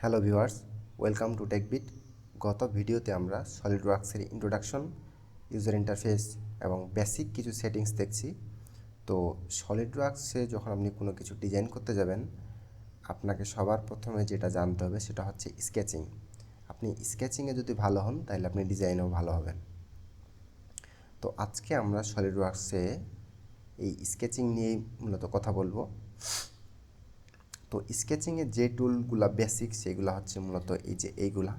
Hello viewers, welcome to Techbit. গত ভিডিওতে আমরা সলিডওয়ার্কসের ইন্ট্রোডাকশন, ইউজার ইন্টারফেস এবং বেসিক কিছু সেটিংস দেখছি। তো সলিডওয়ার্কসে যখন আপনি কোনো কিছু ডিজাইন করতে যাবেন, আপনাকে সবার প্রথমে যেটা জানতে হবে সেটা হচ্ছে স্কেচিং। আপনি স্কেচিংয়ে যদি ভালো হন তাহলে আপনি ডিজাইনেও ভালো হবেন। তো আজকে আমরা সলিডওয়ার্কসে এই স্কেচিং নিয়েই মূলত কথা বলবো। তো স্কেচিংয়ে যে টুলগুলো বেসিক সেগুলো হচ্ছে মূলত এইগুলা।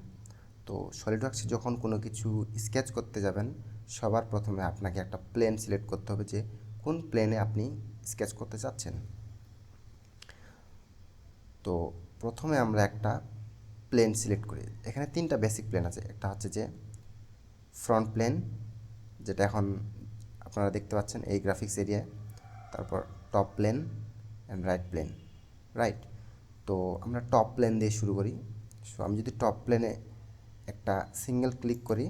তো সলিডওয়ার্কসে যখন কোনো কিছু স্কেচ করতে যাবেন, সবার প্রথমে আপনাকে একটা প্লেন সিলেক্ট করতে হবে যে কোন প্লেনে আপনি স্কেচ করতে চাচ্ছেন। তো প্রথমে আমরা একটা প্লেন সিলেক্ট করি। এখানে তিনটা বেসিক প্লেন আছে। একটা হচ্ছে যে ফ্রন্ট প্লেন, যেটা এখন আপনারা দেখতে পাচ্ছেন এই গ্রাফিক্স এরিয়ায়। তারপর top plane and right plane. Right, তো আমরা টপ প্লেন দিয়ে শুরু করি। সো আমি যদি টপ প্লেনে একটা সিঙ্গেল ক্লিক করি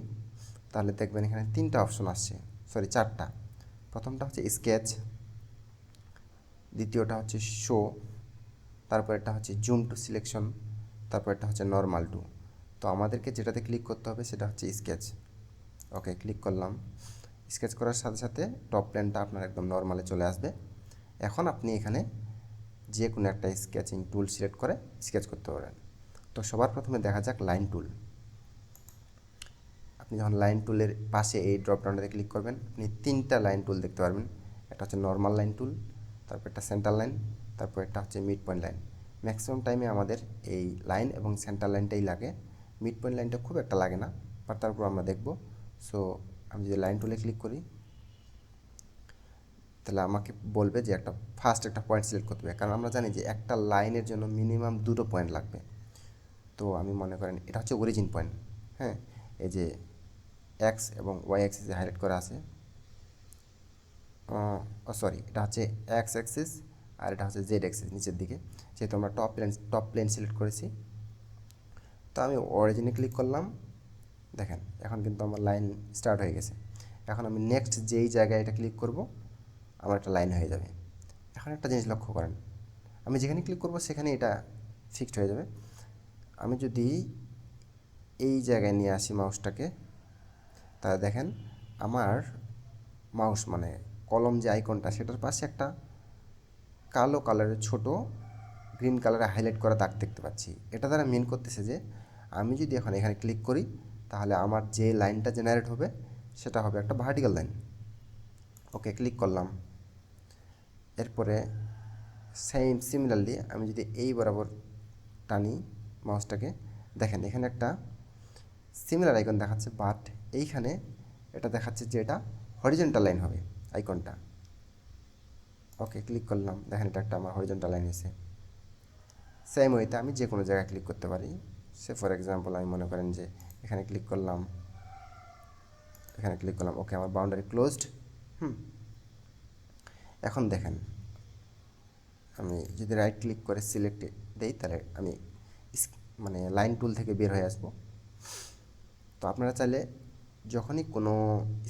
তাহলে দেখবেন এখানে তিনটা অপশন আসছে, সরি চারটা। প্রথমটা হচ্ছে স্কেচ, দ্বিতীয়টা হচ্ছে শো, তারপর এটা হচ্ছে জুম টু সিলেকশন, তারপর এটা হচ্ছে নর্মাল টু। তো আমাদেরকে যেটাতে ক্লিক করতে হবে সেটা হচ্ছে স্কেচ। ওকে, ক্লিক করলাম। স্কেচ করার সাথে সাথে টপ প্লেনটা আপনার একদম নর্মালে চলে আসবে। এখন আপনি এখানে যে কোনো একটা স্কেচিং টুল সিলেক্ট করে স্কেচ করতে পারেন। তো সবার প্রথমে দেখা যাক লাইন টুল। আপনি যখন লাইন টুলের পাশে এই ড্রপডাউনটাতে ক্লিক করবেন, আপনি তিনটা লাইন টুল দেখতে পারবেন। একটা হচ্ছে নর্মাল লাইন টুল, তারপর একটা সেন্টার লাইন, তারপর একটা হচ্ছে মিড পয়েন্ট লাইন। ম্যাক্সিমাম টাইমে আমাদের এই লাইন এবং সেন্টার লাইনটাই লাগে, মিড পয়েন্ট লাইনটা খুব একটা লাগে না, বাট তারপর আমরা দেখব। সো আমি যদি লাইন টুলে ক্লিক করি তাহলে আমাকে বলবে যে ফার্স্ট একটা পয়েন্ট সিলেক্ট করতে হবে, কারণ আমরা জানি যে একটা লাইনের জন্য মিনিমাম দুটো পয়েন্ট লাগবে। তো আমি মনে করেন এটা হচ্ছে অরিজিন পয়েন্ট। হ্যাঁ, এই যে এক্স এবং ওয়াই অ্যাক্সিসে হাইলাইট করা আছে। সরি, এটা হচ্ছে এক্স অ্যাক্সিস আর এটা হচ্ছে জেড অ্যাক্সিস নিচের দিকে, যেহেতু আমরা টপ প্লেন সিলেক্ট করেছি। তো আমি অরিজিনে ক্লিক করলাম। দেখেন এখন কিন্তু আমার লাইন স্টার্ট হয়ে গেছে। এখন আমি নেক্সট যেই জায়গায় এটা ক্লিক করব আমার একটা লাইন হয়ে যাবে। এখন একটা জিনিস লক্ষ্য করেন, আমি যেখানে ক্লিক করব সেখানে এটা ফিক্সড হয়ে যাবে। আমি যদি এই জায়গায় নিয়ে আসি মাউসটাকে, তাহলে দেখেন আমার মাউস মানে কলম যে আইকনটা সেটার পাশে একটা কালো কালারের ছোট গ্রিন কালারে হাইলাইট করা দাগ দেখতে পাচ্ছি। এটা দ্বারা মিন করতেছে যে আমি যদি এখন এখানে ক্লিক করি তাহলে আমার যে লাইনটা জেনারেট হবে সেটা হবে একটা ভার্টিক্যাল লাইন। ওকে, ক্লিক করলাম। এরপরে সিমিলারলি আমি যদি এই বরাবর টানি মাউসটাকে, দেখেন এখানে একটা সিমিলার আইকন দেখাচ্ছে, বাট এইখানে এটা দেখাচ্ছে যে এটা হরিজন্টাল লাইন হবে আইকনটা। ওকে, ক্লিক করলাম। দেখেন এটা একটা আমার হরিজন্টাল লাইন এসে। সেম ওয়েতে আমি যে কোনো জায়গায় ক্লিক করতে পারি। সে ফর এক্সাম্পল আমি মনে করেন যে এখানে ক্লিক করলাম, এখানে ক্লিক করলাম। ওকে, আমার বাউন্ডারি ক্লোজড। এখন দেখেন আমি যদি রাইট ক্লিক করে সিলেক্ট দেই তাহলে আমি মানে লাইন টুল থেকে বের হয়ে আসবো। তো আপনারা চাইলে যখনই কোনো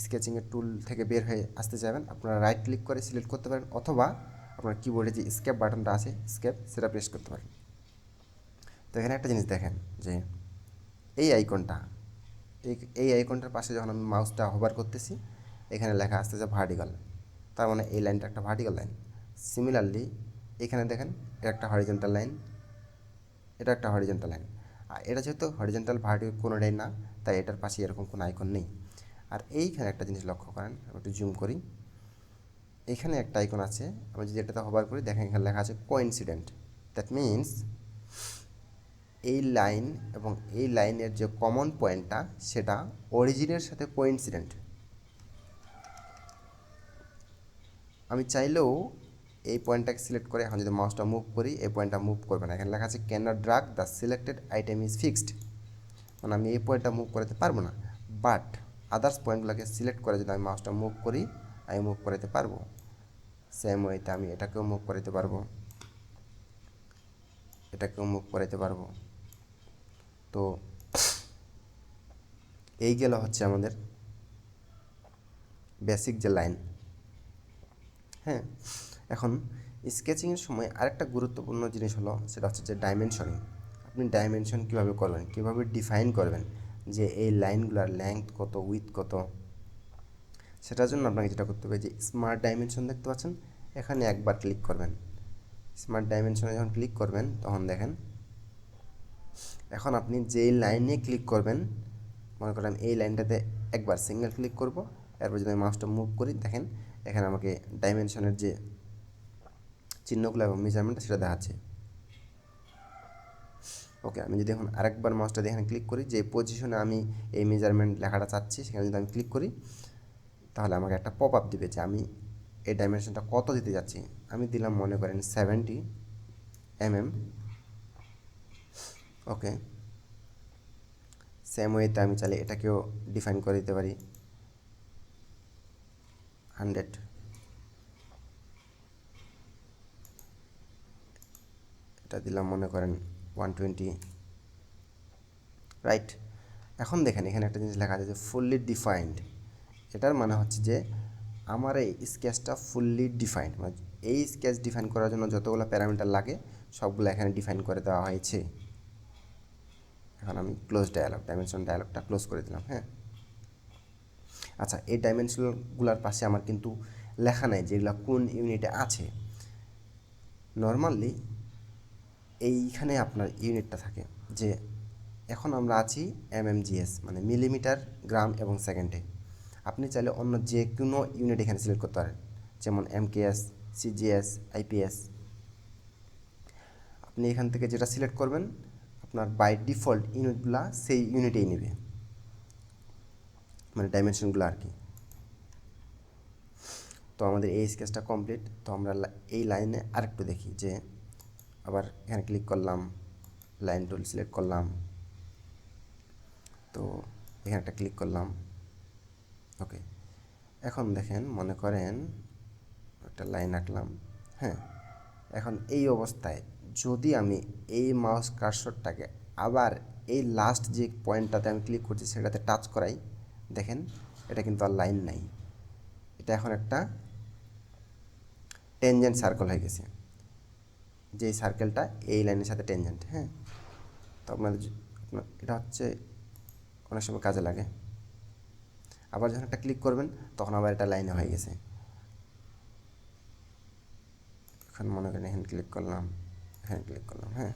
স্কেচিংয়ের টুল থেকে বের হয়ে আসতে চাইবেন আপনারা রাইট ক্লিক করে সিলেক্ট করতে পারেন, অথবা আপনার কিবোর্ডে যে স্কেপ বাটনটা আছে স্কেপ সেটা প্রেস করতে পারেন। তো এখানে একটা জিনিস দেখেন যে এই আইকনটা, এই আইকনটার পাশে যখন আমি মাউসটা হোভার করতেছি এখানে লেখা আসতেছে ভার্টিক্যাল, তার মানে এই লাইনটা একটা ভার্টিক্যাল লাইন। সিমিলারলি এখানে দেখেন এটা একটা হরিজন্টাল লাইন, এটা একটা হরিজন্টাল লাইন। আর এটা যেহেতু হরিজন্টাল ভার্টিক্যাল কোনোটাই না, তাই এটার পাশে এরকম কোনো আইকন নেই। আর এইখানে একটা জিনিস লক্ষ্য করেন, আমি একটু জুম করি। এখানে একটা আইকন আছে, আমি যদি এটাতে হোভার করি দেখেন এখানে লেখা আছে কোইন্সিডেন্ট। দ্যাট মিনস এই লাইন এবং এই লাইনের যে কমন পয়েন্টটা সেটা অরিজিনের সাথে কোইন্সিডেন্ট। আমি চাইলেও এই পয়েন্টটাকে সিলেক্ট করে এখন যদি মাউসটা মুভ করি এই পয়েন্টটা মুভ করবে না। এখানে লেখা আছে can not drug, the selected item is fixed. মানে আমি এই পয়েন্টটা মুভ করাতে পারবো না, বাট আদার্স পয়েন্টগুলোকে সিলেক্ট করে যদি আমি মাউসটা মুভ করি আমি মুভ করাতে পারবো। সেম ওয়েতে আমি এটাকেও মুভ করাতে পারবো, এটাকেও মুভ করাতে পারবো। তো এই গেল হচ্ছে আমাদের বেসিক যে লাইন। হ্যাঁ, এখন স্কেচিংয়ের সময় আরেকটা গুরুত্বপূর্ণ জিনিস হলো সেটা হচ্ছে যে ডাইমেনশনিং। আপনি ডাইমেনশন কীভাবে করবেন, কীভাবে ডিফাইন করবেন যে এই লাইনগুলোর লেংথ কত, উইথ কত। সেটার জন্য আপনাকে যেটা করতে হবে যে স্মার্ট ডাইমেনশন দেখতে পাচ্ছেন, এখানে একবার ক্লিক করবেন। স্মার্ট ডাইমেনশনে যখন ক্লিক করবেন তখন দেখেন এখন আপনি যেই লাইনে ক্লিক করবেন, মনে করেন এই লাইনটাতে একবার সিঙ্গেল ক্লিক করব, এরপর যদি আমি মাউসটা মুভ করি দেখেন এখানে আমাকে ডাইমেনশনের যে চিহ্নগুলো এবং মেজারমেন্টটা সেটা দেখাচ্ছে। ওকে, আমি যদি এখন আরেকবার মাউসটা দিয়ে এখানে ক্লিক করি, যে পজিশনে আমি এই মেজারমেন্ট লেখাটা চাচ্ছি সেখানে যদি আমি ক্লিক করি তাহলে আমাকে একটা পপ আপ দিবে যে আমি এই ডাইমেনশনটা কত দিতে যাচ্ছি। আমি দিলাম মনে করেন 70 mm। ওকে, সেম ওয়েতে আমি চাইলে এটাকেও ডিফাইন করে দিতে পারি 100। এটা দিলাম মনে করেন 120, রাইট। এখন দেখেন এখানে একটা জিনিস লেখা আছে যে ফুললি ডিফাইন্ড। এটার মানে হচ্ছে যে আমার এই স্কেচটা ফুললি ডিফাইন্ড, মানে এই স্কেচ ডিফাইন করার জন্য যতগুলো প্যারামিটার লাগে সবগুলো এখানে ডিফাইন করে দেওয়া হয়েছে। এখন আমি ক্লোজ ডায়ালগ, ডাইমেনশন ডায়ালগটা ক্লোজ করে দিলাম। হ্যাঁ, আচ্ছা, এই ডাইমেনশনগুলোর পাশে আমার কিন্তু লেখা নাই যেগুলো কোন ইউনিটে আছে। নর্মালি এইখানে আপনার ইউনিটটা থাকে যে এখন আমরা আছি MMGS মানে মিলিমিটার, গ্রাম এবং সেকেন্ডে। আপনি চাইলে অন্য যে কোনো ইউনিট এখানে সিলেক্ট করতে পারেন, যেমন MKS, CGS, IPS। আপনি এখান থেকে যেটা সিলেক্ট করবেন আপনার বাই ডিফল্ট ইউনিটগুলো সেই ইউনিটেই নেবে, মানে ডাইমেনশনগুলো আর কি। তো আমাদের এই স্কেচটা কমপ্লিট। তো আমরা এই লাইনে আরেকটু দেখি যে আবার এখানে ক্লিক করলাম, লাইন টুল সিলেক্ট করলাম, তো এখানে একটা ক্লিক করলাম। ওকে, এখন দেখেন মনে করেন একটা লাইন আঁকলাম। হ্যাঁ, এখন এই অবস্থায় যদি আমি এই মাউস কার্সরটাকে আবার এই লাস্ট যে পয়েন্টটাতে আমি ক্লিক করছি সেটাতে টাচ করাই, দেখেন এটা কিন্তু আর লাইন নাই, এটা এখন একটা টেনজেন্ট সার্কেল হয়ে গেছে, যেই সার্কেলটা এই লাইনের সাথে টেনজেন্ট। হ্যাঁ, তো আপনার এটা হচ্ছে অনেক সময় কাজে লাগে। আবার যখন একটা ক্লিক করবেন তখন আবার এটা লাইনে হয়ে গেছে। এখন মনে করেন এখানে ক্লিক করলাম, এখানে ক্লিক করলাম। হ্যাঁ,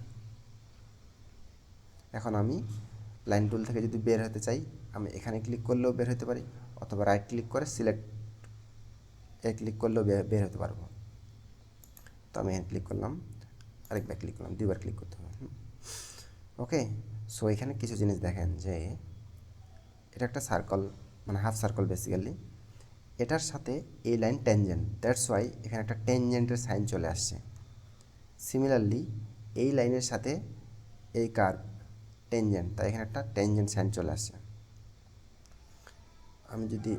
এখন আমি লাইন টুল থেকে যদি বের হতে চাই আমি এখানে ক্লিক করলেও বের হতে পারি, অথবা রাইট ক্লিক করে সিলেক্ট ক্লিক করলেও বের হতে পারবো। তো আমি এখানে ক্লিক করলাম, আরেকবার ক্লিক করলাম, দুইবার ক্লিক করতে হবে। ওকে, সো এখানে কিছু জিনিস দেখেন যে এটা একটা সার্কেল, মানে হাফ সার্কেল বেসিক্যালি। এটার সাথে এই লাইন ট্যানজেন্ট, দ্যাটস ওয়াই এখানে একটা ট্যানজেন্টের সাইন চলে আসছে। সিমিলারলি এই লাইনের সাথে এই কার্ভ ট্যানজেন্ট, তাই এখানে একটা ট্যানজেন্ট সাইন চলে আসছে। আমি যদি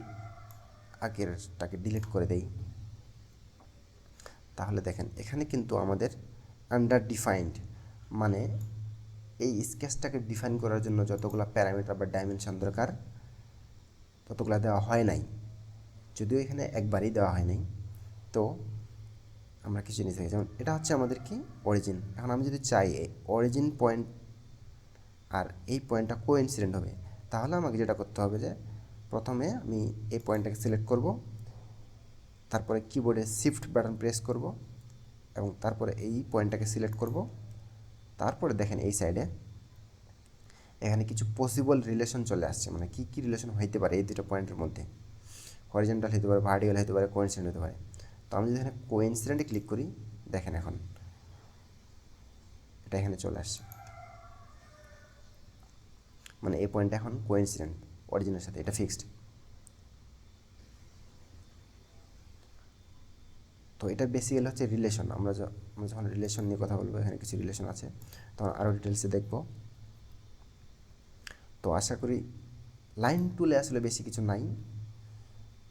আগেরটাকে ডিলিট করে দেই তাহলে দেখেন এখানে কিন্তু আমাদের আন্ডার ডিফাইন্ড, মানে এই স্কেচটাকে ডিফাইন করার জন্য যতগুলো প্যারামিটার বা ডাইমেনশন দরকার ততগুলো দেওয়া হয় নাই, যদিও এখানে একবারই দেওয়া হয় নাই। তো আমরা কিছু জিনিস দেখি, যেমন এটা হচ্ছে আমাদের কি অরিজিন। এখন আমি যদি চাই অরিজিন পয়েন্ট আর এই পয়েন্টটা কোইন্সিডেন্ট হবে, তাহলে আমাকে যেটা করতে হবে যে প্রথমে আমি এই পয়েন্টটাকে সিলেক্ট করব, তারপরে কিবোর্ডে শিফট বাটন প্রেস করব এবং তারপরে এই পয়েন্টটাকে সিলেক্ট করব। তারপরে দেখেন এই সাইডে এখানে কিছু পসিবল রিলেশন চলে আসছে, মানে কী কী রিলেশন হইতে পারে এই দুটো পয়েন্টের মধ্যে। হরিজন্টাল হতে পারে, ভার্টিক্যাল হতে পারে, কোইন্সিডেন্ট হতে পারে। তো আমি যদি এখানে কোইন্সিডেন্টে ক্লিক করি দেখেন এখন এটা এখানে চলে আসছে, মানে এই পয়েন্টটা এখন কোইন্সিডেন্ট অরিজিনের সাথে, এটা ফিক্সড। তো এটা বেসিক্যালি হচ্ছে রিলেশন। আমরা যখন রিলেশন নিয়ে কথা বলবো এখানে কিছু রিলেশন আছে, তখন আরও ডিটেলসে দেখব। তো আশা করি লাইন টুলে আসলে বেশি কিছু নাই,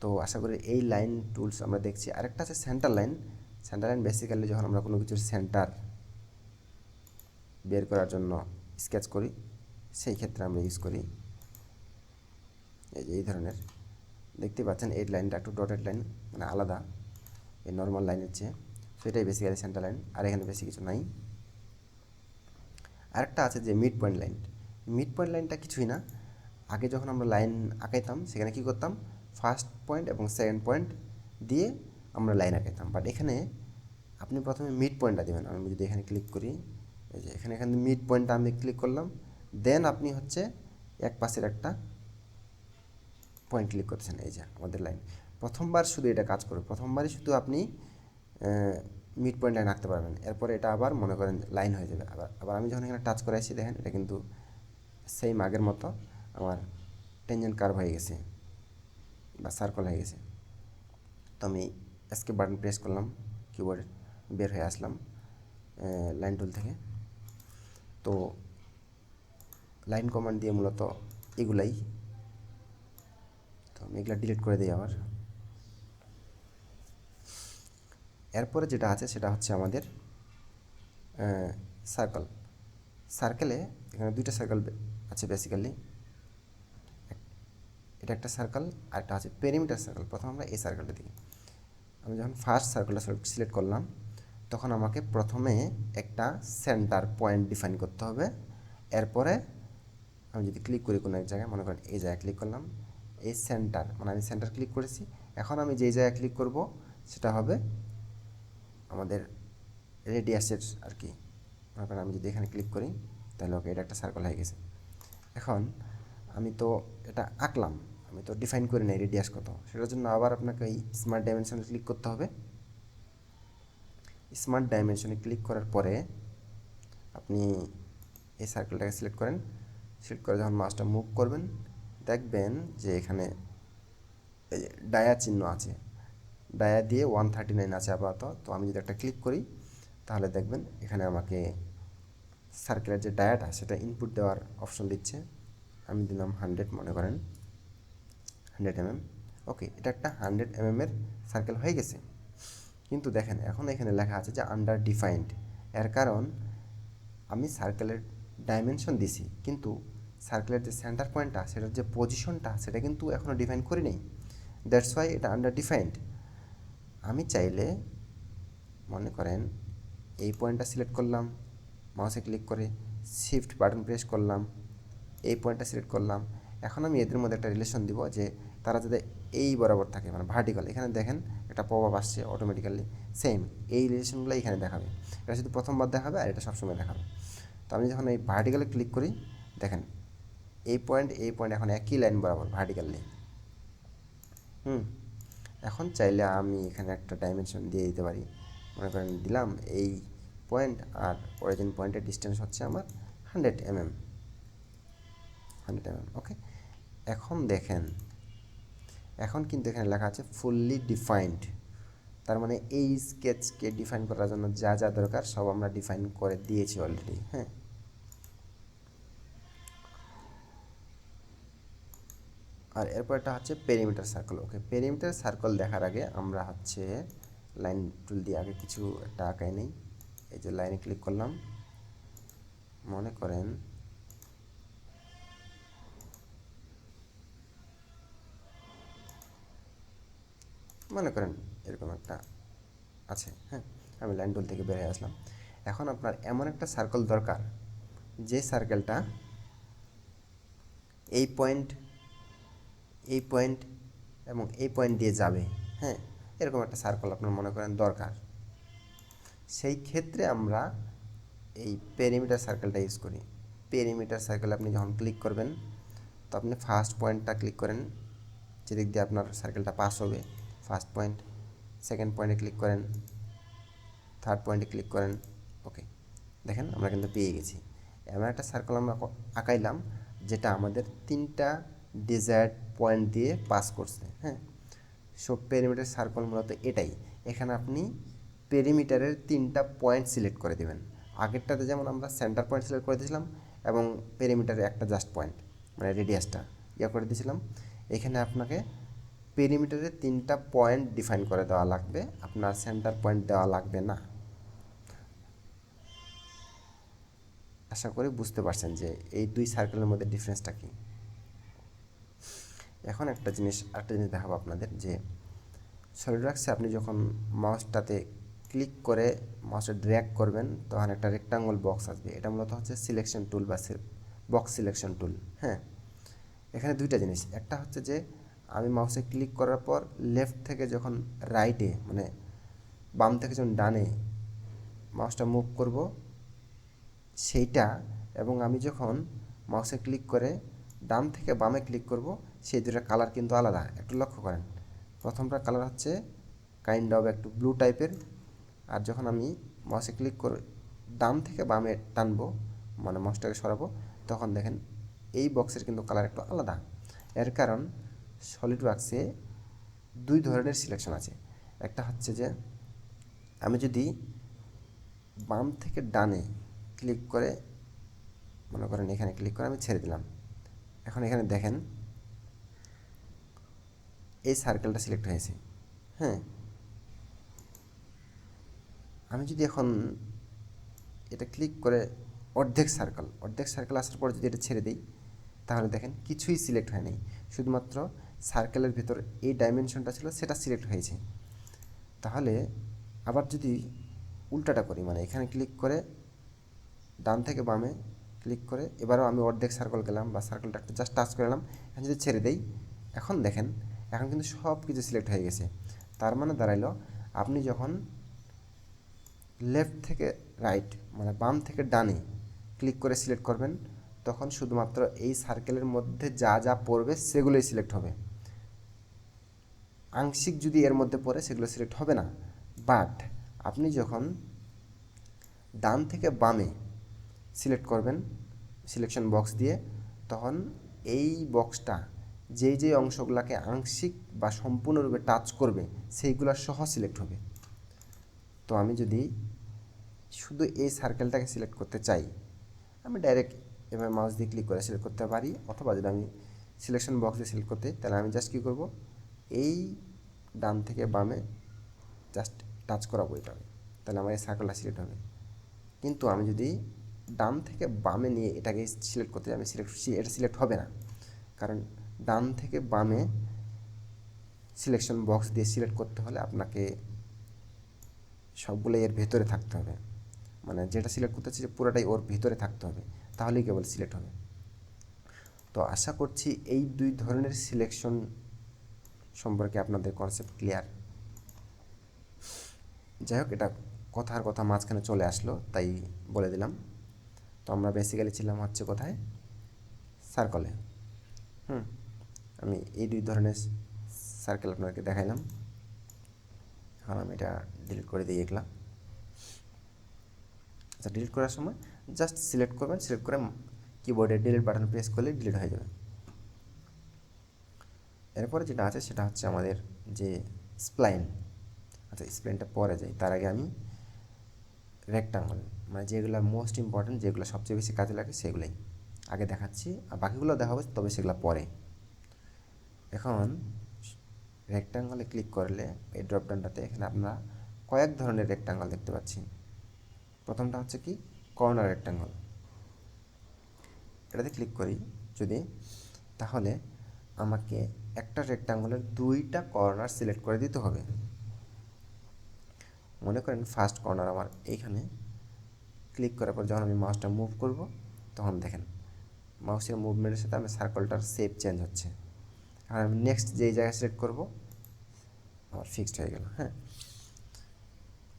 তো আশা করি এই লাইন টুলস আমরা দেখছি। আরেকটা আছে centre line. Centre line basically যখন আমরা কোনো কিছুর সেন্টার বের করার জন্য স্কেচ করি সেই ক্ষেত্রে আমরা ইউজ করি। এই যে এই ধরনের দেখতে পাচ্ছেন এই লাইনটা একটু ডটেড লাইন, মানে আলাদা এই নর্মাল লাইনের চেয়ে, সেটাই বেসিক্যালি সেন্টার লাইন, আর এখানে বেশি কিছু নাই। আরেকটা আছে যে mid point line. Mid point লাইনটা কিছুই না, আগে যখন আমরা লাইন আঁকাইতাম সেখানে কী করতাম, ফার্স্ট পয়েন্ট এবং সেকেন্ড পয়েন্ট দিয়ে আমরা লাইন আঁকাইতাম, বাট এখানে আপনি প্রথমে মিড পয়েন্টটা দেবেন। আমি যদি এখানে ক্লিক করি, এই যে এখানে মিড পয়েন্টটা আমি ক্লিক করলাম, দেন আপনি হচ্ছে এক পাশের একটা পয়েন্ট ক্লিক করছেন, এই যে আমাদের লাইন। প্রথমবার শুধু এটা কাজ করবে, প্রথমবারই শুধু আপনি মিড পয়েন্ট লাইন আঁকতে পারবেন, এরপরে এটা আবার মনে করেন লাইন হয়ে যাবে। আবার আমি যখন এখানে টাচ করাইছি দেখেন এটা কিন্তু সেম আগের মতো আমার টেনজেন্ট কার্ভ হয়ে গেছে বা সার্কেল হয়ে গেছে। তো আমি এসকেপ বাটন প্রেস করলাম, কিবোর্ডে বের হয়ে আসলাম লাইন টুল থেকে। তো লাইন কমান্ড দিয়ে মূলত এগুলাই, তো আমি এগুলো ডিলিট করে দিই আবার। এরপরে যেটা আছে সেটা হচ্ছে আমাদের সার্কেল। সার্কেলে এখানে দুইটা সার্কেল আছে বেসিক্যালি, এটা একটা সার্কেল আর একটা আছে পেরিমিটার সার্কেল। প্রথম আমরা এই সার্কেলটা দিই। আমি যখন ফার্স্ট সার্কেলটা সিলেক্ট করলাম তখন আমাকে প্রথমে একটা সেন্টার পয়েন্ট ডিফাইন করতে হবে। এরপরে আমি যদি ক্লিক করি কোনো এক জায়গায়, মনে করেন এই জায়গায় ক্লিক করলাম, এই সেন্টার মানে আমি সেন্টার ক্লিক করেছি। এখন আমি যেই জায়গায় ক্লিক করব সেটা হবে আমাদের রেডিয়াসের আর কি। মনে করেন আমি যদি এখানে ক্লিক করি তাহলে ওকে এটা একটা সার্কেল হয়ে গেছে। এখন আমি তো এটা আঁকলাম, আমি তো ডিফাইন করি নাই রেডিয়াস কত, সেটার জন্য আবার আপনাকে এই স্মার্ট ডাইমেনশনে ক্লিক করতে হবে। স্মার্ট ডাইমেনশনে ক্লিক করার পরে আপনি এই সার্কেলটাকে সিলেক্ট করেন। সিলেক্ট করে যখন মাউসটা মুভ করবেন দেখবেন যে এখানে এই যে ডায়া চিহ্ন আছে, ডায়া দিয়ে 139 আছে আপাতত। তো আমি যদি একটা ক্লিক করি তাহলে দেখবেন এখানে আমাকে সার্কেলের যে ডায়াটা সেটা ইনপুট দেওয়ার অপশন দিচ্ছে। আমি দিলাম 100, মনে করেন 100 mm। ওকে, এটা একটা 100 mm এর সার্কেল হয়ে গেছে। কিন্তু দেখেন এখন এখানে লেখা আছে যে আন্ডার ডিফাইন্ড। এর কারণ আমি সার্কেলের ডাইমেনশন দিছি, কিন্তু সার্কেলের যে সেন্টার পয়েন্টটা সেটার যে পজিশনটা সেটা কিন্তু এখনও ডিফাইন করি নেই। দ্যাটস ওয়াই এটা আন্ডার ডিফাইন্ড। আমি চাইলে মনে করেন এই পয়েন্টটা সিলেক্ট করলাম, মাউসে ক্লিক করে শিফট বাটন প্রেস করলাম, এই পয়েন্টটা সিলেক্ট করলাম। এখন আমি এদের মধ্যে একটা রিলেশন দিব যে তারা যাতে এই বরাবর থাকে, মানে ভার্টিক্যাল। এখানে দেখেন একটা পপআপ আসছে অটোমেটিক্যালি, সেম এই রিলেশনগুলো এখানে দেখাবে। এটা শুধু প্রথমবার দেখাবে আর এটা সবসময় দেখাবে। তো আমি যখন এই ভার্টিক্যালে ক্লিক করি দেখেন এই পয়েন্ট এখন একই লাইন বরাবর ভার্টিক্যালি। এখন চাইলে আমি এখানে একটা ডাইমেনশন দিয়ে দিতে পারি, মনে করেন দিলাম এই পয়েন্ট আর অরিজিন পয়েন্টের ডিস্টেন্স হচ্ছে আমার 100 mm। ওকে, এখন দেখেন এখন কিন্তু এখানে লেখা আছে ফুললি ডিফাইন্ড। তার মানে এই স্কেচকে ডিফাইন করার জন্য যা যা দরকার সব আমরা ডিফাইন করে দিয়েছি অলরেডি। হ্যাঁ, আর এরপরটা হচ্ছে পেরিমিটার সার্কেল। ওকে, পেরিমিটার সার্কেল দেখার আগে আমরা হচ্ছে লাইন টুল দিয়ে আগে কিছু একটা আঁকাই নেই। এই যে লাইনে ক্লিক করলাম, মনে করেন এরকম একটা আছে। হ্যাঁ, আমি লাইন টুল থেকে বের হয়ে আসলাম। এখন আপনার এমন একটা সার্কেল দরকার যে সার্কেলটা এই পয়েন্ট এবং এই পয়েন্ট দিয়ে যাবে। হ্যাঁ, এরকম একটা সার্কেল আপনার মনে করেন দরকার। সেই ক্ষেত্রে আমরা এই পেরিমিটার সার্কেলটা ইউজ করি। পেরিমিটার সার্কেল আপনি যখন ক্লিক করবেন তো আপনি ফার্স্ট পয়েন্টটা ক্লিক করেন, যেদিক দিয়ে আপনার সার্কেলটা পাস হবে, ফার্স্ট পয়েন্ট। সেকেন্ড পয়েন্টে ক্লিক করেন, থার্ড পয়েন্টে ক্লিক করেন। ওকে, দেখেন আমরা কিন্তু পেয়ে গেছি। এমন একটা সার্কেল আমরা আঁকাইলাম যেটা আমাদের 3টা ডিজায়ার্ড পয়েন্ট দিয়ে পাস করছে। হ্যাঁ, সো পেরিমিটার সার্কেল মূলত এটাই। এখানে আপনি পেরিমিটারের 3টা পয়েন্ট সিলেক্ট করে দেবেন। আগেরটাতে যেমন আমরা সেন্টার পয়েন্ট সিলেক্ট করে দিয়েছিলাম এবং পেরিমিটারে একটা জাস্ট পয়েন্ট মানে রেডিয়াসটা করে দিয়েছিলাম, এখানে আপনাকে পেরিমিটারে 3টা পয়েন্ট ডিফাইন করে দেওয়া লাগবে, আপনার সেন্টার পয়েন্ট দেওয়া লাগবে না। আশা করি বুঝতে পারছেন যে এই দুই সার্কেলের মধ্যে ডিফারেন্সটা কী। এখন আরেকটা জিনিস দেখাবো আপনাদের যে সলিডওয়ার্কসে আপনি যখন মাউসটাতে ক্লিক করে মাউসে ড্র্যাগ করবেন, তখন একটা রেক্টাঙ্গল বক্স আসবে। এটা মূলত হচ্ছে সিলেকশন টুল বা বক্স সিলেকশন টুল। হ্যাঁ, এখানে দুইটা জিনিস, একটা হচ্ছে যে আমি মাউসে ক্লিক করার পর লেফট থেকে যখন রাইটে মানে বাম থেকে যখন ডানে মাউসটা মুভ করব সেইটা, এবং আমি যখন মাউসে ক্লিক করে ডান থেকে বামে ক্লিক করব সেই দুটার কালার কিন্তু আলাদা। একটু লক্ষ্য করেন, প্রথমটা কালার হচ্ছে কাইন্ড অফ একটু ব্লু টাইপের, আর যখন আমি মাউসে ক্লিক করে ডান থেকে বামে টানবো মানে মাউসটাকে সরাবো, তখন দেখেন এই বক্সের কিন্তু কালার একটু আলাদা। এর কারণ সলিড ওয়ার্কসে দুই ধরনের সিলেকশন আছে। একটা হচ্ছে যে আমি যদি বাম থেকে ডানে ক্লিক করে মনে করেন এখানে ক্লিক করে আমি ছেড়ে দিলাম, এখন এখানে দেখেন এই সার্কেলটা সিলেক্ট হয়েছে। হ্যাঁ, আমি যদি এখন এটা ক্লিক করে অর্ধেক সার্কেল আসার পর যদি এটা ছেড়ে দিই, তাহলে দেখেন কিছুই সিলেক্ট হয় নাই, শুধুমাত্র সার্কেলের ভিতর এই ডাইমেনশনটা ছিল সেটা সিলেক্ট হয়েছে। তাহলে আবার যদি উল্টাটা করি, মানে এখানে ক্লিক করে ডান থেকে বামে ক্লিক করে এবারও আমি অর্ধেক সার্কেল গেলাম বা সার্কেলটা একটু জাস্ট টাচ করে নিলাম, এখন যদি ছেড়ে দেই, এখন দেখেন এখন কিন্তু সব কিছু সিলেক্ট হয়ে গেছে। তার মানে দাঁড়াইলো আপনি যখন লেফট থেকে রাইট মানে বাম থেকে ডানে ক্লিক করে সিলেক্ট করবেন, তখন শুধুমাত্র এই সার্কেলের মধ্যে যা যা পড়বে সেগুলোই সিলেক্ট হবে। আংশিক যদি এর মধ্যে পড়ে সেগুলো সিলেক্ট হবে না। বাট আপনি যখন ডান থেকে বামে সিলেক্ট করবেন সিলেকশন বক্স দিয়ে, তখন এই বক্সটা যেই যেই অংশগুলোকে আংশিক বা সম্পূর্ণরূপে টাচ করবে সেইগুলো সহ সিলেক্ট হবে। তো আমি যদি শুধু এই সার্কেলটাকে সিলেক্ট করতে চাই, আমি ডাইরেক্ট এভাবে মাউস দিয়ে ক্লিক করে সিলেক্ট করতে পারি, অথবা যদি আমি সিলেকশন বক্স দিয়ে সিলেক্ট করতে, তাহলে আমি জাস্ট কী করব, এই ডান থেকে বামে জাস্ট টাচ করাবো এটাকে, তাহলে আমার এই সার্কেলটা সিলেক্ট হবে। কিন্তু আমি যদি ডান থেকে বামে নিয়ে এটাকে সিলেক্ট করতে আমি এটা সিলেক্ট হবে না, কারণ ডান থেকে বামে সিলেকশন বক্স দিয়ে সিলেক্ট করতে হলে আপনাকে সবগুলো এর ভেতরে থাকতে হবে, মানে যেটা সিলেক্ট করতে হচ্ছে পুরোটাই ওর ভিতরে থাকতে হবে, তাহলেই কেবল সিলেক্ট হবে। তো আশা করছি এই দুই ধরনের সিলেকশন সম্পর্কে আপনাদের কনসেপ্ট ক্লিয়ার। যাই হোক, এটা কথার কথা মাঝখানে চলে আসলো তাই বলে দিলাম। তো আমরা বেসিক্যালি ছিলাম হচ্ছে কোথায়, সার্কলে। আমি এই দুই ধরনের সার্কেল আপনাদেরকে দেখাইলাম। এখন আমি এটা ডিলিট করে দিই এগুলা। আচ্ছা, ডিলিট করার সময় জাস্ট সিলেক্ট করবেন, সিলেক্ট করে কিবোর্ডে ডিলিট বাটন প্রেস করলে ডিলিট হয়ে যাবে। এরপরে যেটা আছে সেটা হচ্ছে আমাদের যে স্প্লাইন। আচ্ছা, স্প্লাইনটা পরে যাই, তার আগে আমি রেক্টাঙ্গল মানে যেগুলো মোস্ট ইম্পর্টেন্ট, যেগুলো সবচেয়ে বেশি কাজে লাগে সেগুলোই আগে দেখাচ্ছি, আর বাকিগুলো দেখাবো তবে সেগুলো পরে। এখন রেক্টাঙ্গলে ক্লিক করলে এই ড্রপডাউনটাতে এখানে আমরা কয়েক ধরনের রেক্টাঙ্গল দেখতে পাচ্ছি। প্রথমটা হচ্ছে কি, কর্নার রেক্টাঙ্গল। এটাতে ক্লিক করি যদি, তাহলে আমাকে একটা রেক্টাঙ্গলের দুইটা কর্নার সিলেক্ট করে দিতে হবে। মনে করেন ফার্স্ট কর্নার আমার এইখানে, ক্লিক করার পর যখন আমি মাউসটা মুভ করব, তখন দেখেন মাউসের মুভমেন্টের সাথে আমি সার্কেলটার শেপ চেঞ্জ হচ্ছে। আর আমি নেক্সট যেই জায়গায় সিলেক্ট করব আমার ফিক্সড হয়ে গেল। হ্যাঁ,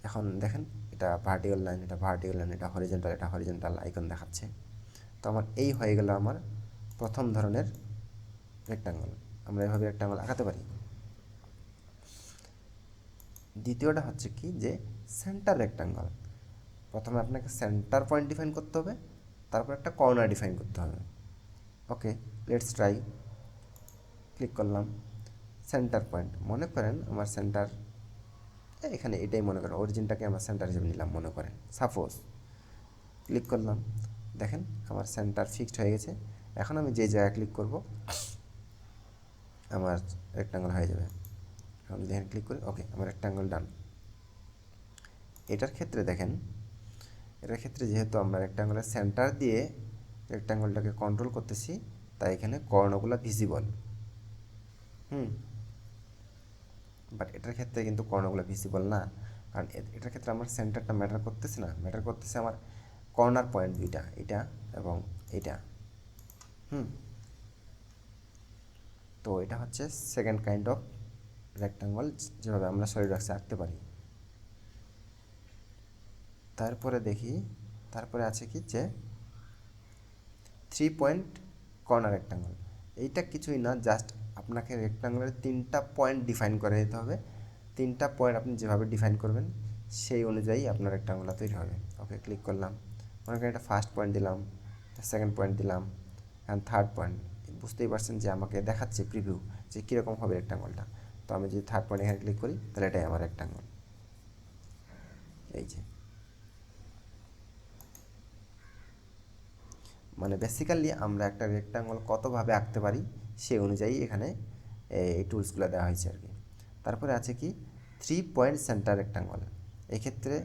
এখন দেখেন এটা ভার্টিক্যাল লাইন, এটা ভার্টিক্যাল লাইন, এটা হরিজন্টাল আইকন দেখাচ্ছে। তো আমার এই হয়ে গেল আমার প্রথম ধরনের রেক্টাঙ্গল। আমরা এভাবে রেক্টাঙ্গল আঁকাতে পারি। দ্বিতীয়টা হচ্ছে কি, যে সেন্টার রেক্টাঙ্গল। প্রথমে আপনাকে সেন্টার পয়েন্ট ডিফাইন করতে হবে, তারপর একটা কর্নার ডিফাইন করতে হবে। ওকে, লেটস ট্রাই। ক্লিক করলাম, সেন্টার পয়েন্ট মনে করেন আমার সেন্টার এখানে, এটাই মনে করেন অরিজিনটাকে আমরা সেন্টার হিসেবে নিলাম মনে করেন সাপোজ। ক্লিক করলাম, দেখেন আমার সেন্টার ফিক্সড হয়ে গেছে। এখন আমি যে জায়গায় ক্লিক করব আমার রেক্টাঙ্গল হয়ে যাবে। আমি দেখেন ক্লিক করি, ওকে, আমার রেক্টাঙ্গল ডান। এটার ক্ষেত্রে দেখেন, এটার ক্ষেত্রে যেহেতু আমরা রেক্টাঙ্গলের সেন্টার দিয়ে রেক্টাঙ্গলটাকে কন্ট্রোল করতেছি, তাই এখানে কর্ণগুলো ভিজিবল। বাট এটার ক্ষেত্রে কিন্তু কর্ণগুলো ভিজিবল না। কারণ এটার ক্ষেত্রে আমার সেন্টারটা ম্যাটার করতেছে না, ম্যাটার করতেছে আমার কর্নার পয়েন্ট দুইটা, এটা এবং এটা। তো এটা হচ্ছে সেকেন্ড কাইন্ড অফ রেক্টাঙ্গল, যেভাবে আমরা সলিডওয়ার্কসে আঁকতে পারি। তারপরে দেখি, তারপরে আছে কি যে 3 পয়েন্ট কর্নার রেক্টাঙ্গল। এইটা কিছুই না, জাস্ট আপনাকে রেক্টাঙ্গলের 3টা পয়েন্ট ডিফাইন করে দিতে হবে। 3টা পয়েন্ট আপনি যেভাবে ডিফাইন করবেন সেই অনুযায়ী আপনার রেক্টাঙ্গলটা তৈরি হবে। ওকে, ক্লিক করলাম, মনে করেন এটা ফার্স্ট পয়েন্ট দিলাম, সেকেন্ড পয়েন্ট দিলাম, অ্যান্ড থার্ড পয়েন্ট। বুঝতেই পারছেন যে আমাকে দেখাচ্ছে প্রিভিউ যে কীরকম হবে রেক্টাঙ্গলটা। তো আমি যদি থার্ড পয়েন্ট এখানে ক্লিক করি তাহলে এটাই আমার রেক্টাঙ্গল। এই যে, মানে বেসিক্যালি আমরা একটা রেক্টাঙ্গল কতভাবে আঁকতে পারি সেই অনুযায়ী এখানে এই টুলসগুলো দেওয়া হয়েছে আর কি। তারপরে আছে কি 3 পয়েন্ট সেন্টার রেক্টাঙ্গল। এক্ষেত্রে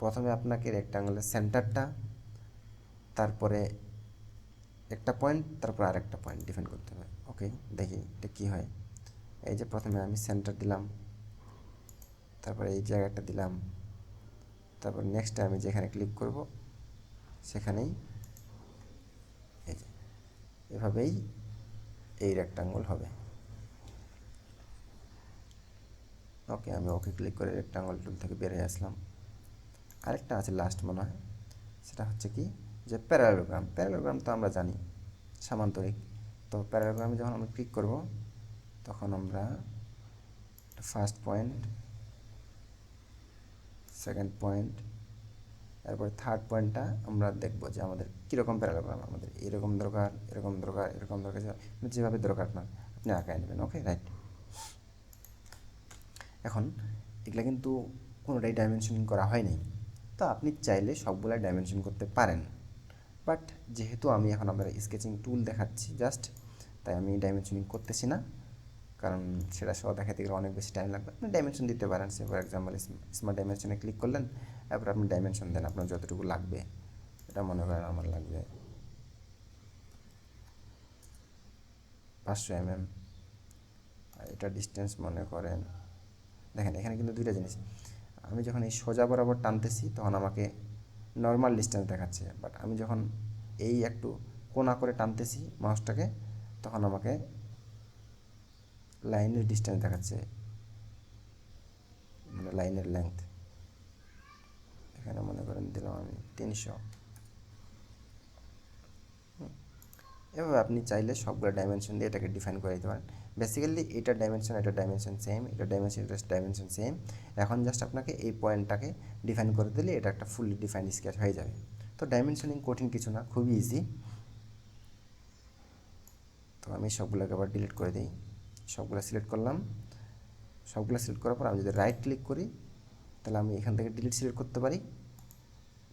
প্রথমে আপনাকে রেক্টাঙ্গলের সেন্টারটা, তারপরে একটা পয়েন্ট, তারপর আরেকটা পয়েন্ট ডিফাইন করতে হবে। ওকে, দেখি এটা কী হয়। এই যে প্রথমে আমি সেন্টার দিলাম, তারপরে এই জায়গাটা দিলাম, তারপর নেক্সট আমি যেখানে ক্লিক করব সেখানেই এই যে এভাবেই এই রেক্টাঙ্গল হবে। ওকে, আমি ওকে ক্লিক করে রেক্টাঙ্গল টুল থেকে বেরিয়ে আসলাম। আরেকটা আছে লাস্ট মনে হয়, সেটা হচ্ছে কি যে প্যারালোগ্রাম। প্যারালোগ্রাম তো আমরা জানি সামান্তরিক। তো প্যারালোগ্রামে যখন আমরা ক্লিক করব তখন আমরা ফার্স্ট পয়েন্ট, সেকেন্ড পয়েন্ট, তারপরে থার্ড পয়েন্টটা আমরা দেখব যে আমাদের কীরকম প্যারালোগ্রাম, আমাদের এরকম দরকার, এরকম দরকার, এরকম দরকার, যেভাবে দরকার আপনার আপনি আঁকায় নেবেন। ওকে, রাইট। এখন এগুলা কিন্তু কোনোটাই ডাইমেনশনিং করা হয়নি, তো আপনি চাইলে সবগুলাই ডাইমেনশন করতে পারেন। বাট যেহেতু আমি এখন আপনার স্কেচিং টুল দেখাচ্ছি জাস্ট, তাই আমি ডাইমেনশনিং করতেছি না, কারণ সেটা সহ দেখাতে গেলে অনেক বেশি টাইম লাগবে। আপনি ডাইমেনশন দিতে পারেন, সে ফর এক্সাম্পল স্মার্ট ডাইমেনশনে ক্লিক করলেন, তারপর আপনি ডাইমেনশন দেন আপনার যতটুকু লাগবে। এটা মনে করেন আমার লাগবে 500 mm, আর এটা ডিস্টেন্স মনে করেন, দেখেন এখানে কিন্তু দুইটা জিনিস। আমি যখন এই সোজা বরাবর টানতেছি তখন আমাকে নর্মাল ডিস্টেন্স দেখাচ্ছে, বাট আমি যখন এই একটু কোণা করে টানতেছি মাউসটাকে তখন আমাকে লাইনের ডিস্টেন্স দেখাচ্ছে, মানে লাইনের লেন্থ। এখানে মনে করেন দিলাম আমি 300। এভাবে আপনি চাইলে সবগুলো ডাইমেনশন দিয়ে এটাকে ডিফাইন করে দিতে পারেন। বেসিক্যালি এটা ডাইমেনশন সেম, এটা ডাইমেনশন সেম। এখন জাস্ট আপনাকে এই পয়েন্টটাকে ডিফাইন করে দিলে এটা একটা ফুললি ডিফাইন্ড স্কেচ হয়ে যাবে। তো ডাইমেনশনিং কঠিন কিছু না, খুবই ইজি। তো আমি সবগুলোকে আবার ডিলিট করে দিই। সবগুলো সিলেক্ট করলাম, সবগুলো সিলেক্ট করার পর আমি যদি রাইট ক্লিক করি তাহলে আমি এখান থেকে ডিলিট সিলেক্ট করতে পারি,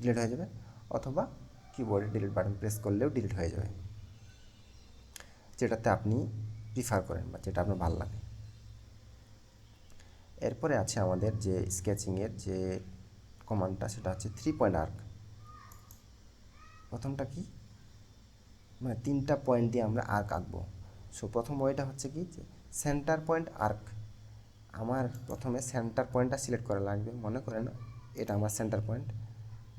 ডিলিট হয়ে যাবে, অথবা কিবোর্ডে ডিলিট বাটন প্রেস করলেও ডিলিট হয়ে যাবে, যেটাতে আপনি প্রিফার করেন বা যেটা আপনার ভালো লাগে। এরপরে আছে আমাদের যে স্কেচিংয়ের যে কমান্ডটা, সেটা হচ্ছে 3 পয়েন্ট আর্ক। প্রথমটা কি, মানে 3টা পয়েন্ট দিয়ে আমরা আর্ক আঁকবো। সো প্রথম ওয়েটা হচ্ছে কি যে সেন্টার পয়েন্ট আর্ক। আমার প্রথমে সেন্টার পয়েন্টটা সিলেক্ট করা লাগবে, মনে করেন এটা আমার সেন্টার পয়েন্ট।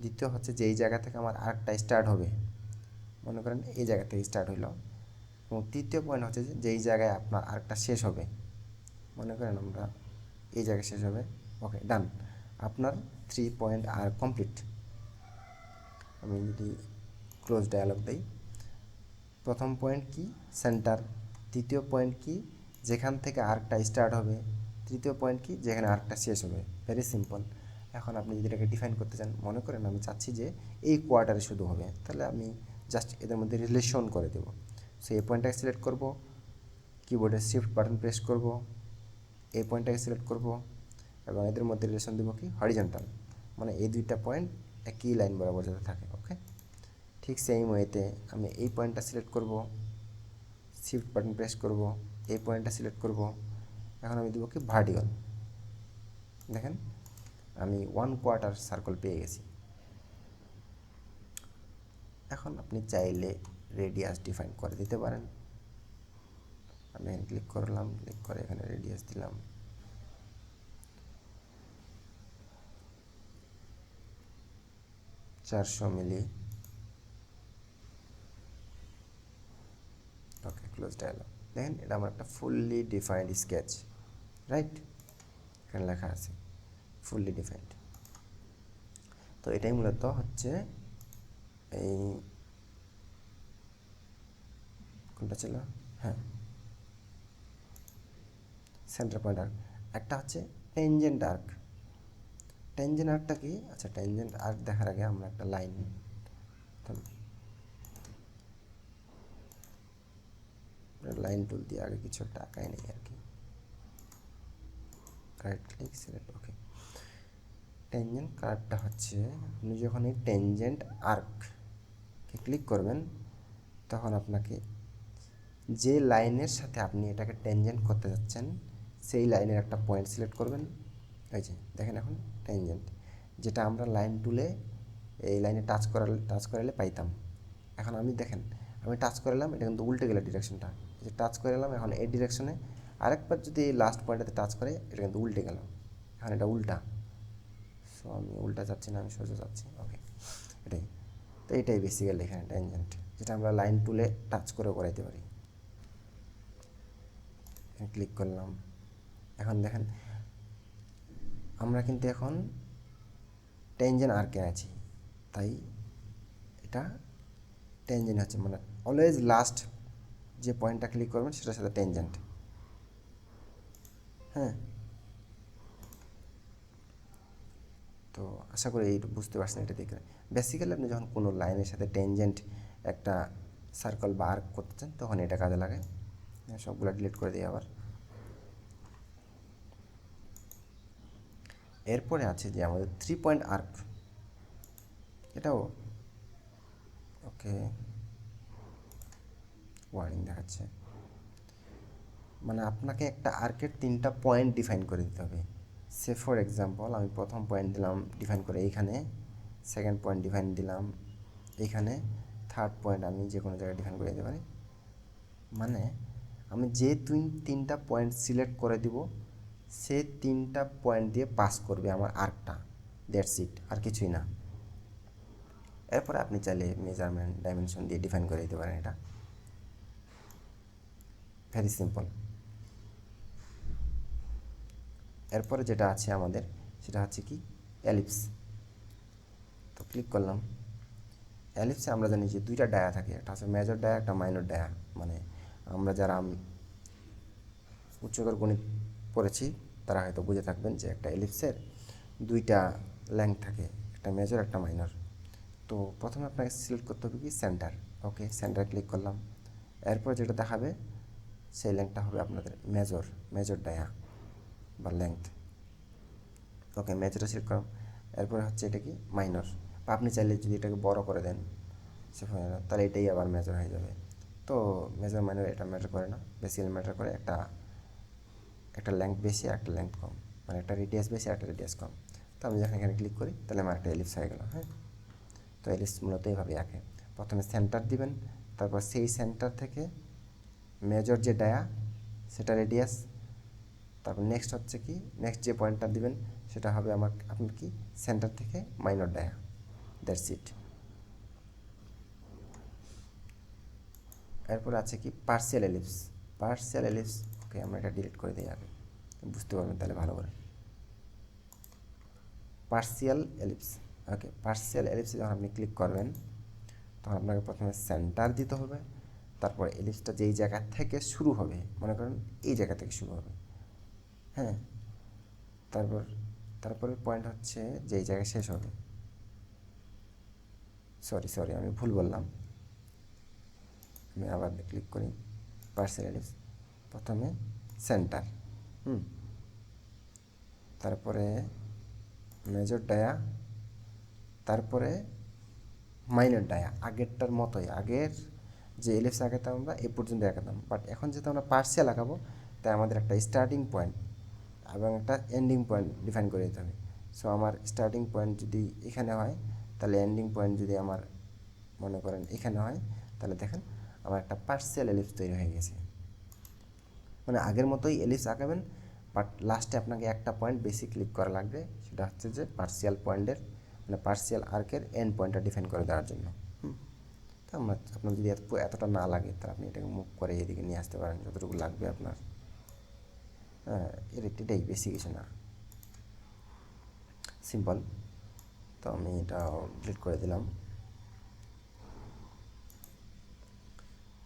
দ্বিতীয় হচ্ছে যে এই জায়গা থেকে আমার আর্কটা স্টার্ট হবে, মনে করেন এই জায়গা থেকে স্টার্ট হইলো। এবং তৃতীয় পয়েন্ট হচ্ছে যে যেই জায়গায় আপনার আর্কটা শেষ হবে, মনে করেন আমরা এই জায়গায় শেষ হবে। ওকে, ডান, আপনার 3 পয়েন্ট আর্ক কমপ্লিট। আমি যদি ক্লোজ ডায়ালগ দিই, প্রথম পয়েন্ট কি সেন্টার, দ্বিতীয় পয়েন্ট কি যেখান থেকে আর্কটা স্টার্ট হবে, তৃতীয় পয়েন্ট কি যেখানে আর্কটা শেষ হবে। Very simple. এখন আপনি যদি এটাকে ডিফাইন করতে চান, মনে করেন আমি চাচ্ছি যে এই কোয়ার্টারে শুধু হবে, তাহলে আমি জাস্ট এদের মধ্যে রিলেশন করে দেব। সো এই পয়েন্টটাকে সিলেক্ট করব, কিবোর্ডের শিফট বাটন প্রেস করব, এই পয়েন্টটাকে সিলেক্ট করব এবং এদের মধ্যে রিলেশন দেবো কি হরিজন্টাল, মানে এই দুইটা পয়েন্ট একই লাইন বরাবর যাতে থাকে। ওকে, ঠিক সেম ওয়েতে আমি এই পয়েন্টটা সিলেক্ট করব, শিফট বাটন প্রেস করব, এই পয়েন্টটা সিলেক্ট করব, এখন আমি দেবো কি ভার্টিক্যাল। দেখেন আমি 1 কোয়ার্টার সার্কেল পেয়ে গেছি। এখন আপনি চাইলে রেডিয়াস ডিফাইন করে দিতে পারেন। আমি এখানে ক্লিক করলাম, ক্লিক করে এখানে রেডিয়াস দিলাম। 400 মিলি। ওকে, ক্লোজ ডায়ালগ। দেখেন এটা আমার একটা ফুললি ডিফাইন্ড স্কেচ, রাইট? এখানে লেখা আছে ফুললি ডিফাইন্ড। তো এটাই মূলত হচ্ছে এই কোনটা ছিল, হ্যাঁ, সেন্টার পয়েন্ট আর্ক। একটা হচ্ছে টেনজেন্ট আর্ক। টেনজেন্ট আর্কটা কি? আচ্ছা, টেনজেন্ট আর্ক দেখার আগে আমরা একটা লাইন, লাইন টুল দিয়ে আগে কিছু একটা আঁকাই নেই আর কি। রাইট ক্লিক, সিলেক্ট, ওকে। টেনজেন্ট কার্ভটা হচ্ছে আপনি যখন এই টেনজেন্ট আর্ককে ক্লিক করবেন তখন আপনাকে যে লাইনের সাথে আপনি এটাকে টেনজেন্ট করতে যাচ্ছেন সেই লাইনের একটা পয়েন্ট সিলেক্ট করবেন। এই যে দেখেন এখন টেনজেন্ট, যেটা আমরা লাইন টুলে এই লাইনে টাচ করালে পাইতাম। এখন আমি দেখেন আমি টাচ করালাম, এটা কিন্তু উল্টে গেল ডিরেকশনটা। এই যে টাচ করালাম, এখন এই ডিরেকশনে আরেকবার যদি এই লাস্ট পয়েন্টটাতে টাচ করে এটা কিন্তু উল্টে গেল। এখন এটা উল্টা, সো আমি উল্টা যাচ্ছি না, আমি সোজা যাচ্ছি। ওকে, এটাই। তো এটাই বেসিক্যালি এখানে টেনজেন্ট, যেটা আমরা লাইন টুলে টাচ করে করাইতে পারি। ক্লিক করলাম, এখন দেখেন আমরা কিন্তু এখন টেনজেন্ট আর্কে আছি, তাই এটা টেনজেন্ট হচ্ছে, মানে অলওয়েজ লাস্ট যে পয়েন্টটা ক্লিক করবেন সেটার সাথে টেনজেন্ট। হ্যাঁ, তো আশা করি এই বুঝতে পারছেন এটা দেখে। বেসিক্যালি আপনি যখন কোনো লাইনের সাথে টেনজেন্ট একটা সার্কেল বা আর্ক করতে চান তখন এটা কাজে লাগে। সবগুলো ডিলিট করে দিই আবার। এরপরে আছে যে আমাদের 3 পয়েন্ট আর্ক, এটাও ওকে, ওয়ার্নিং দেখাচ্ছে, মানে আপনাকে একটা আর্কের 3টা পয়েন্ট ডিফাইন করে দিতে হবে। সে ফর এক্সাম্পল আমি প্রথম পয়েন্ট দিলাম ডিফাইন করে এইখানে, সেকেন্ড পয়েন্ট ডিফাইন দিলাম এইখানে, থার্ড পয়েন্ট আমি যে কোনো জায়গায় ডিফাইন করে দিতে পারি। মানে আমি যে 3টা পয়েন্ট সিলেক্ট করে দিব সে 3টা পয়েন্ট দিয়ে পাস করবে আমার আর্কটা, দ্যাটস ইট, আর কিছুই না। এরপরে আপনি চাইলে মেজারমেন্ট ডাইমেনশন দিয়ে ডিফাইন করে দিতে পারেন, এটা ভেরি সিম্পল। এরপরে যেটা আছে আমাদের সেটা হচ্ছে কি এলিপস। তো ক্লিক করলাম, এলিপসে আমরা জানি যে 2টা ডায়া থাকে, একটা হচ্ছে মেজর ডায়া, একটা মাইনর ডায়া। মানে আমরা যারা উচ্চতর গণিত পড়েছি তারা হয়তো বুঝে থাকবেন যে একটা এলিপসের 2টা লেংথ থাকে, একটা মেজর একটা মাইনর। তো প্রথমে আপনাকে সিলেক্ট করতে হবে কি সেন্টার। ওকে, সেন্টার ক্লিক করলাম। এরপর যেটা দেখাবে সেই লেংথটা হবে আপনাদের মেজর ডায়া বা লেংথ। ওকে, মেজরটা সিলেক্ট করলাম। এরপরে হচ্ছে এটা কি মাইনর, বা আপনি চাইলে যদি এটাকে বড় করে দেন তাহলে এটাই আবার মেজর হয়ে যাবে। তো মেজর মাইনর এটা ম্যাটার করে না, বেসিক্যালি ম্যাটার করে একটা লেংথ বেশি আর একটা লেংথ কম, মানে একটা রেডিয়াস বেশি আর একটা রেডিয়াস কম। তো আমি যখন এখানে ক্লিক করি তাহলে আমার একটা এলিপস হয়ে গেল। হ্যাঁ, তো এলিপস মূলত এইভাবে আঁকে। প্রথমে সেন্টার দিবেন, তারপর সেই সেন্টার থেকে মেজর যে ডায়া সেটা রেডিয়াস, তারপর নেক্সট হচ্ছে কি নেক্সট যে পয়েন্টটা দিবেন সেটা হবে আপনার কি সেন্টার থেকে মাইনর ডায়া, দ্যাটস ইট। এরপর আছে কি পার্সিয়াল এলিপস। ওকে, আমরা এটা ডিলিট করে দিই আগে, বুঝতে পারবেন তাহলে ভালো করে। পার্সিয়াল এলিপস, ওকে, পার্সিয়াল এলিপসে যখন আপনি ক্লিক করবেন তখন আপনাকে প্রথমে সেন্টার দিতে হবে, তারপর এলিপসটা যেই জায়গা থেকে শুরু হবে, মনে করেন এই জায়গা থেকে শুরু হবে, হ্যাঁ, তারপরের পয়েন্ট হচ্ছে যেই জায়গায় শেষ হবে। সরি আমি ভুল বললাম, আমি আবার ক্লিক করি পার্সিয়াল এলিপস, প্রথমে সেন্টার, তারপরে মেজর ডায়া, তারপরে মাইনর ডায়া, আগেরটার মতোই, আগের যে এলিপস আঁকাতাম আমরা এ পর্যন্ত আঁকাতাম, বাট এখন যেহেতু আমরা পার্সিয়াল আঁকাবো তাই আমাদের একটা স্টার্টিং পয়েন্ট এবং একটা এন্ডিং পয়েন্ট ডিফাইন করে দিতে হবে। সো আমার স্টার্টিং পয়েন্ট যদি এখানে হয় তাহলে এন্ডিং পয়েন্ট যদি আমার মনে করেন এখানে হয়, তাহলে দেখেন আমার একটা পার্সিয়াল এলিপস তৈরি হয়ে গেছে। মানে আগের মতোই এলিপস আঁকাবেন, বাট লাস্টে আপনাকে একটা পয়েন্ট বেশি ক্লিক করা লাগবে, সেটা হচ্ছে যে পার্সিয়াল পয়েন্টের মানে পার্সিয়াল আর্কের এন্ড পয়েন্টটা ডিফাইন করে দেওয়ার জন্য। তো আপনার যদি এতটা না লাগে তাহলে আপনি এটাকে মুভ করে এদিকে নিয়ে আসতে পারেন যতটুকু লাগবে আপনার। হ্যাঁ, এটাই বেশি কিছু না, সিম্পল। তো আমি এটা ডিলিট করে দিলাম।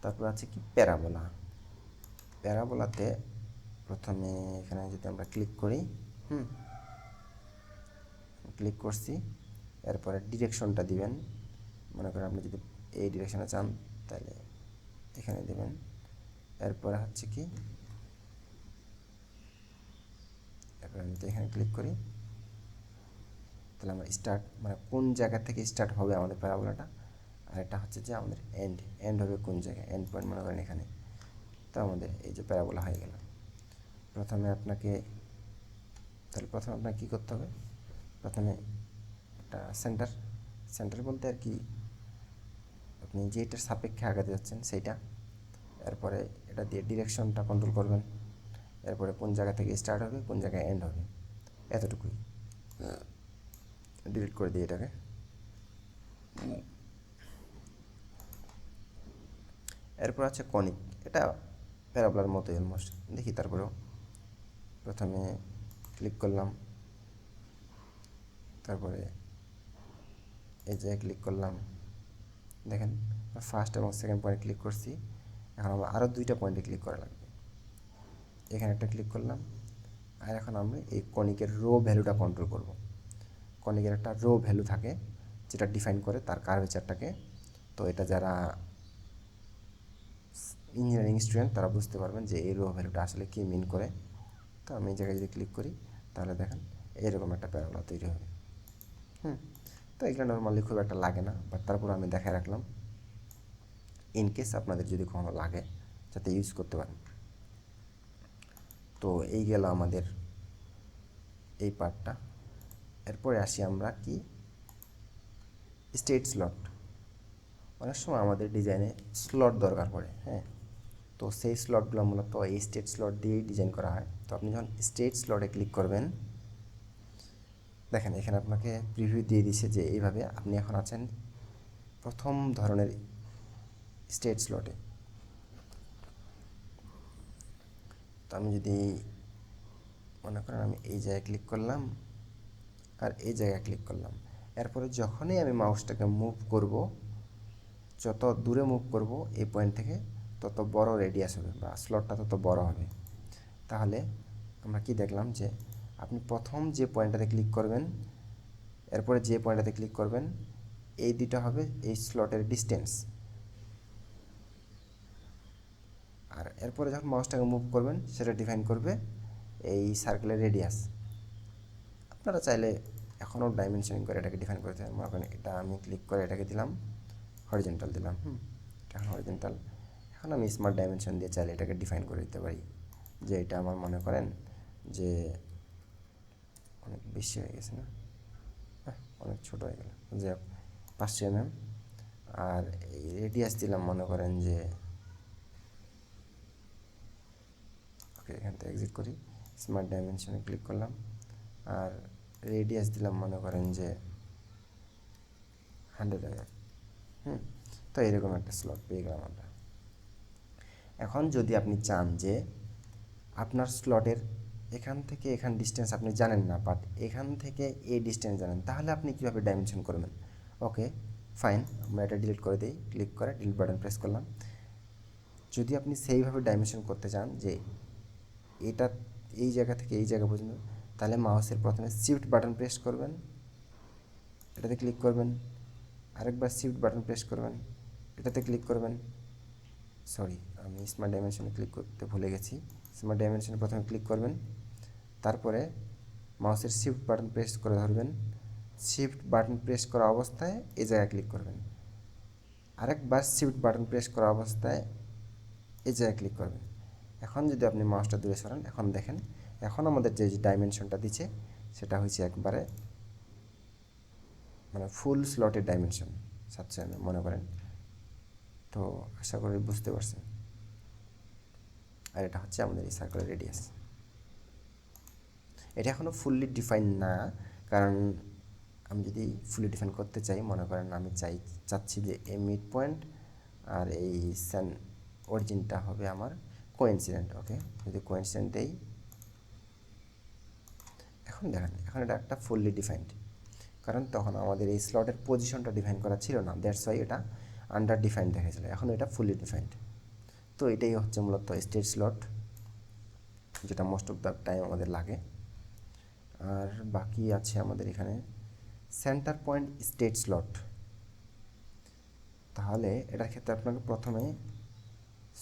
তারপর আছে কি প্যারাবোলা। প্যারাবোলাতে প্রথমে এখানে যদি আমরা ক্লিক করি, ক্লিক করছি, এরপরে ডিরেকশনটা দিবেন। মনে করেন আপনি যদি এই ডিরেকশনে চান তাহলে এখানে দেবেন। এরপরে হচ্ছে কি, এরপরে আমি তো এখানে ক্লিক করি, তাহলে আমরা স্টার্ট মানে কোন জায়গা থেকে স্টার্ট হবে আমাদের প্যারাবোলাটা, আর এটা হচ্ছে যে আমাদের এন্ড হবে কোন জায়গায়, এন্ড পয়েন্ট মনে করেন এখানে। তো আমাদের এই যে প্যারাবোলা হয়ে গেল। প্রথমে আপনাকে কী করতে হবে, প্রথমে একটা সেন্টার বলতে আর কি আপনি যেটার সাপেক্ষে আগাতে যাচ্ছেন সেইটা। এরপরে এটা দিয়ে ডিরেকশনটা কন্ট্রোল করবেন। এরপরে কোন জায়গা থেকে স্টার্ট হবে, কোন জায়গায় এন্ড হবে, এতটুকুই। ডিলিট করে দিই এটাকে। এরপর আছে কনিক। এটা প্যারাবোলার মতোই অলমোস্ট, দেখি। তারপরেও প্রথমে ক্লিক করলাম, তারপরে এই জায়গায় ক্লিক করলাম। দেখেন ফার্স্ট এবং সেকেন্ড পয়েন্টে ক্লিক করছি। এখন আমরা আরও 2টা পয়েন্টে ক্লিক করা লাগবে। এখানে একটা ক্লিক করলাম, আর এখন আমরা এই কনিকের রো ভ্যালুটা কন্ট্রোল করব। কনিকের একটা রো ভ্যালু থাকে যেটা ডিফাইন করে তার কার্ভেচারটাকে। তো এটা যারা ইঞ্জিনিয়ারিং স্টুডেন্ট তারা বুঝতে পারবেন যে এই রো ভ্যালুটা আসলে কী মিন করে। তো আমি এই জায়গায় যদি ক্লিক করি তাহলে দেখেন এরকম একটা প্যারাবোলা তৈরি হবে। তো এগুলো নর্মালি খুব একটা লাগে না, বাট তারপর আমি দেখায় রাখলাম ইনকেস আপনাদের যদি কখনো লাগে যাতে ইউজ করতে পারেন। তো এই গেল আমাদের এই পার্টটা। এরপরে আসি আমরা কি স্টেট স্লট। অনেক সময় আমাদের ডিজাইনে স্লট দরকার পড়ে, হ্যাঁ। তো সেই স্লটগুলো মূলত এই স্টেট স্লট দিয়েই ডিজাইন করা হয়। তো আপনি যখন স্টেট স্লটে ক্লিক করবেন, দেখেন এখানে আপনাকে প্রিভিউ দিয়ে দিছে যে এইভাবে আপনি এখন আছেন প্রথম ধরনের স্টেট স্লটে। তো আমি যদি মনে করেন আমি এই জায়গায় ক্লিক করলাম আর এই জায়গায় ক্লিক করলাম, এরপরে যখনই আমি মাউসটাকে মুভ করব, যত দূরে মুভ করব এই পয়েন্ট থেকে তত বড় রেডিয়াস হবে বা স্লটটা তত বড় হবে। তাহলে আমরা কি দেখলাম যে আপনি প্রথম যে পয়েন্টটাতে ক্লিক করবেন, এরপরে যে পয়েন্টটাতে ক্লিক করবেন, এই দুটো হবে এই স্লটের ডিস্টেন্স। আর এরপরে যখন মাউসটাকে মুভ করবেন সেটা ডিফাইন করবে এই সার্কেলের রেডিয়াস। আপনারা চাইলে এখনও ডাইমেনশনিং করে এটাকে ডিফাইন করতে পারেন। মনে করেন এটা আমি ক্লিক করে এটাকে দিলাম হরিজেন্টাল দিলাম, এটা হরিজেন্টাল। এখন আমি স্মার্ট ডাইমেনশন দিয়ে চাইলে এটাকে ডিফাইন করে দিতে পারি যে এটা আমার মনে করেন যে অনেক বেশি হয়ে গেছে না, অনেক ছোট হয়ে গেল, যে 500 mm। আর এই রেডিয়াস দিলাম মনে করেন যে, ওকে এখান থেকে এক্সিট করি, স্মার্ট ডাইমেনশনে ক্লিক করলাম আর রেডিয়াস দিলাম মনে করেন যে 100 mm। তো এরকম একটা স্লট পেয়ে গেলাম আমরা। এখন যদি আপনি চান যে আপনার স্লটের এখান থেকে এখান ডিস্টেন্স আপনি জানেন না, বাট এখান থেকে এই ডিস্টেন্স জানেন, তাহলে আপনি কীভাবে ডাইমেনশন করবেন? ওকে ফাইন, আমরা এটা ডিলিট করে দিই। ক্লিক করে ডিলিট বাটন প্রেস করলাম। যদি আপনি সেইভাবে ডাইমেনশন করতে চান যে এটা এই জায়গা থেকে এই জায়গা পর্যন্ত, তাহলে মাউসের প্রথমে শিফট বাটন প্রেস করবেন, এটাতে ক্লিক করবেন, আরেকবার শিফট বাটন প্রেস করবেন, এটাতে ক্লিক করবেন। সরি, আমি স্মার্ট ডাইমেনশনে ক্লিক করতে ভুলে গেছি। স্মার্ট ডাইমেনশনে প্রথমে ক্লিক করবেন, তারপরে মাউসের শিফট বাটন প্রেস করে ধরবেন, শিফট বাটন প্রেস করা অবস্থায় এই জায়গায় ক্লিক করবেন, আরেকবার শিফট বাটন প্রেস করা অবস্থায় এই জায়গায় ক্লিক করবেন। এখন যদি আপনি মাউসটা দূরে সরান, এখন দেখেন এখন আমাদের যে ডাইমেনশনটা দিচ্ছে সেটা হচ্ছে একবারে মানে ফুল স্লটের ডাইমেনশন 700 mm মনে করেন। তো আশা করি বুঝতে পারছেন। আর এটা হচ্ছে আমাদের এই সার্কেলের রেডিয়াস। এটা এখনও ফুললি ডিফাইন না, কারণ আমি যদি ফুলি ডিফাইন করতে চাই, মনে করেন আমি চাচ্ছি যে এই মিড পয়েন্ট আর এই অরিজিনটা হবে আমার কোইন্সিডেন্ট। ওকে, যদি কোইন্সিডেন্ট দেই, এখন দেখেন এখন এটা একটা ফুললি ডিফাইন্ড, কারণ তখন আমাদের এই স্লটের পজিশনটা ডিফাইন করা ছিল না, দ্যাটস ওয়াই এটা আন্ডার ডিফাইন্ড দেখাচ্ছিল। এখন এটা ফুললি ডিফাইন্ড। তো এটাই হচ্ছে মূলত স্টেট স্লট, যেটা মোস্ট অফ দ্য টাইম আমাদের লাগে। আর বাকি আছে আমাদের এখানে সেন্টার পয়েন্ট স্টেট স্লট। তাহলে এটার ক্ষেত্রে আপনাকে প্রথমে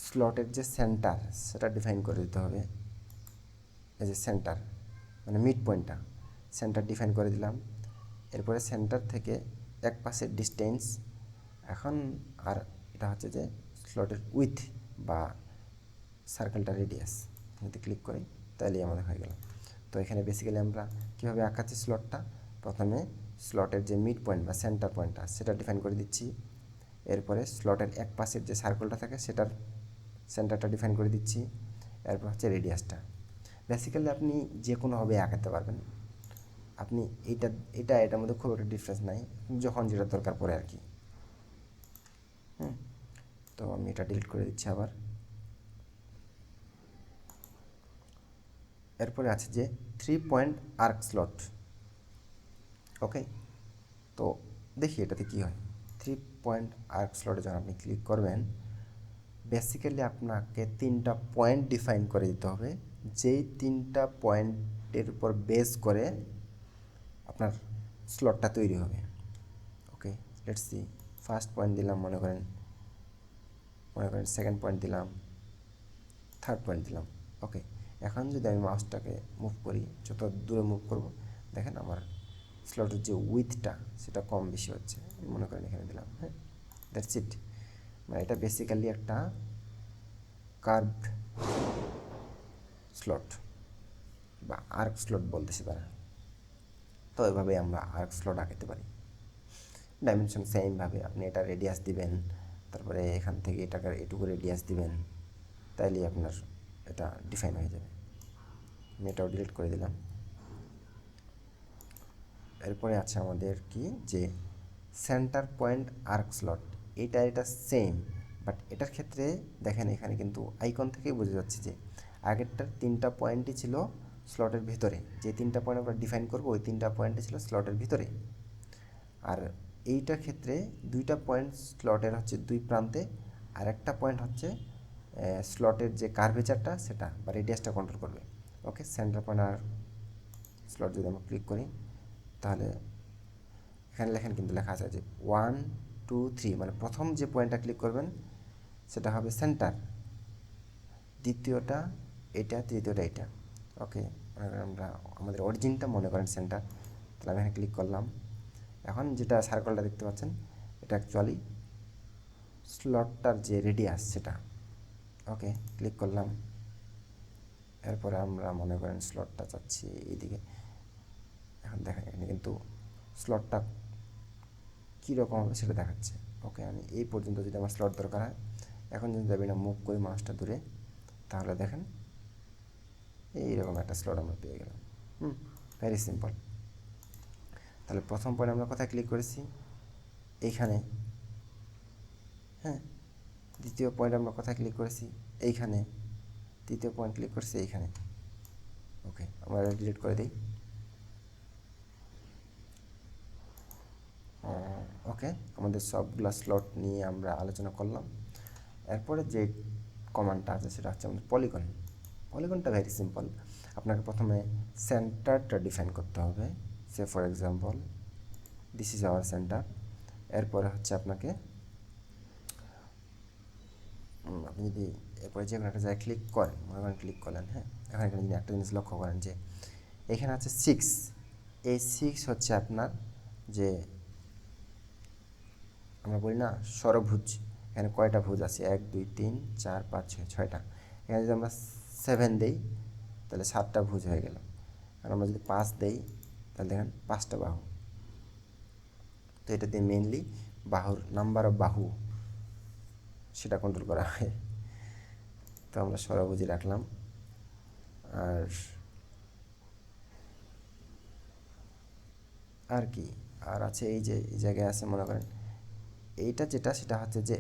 স্লটের যে সেন্টার সেটা ডিফাইন করে দিতে হবে। এই যে সেন্টার মানে মিড পয়েন্টটা, সেন্টার ডিফাইন করে দিলাম। এরপরে সেন্টার থেকে এক পাশের ডিস্টেন্স, এখন আর এটা হচ্ছে যে স্লটের উইথ বা সার্কেলটা রেডিয়াস, যদি ক্লিক করি তাহলেই আমাদের হয়ে গেল। তো এখানে বেসিক্যালি আমরা কীভাবে আঁকাচ্ছি স্লটটা, প্রথমে স্লটের যে মিড পয়েন্ট বা সেন্টার পয়েন্টটা সেটা ডিফাইন করে দিচ্ছি। এরপরে স্লটের এক পাশের যে সার্কেলটা থাকে সেটার সেন্টারটা ডিফাইন করে দিচ্ছি। এরপর হচ্ছে রেডিয়াসটা। বেসিক্যালি আপনি যে কোনোভাবে আঁকাতে পারবেন, আপনি এটার মধ্যে খুব একটা ডিফারেন্স নাই, যখন যেটা দরকার পড়ে আর কি। তো আমি এটা ডিলিট করে দিচ্ছি আবার। এরপরে আছে যে 3 পয়েন্ট আর্ক স্লট। ওকে, তো দেখি এটাতে কী হয়। 3 পয়েন্ট আর্ক স্লটে যখন আপনি ক্লিক করবেন, বেসিক্যালি আপনাকে 3টা পয়েন্ট ডিফাইন করে দিতে হবে, যেই 3টা পয়েন্টের উপর বেস করে আপনার স্লটটা তৈরি হবে। ওকে, লেটস সি। ফার্স্ট পয়েন্ট দিলাম, মনে করেন সেকেন্ড পয়েন্ট দিলাম, থার্ড পয়েন্ট দিলাম। ওকে, এখন যদি আমি মাউসটাকে মুভ করি, যত দূরে মুভ করব দেখেন আমার স্লটের যে উইথটা সেটা কম বেশি হচ্ছে। মনে করেন এখানে দিলাম, হ্যাঁ, দ্যাটস ইট। মানে এটা বেসিক্যালি একটা কার্ভড স্লট বা আর্ক স্লট বলতেছে তারা। তো এভাবে আমরা আর্ক স্লট আঁকাতে পারি। ডাইমেনশন সেমভাবে আপনি এটা রেডিয়াস দিবেন, তারপরে এখান থেকে এটাকে এটুকু রেডিয়াস দিবেন, তাইলেই আপনার এটা ডিফাইন হয়ে যাবে। আমি এটাও ডিলিট করে দিলাম। এরপরে আছে আমাদের কি যে সেন্টার পয়েন্ট আর্ক স্লট। এটা সেম, বাট এটার ক্ষেত্রে দেখেন এখানে কিন্তু আইকন থেকেই বোঝা যাচ্ছে যে আগেরটার 3টা পয়েন্টই ছিল স্লটের ভিতরে, যে 3টা পয়েন্ট আমরা ডিফাইন করবো ওই 3টা পয়েন্টই ছিল স্লটের ভিতরে। আর এইটার ক্ষেত্রে 2টা পয়েন্ট স্লটের হচ্ছে 2 প্রান্তে, আর একটা পয়েন্ট হচ্ছে স্লটের যে কার্ভেচারটা সেটা বা রেডিয়াসটা কন্ট্রোল করবে। ওকে, সেন্টার পয়েন্ট আর স্লট যদি আমরা ক্লিক করি, তাহলে এখানে কিন্তু লেখা আছে যে 1 2 3, মানে প্রথম যে পয়েন্টটা ক্লিক করবেন সেটা হবে সেন্টার, দ্বিতীয়টা এটা, তৃতীয়টা এটা। ওকে, আমরা আমাদের অরিজিনটা মনে করেন সেন্টার, তাহলে আমি এখানে ক্লিক করলাম। এখন যেটা সার্কেলটা দেখতে পাচ্ছেন এটা অ্যাকচুয়ালি স্লটটার যে রেডিয়াস সেটা। ওকে, ক্লিক করলাম। এরপরে আমরা মনে করেন স্লটটা চাচ্ছি এইদিকে। এখন দেখেন এখানে কিন্তু স্লটটা কীরকম হবে সেটা দেখাচ্ছে। ওকে, আমি এই পর্যন্ত যদি আমার স্লট দরকার হয়, এখন যদি আমি না মুভ করি মাউসটা দূরে, তাহলে দেখেন এইরকম একটা স্লট আমরা পেয়ে গেলাম। Very simple. তাহলে প্রথম পয়েন্ট আমরা কোথায় ক্লিক করেছি? এইখানে। হ্যাঁ, দ্বিতীয় পয়েন্ট আমরা কোথায় ক্লিক করেছি? এইখানে। তৃতীয় পয়েন্ট ক্লিক করেছি এইখানে। ওকে, আমরা ডিলিট করে দিই। ওকে, আমাদের সবগুলো স্লট নিয়ে আমরা আলোচনা করলাম। এরপরে যে কমান্ডটা আছে সেটা হচ্ছে আমাদের পলিগন। পলিগনটা very simple. আপনাকে প্রথমে সেন্টারটা ডিফাইন করতে হবে। Say for example this is our centre. এরপরে হচ্ছে আপনাকে আপনি যদি এরপরে যে কোনো একটা জায়গায় ক্লিক করেন, মনে করেন ক্লিক করলেন, হ্যাঁ, এখানে যদি একটা জিনিস লক্ষ্য করেন যে এখানে আছে 6, এই 6 হচ্ছে আপনার যে আমরা বলি না ষড়ভুজ, এখানে কয়টা ভুজ আছে? 1 2 3 4 5 6, 6টা। এখানে যদি আমরা 7 দেই তাহলে 7টা ভুজ হয়ে গেল। আর আমরা যদি 5 দেই তাহলে দেখেন 5টা বাহু। তো এটা দিয়ে মেনলি বাহুর নাম্বার অফ বাহু সেটা কন্ট্রোল করা হয়। তো আমরা ষড়ভুজই রাখলাম। আর কি আর আছে এই যে এই জায়গায় আছে মনে করেন এইটা যেটা সেটা হচ্ছে যে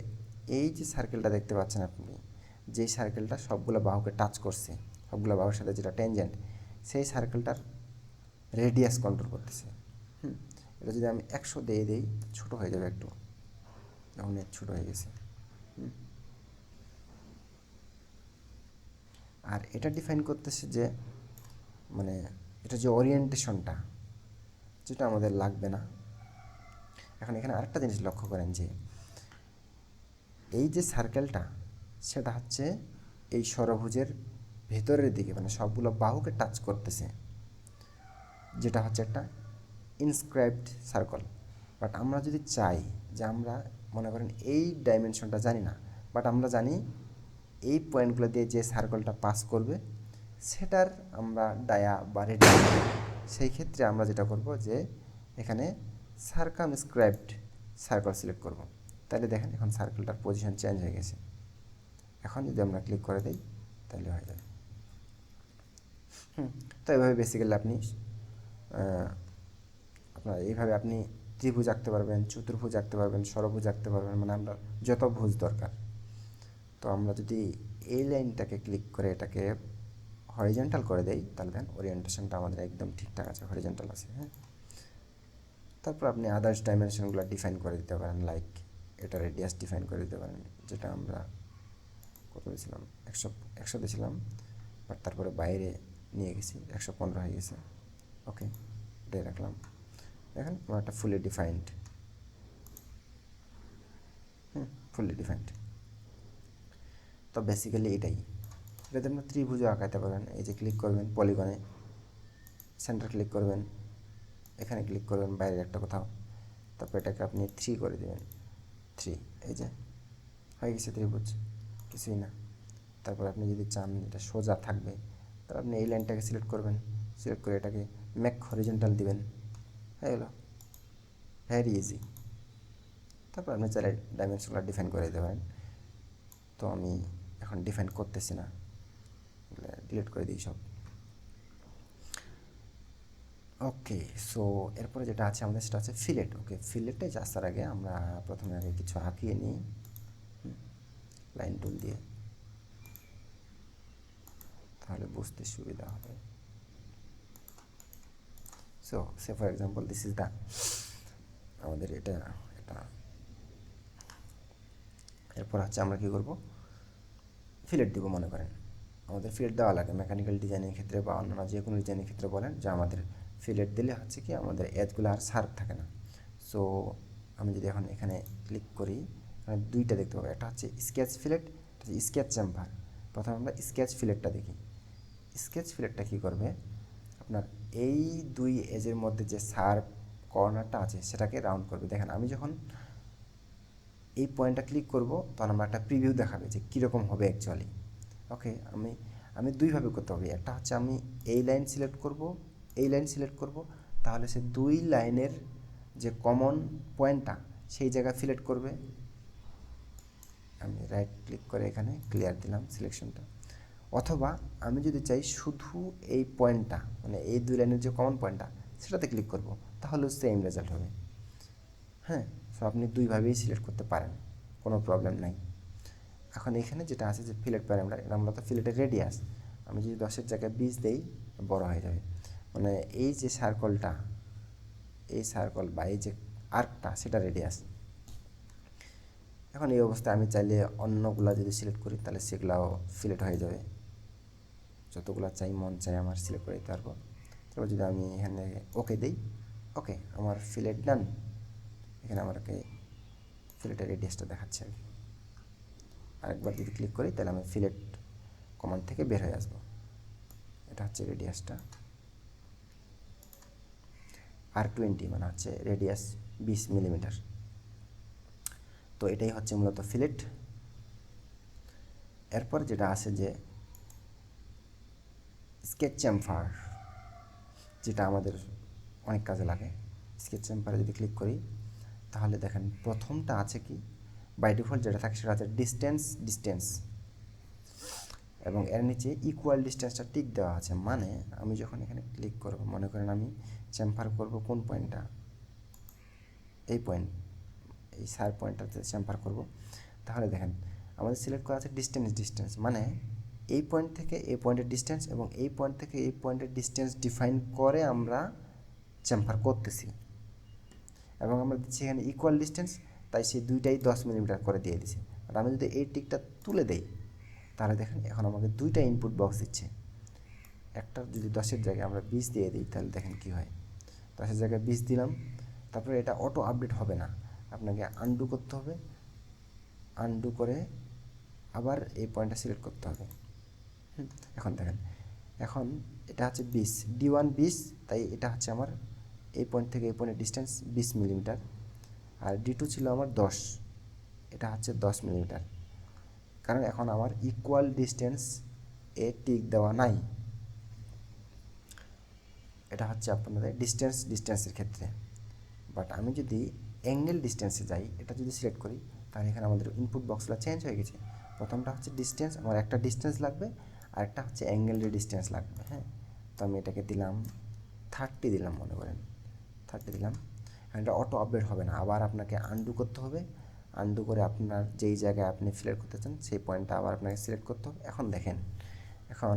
এই যে সার্কেলটা দেখতে পাচ্ছেন আপনি, যেই সার্কেলটা সবগুলো বাহুকে টাচ করছে, সবগুলো বাহুর সাথে যেটা ট্যানজেন্ট, সেই সার্কেলটার রেডিয়াস কন্ট্রোল করতেছে। এটা যদি আমি 100 দিয়ে দিই ছোটো হয়ে যাবে একটু, অনেক ছোটো হয়ে গেছে। আর এটা ডিফাইন করতেছে যে মানে এটা যে ওরিয়েন্টেশনটা, যেটা আমাদের লাগবে না। এখন এখানে আরেকটা জিনিস লক্ষ্য করেন যে এই যে সার্কেলটা সেটা হচ্ছে এই ষড়ভুজের ভেতরের দিকে, মানে সবগুলো বাহুকে টাচ করতেছে, যেটা হচ্ছে একটা ইনস্ক্রাইবড সার্কেল। বাট আমরা যদি চাই যে আমরা মনে করেন এই ডাইমেনশনটা জানি না, বাট আমরা জানি এই পয়েন্টগুলো দিয়ে যে সার্কেলটা পাস করবে সেটার আমরা ডায়া বা রেডিয়াস, সেই ক্ষেত্রে আমরা যেটা করব যে এখানে সার্কামস্ক্রাইবড সার্কেল সিলেক্ট করব। তাহলে দেখেন এখন সার্কেলটার পজিশন চেঞ্জ হয়ে গেছে। এখন যদি আমরা ক্লিক করে দিই তাহলে হয়ে যাবে। তো এইভাবে বেসিক্যালি আপনি আপনার এইভাবে আপনি ত্রিভুজ আঁকতে পারবেন, চতুর্ভুজ আঁকতে পারবেন, ষড়ভুজ আঁকতে পারবেন, মানে আমরা যত ভুজ দরকার। তো আমরা যদি এই লাইনটাকে ক্লিক করে এটাকে হরিজন্টাল করে দেই তাহলে দেন ওরিয়েন্টেশনটা আমাদের একদম ঠিকঠাক আছে, হরিজন্টাল আছে। হ্যাঁ, তারপর আপনি আদার্স ডাইমেনশনগুলো ডিফাইন করে দিতে পারেন, লাইক এটা রেডিয়াস ডিফাইন করে দিতে পারেন, যেটা আমরা কত দিয়েছিলাম 100 দিয়েছিলাম, বাট তারপরে বাইরে নিয়ে গেছি 115 হয়ে গেছে। ওকে, এটাই রাখলাম। দেখেন আমার একটা ফুলি ডিফাইন্ড, ফুলি ডিফাইন্ড। তো বেসিক্যালি এটাই, এটাতে আপনার ত্রিভুজও আঁকাতে পারেন। এই যে ক্লিক করবেন পলিগনে, সেন্টার ক্লিক করবেন, এখানে ক্লিক করবেন বাইরের একটা কোথাও, তারপর এটাকে আপনি 3 করে দেবেন, 3, এই যে হয়ে গেছে ত্রিভুজ, কিছুই না। তারপর আপনি যদি চান এটা সোজা থাকবে তাহলে আপনি এই লাইনটাকে সিলেক্ট করবেন, সিলেক্ট করে এটাকে মেক হরিজন্টাল দিবেন, হয়ে গেল, ভেরি ইজি। তারপর আপনি চাইলে ডাইমেনশনটা ডিফাইন করে দিতে পারেন। তো আমি এখন ডিফাইন করতেছি না, ডিলিট করে দিই সব। ওকে, সো এরপরে যেটা আছে আমাদের সেটা হচ্ছে ফিলেট। ওকে, ফিলেটে আসার আগে আমরা প্রথমে আগে কিছু আঁকিয়ে নিই লাইন টুল দিয়ে, তাহলে বুঝতে সুবিধা হবে। So say for example this is the আমাদের এটা এটা এরপর হচ্ছে আমরা কী করব, ফিলেট দিব। মনে করেন আমাদের ফিলেট দেওয়া লাগে মেকানিক্যাল ডিজাইনের ক্ষেত্রে বা অন্যান্য যে কোনো ডিজাইনের ক্ষেত্রে বলেন যে আমাদের ফিলেট দিলে হচ্ছে কি আমাদের এজগুলো আর শার্প থাকে না। সো আমি যদি এখন এখানে ক্লিক করি, এখানে দুইটা দেখতে পাবো, একটা হচ্ছে স্কেচ ফিলেট, একটা হচ্ছে স্কেচ চেম্বার। প্রথমে আমরা স্কেচ ফিলেটটা দেখি। স্কেচ ফিলেটটা কী করবে, আপনার এই দুই এজের মধ্যে যে শার্প কর্নারটা আছে সেটাকে রাউন্ড করবে। দেখেন আমি যখন এই পয়েন্টটা ক্লিক করব তখন আমরা একটা প্রিভিউ দেখাবে যে কীরকম হবে অ্যাকচুয়ালি। ওকে, আমি দুইভাবে করতে হবে, একটা হচ্ছে আমি এই লাইন সিলেক্ট করব, এই লাইন সিলেক্ট করব, তাহলে সে দুই লাইনের যে কমন পয়েন্টটা সেই জায়গায় সিলেক্ট করবে। আমি রাইট ক্লিক করে এখানে ক্লিয়ার দিলাম সিলেকশনটা। অথবা আমি যদি চাই শুধু এই পয়েন্টটা, মানে এই দুই লাইনের যে কমন পয়েন্টটা সেটাতে ক্লিক করব, তাহলেও সেম রেজাল্ট হবে। হ্যাঁ, সো আপনি দুইভাবেই সিলেক্ট করতে পারেন, কোনো প্রবলেম নাই। এখন এখানে যেটা আছে যে ফিলেট প্যারামিটার, এটা মূলত ফিলেটের রেডিয়াস। আমি যদি 10-এর জায়গায় 20 দেই বড় হয়ে যাবে, মানে এই যে সার্কলটা, এই সার্কল বা এই যে আর্কটা সেটা রেডিয়াস। এখন এই অবস্থায় আমি চাইলে অন্যগুলা যদি সিলেক্ট করি তাহলে সেগুলাও ফিলেট হয়ে যাবে, যতগুলো চাই মন চাই আমার সিলেক্ট করে দিতে পারবো। তারপর যদি আমি এখানে ওকে দিই, ওকে আমার ফিলেট ডান। এখানে আমাকে ফিলেটের রেডিয়াসটা দেখাচ্ছে আর কি। আরেকবার যদি ক্লিক করি তাহলে আমি ফিলেট কমান্ড থেকে বের হয়ে আসবো। এটা হচ্ছে রেডিয়াসটা, R20 মানে হচ্ছে রেডিয়াস 20 মিলিমিটার। তো এটাই হচ্ছে মূলত ফিলেট। এরপর যেটা আছে যে স্কেচ চেম্বার, যেটা আমাদের অনেক কাজে লাগে। স্কেচ চেম্বারে যদি ক্লিক করি তাহলে দেখেন প্রথমটা আছে কি, বাই ডিফল্ট যেটা থাকে সেটা হচ্ছে ডিস্টেন্স, এবং এর নিচে ইকুয়াল ডিস্টেন্সটা টিক দেওয়া আছে। মানে আমি যখন এখানে ক্লিক করব, মনে করেন আমি চেম্বার করব কোন পয়েন্টটা, এই পয়েন্ট, এই সার পয়েন্টটাতে চেম্বার করব। তাহলে দেখেন আমাদের সিলেক্ট করা আছে ডিস্টেন্স, মানে এই পয়েন্ট থেকে এই পয়েন্টের ডিস্টেন্স এবং এই পয়েন্ট থেকে এই পয়েন্টের ডিস্টেন্স ডিফাইন করে আমরা চেম্বার করতেছি, এবং আমরা দিচ্ছি এখানে ইকুয়াল ডিস্টেন্স, তাই সেই দুইটাই 10 মিলিমিটার করে দিয়ে দিছে। আর আমি যদি এই টিকটা তুলে দেই তাহলে দেখেন এখন আমাকে দুইটা ইনপুট বক্স দিচ্ছে। একটা যদি 10-এর জায়গায় আমরা 20 দিয়ে দিই তাহলে দেখেন কী হয়। 10-এর জায়গায় 20 দিলাম, তারপরে এটা অটো আপডেট হবে না, আপনাকে আনডু করতে হবে, আনডু করে আবার এই পয়েন্টটা সিলেক্ট করতে হবে। এখন দেখেন, এখন এটা হচ্ছে 20, D1 20, তাই এটা হচ্ছে আমার এই পয়েন্ট থেকে এই পয়েন্টের ডিস্টেন্স 20 মিলিমিটার, আর D2 ছিল আমার 10, এটা হচ্ছে 10 মিলিমিটার। কারণ এখন আমার ইকুয়াল ডিস্টেন্স এ টিক দেওয়া নাই, এটা হচ্ছে আপনাদের ডিস্টেন্সের ক্ষেত্রে। বাট আমি যদি অ্যাঙ্গেল ডিস্টেন্সে যাই, এটা যদি সিলেক্ট করি তাহলে এখানে আমাদের ইনপুট বক্সগুলো চেঞ্জ হয়ে গেছে। প্রথমটা হচ্ছে ডিস্টেন্স, আমার একটা ডিস্টেন্স লাগবে, আর একটা হচ্ছে অ্যাঙ্গেলের ডিস্টেন্স লাগবে। হ্যাঁ, তো আমি এটাকে দিলাম 30 দিলাম, মনে করেন 30 দিলাম। এটা অটো আপডেট হবে না, আবার আপনাকে আনডু করতে হবে, আনডু করে আপনার যেই জায়গায় আপনি সিলেক্ট করতে চান সেই পয়েন্টটা আবার আপনাকে সিলেক্ট করতে হবে। এখন দেখেন, এখন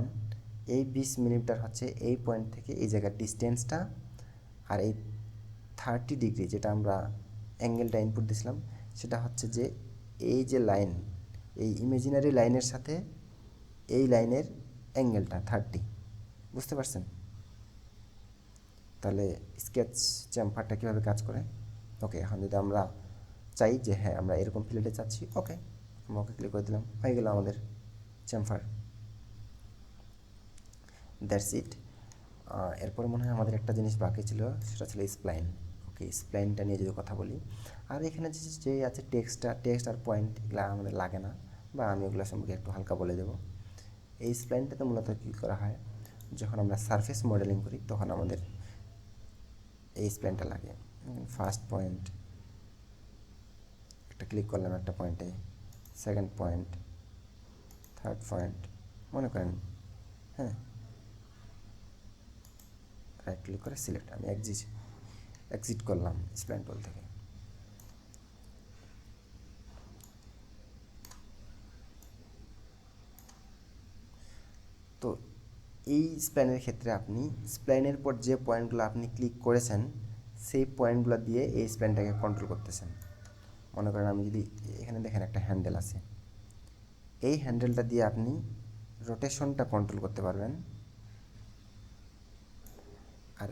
এই 20 মিলিমিটার হচ্ছে এই পয়েন্ট থেকে এই জায়গার ডিস্টেন্সটা, আর এই 30 ডিগ্রি যেটা আমরা অ্যাঙ্গেলটা ইনপুট দিয়েছিলাম সেটা হচ্ছে যে এই যে লাইন, এই ইমেজিনারি লাইনের সাথে এই লাইনের অ্যাঙ্গেলটা 30, বুঝতে পারছেন? তাহলে স্কেচ চেম্বারটা কীভাবে কাজ করে। ওকে, এখন যদি আমরা চাই যে হ্যাঁ আমরা এরকম প্লেটে চাচ্ছি, ওকে, আমরা ওকে ক্লিক করে দিলাম, হয়ে গেল আমাদের চেম্বার। That's it. এরপরে মনে হয় আমাদের একটা জিনিস বাকি ছিল, সেটা ছিল স্প্লাইন। ওকে, স্প্লাইনটা নিয়ে যদি কথা বলি, আর এখানে যে আছে টেক্সট আর পয়েন্ট, এগুলো আমাদের লাগে না, বা আমি ওগুলো সম্পর্কে একটু হালকা বলে দেবো। এই স্প্লাইনটাতে মূলত কী করা হয়, যখন আমরা সারফেস মডেলিং করি তখন আমাদের এই স্প্লাইনটা লাগে। ফার্স্ট পয়েন্ট একটা ক্লিক করলাম একটা পয়েন্টে, সেকেন্ড পয়েন্ট, থার্ড পয়েন্ট, মনে করেন, হ্যাঁ, রাইট ক্লিক করে সিলেক্ট, আমি এক্সিট করলাম স্প্লাইন টুল থেকে। তো এই স্প্লাইনের ক্ষেত্রে আপনি স্প্লাইনের পর যে পয়েন্টগুলো আপনি ক্লিক করেছেন সেই পয়েন্টগুলো দিয়ে এই স্প্লাইনটাকে কন্ট্রোল করতেছেন। মনে করেন আমি যদি এখানে দেখেন একটা হ্যান্ডেল আছে, এই হ্যান্ডেলটা দিয়ে আপনি রোটেশনটা কন্ট্রোল করতে পারবেন, আর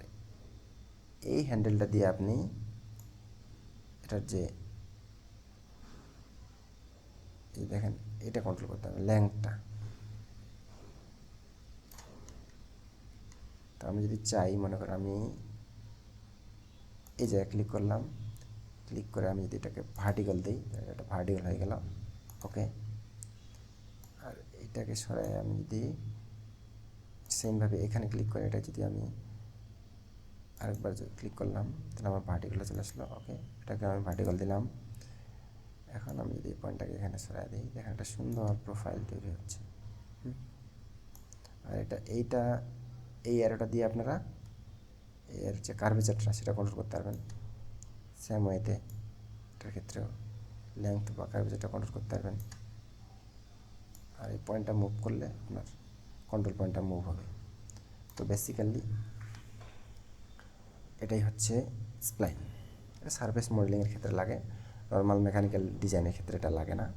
এই হ্যান্ডেলটা দিয়ে আপনি এটার যে এই দেখেন এটা কন্ট্রোল করতে পারবেন, লেংথটা। তো আমি যদি চাই, মনে করেন আমি এই জায়গায় ক্লিক করলাম, ক্লিক করে আমি যদি এটাকে ভার্টিক্যাল দিই, এটা ভার্টিক্যাল হয়ে গেল। ওকে, আর এটাকে সরাই আমি যদি সেমভাবে এখানে ক্লিক করে এটা যদি আমি আরেকবার ক্লিক করলাম তাহলে আমার ভার্টিক্যালে চলে আসলো। ওকে, এটাকে আমি ভার্টিক্যাল দিলাম। এখন আমি যদি এই পয়েন্টটাকে এখানে সরাই দিই, দেখেন একটা সুন্দর প্রোফাইল তৈরি হচ্ছে। আর এই অ্যারোটা দিয়ে আপনারা এর যে কার্ভেচারটা সেটা কন্ট্রোল করতে পারবেন। সেম ওয়েতে এটার ক্ষেত্রেও লেংথ বা কার্ভেচারটা কন্ট্রোল করতে পারবেন। আর এই পয়েন্টটা মুভ করলে আপনার কন্ট্রোল পয়েন্টটা মুভ হবে। তো বেসিক্যালি এটাই হচ্ছে স্প্লাইন। এটা সারফেস মডেলিংয়ের ক্ষেত্রে লাগে, নর্মাল মেকানিক্যাল ডিজাইনের ক্ষেত্রে এটা লাগে না।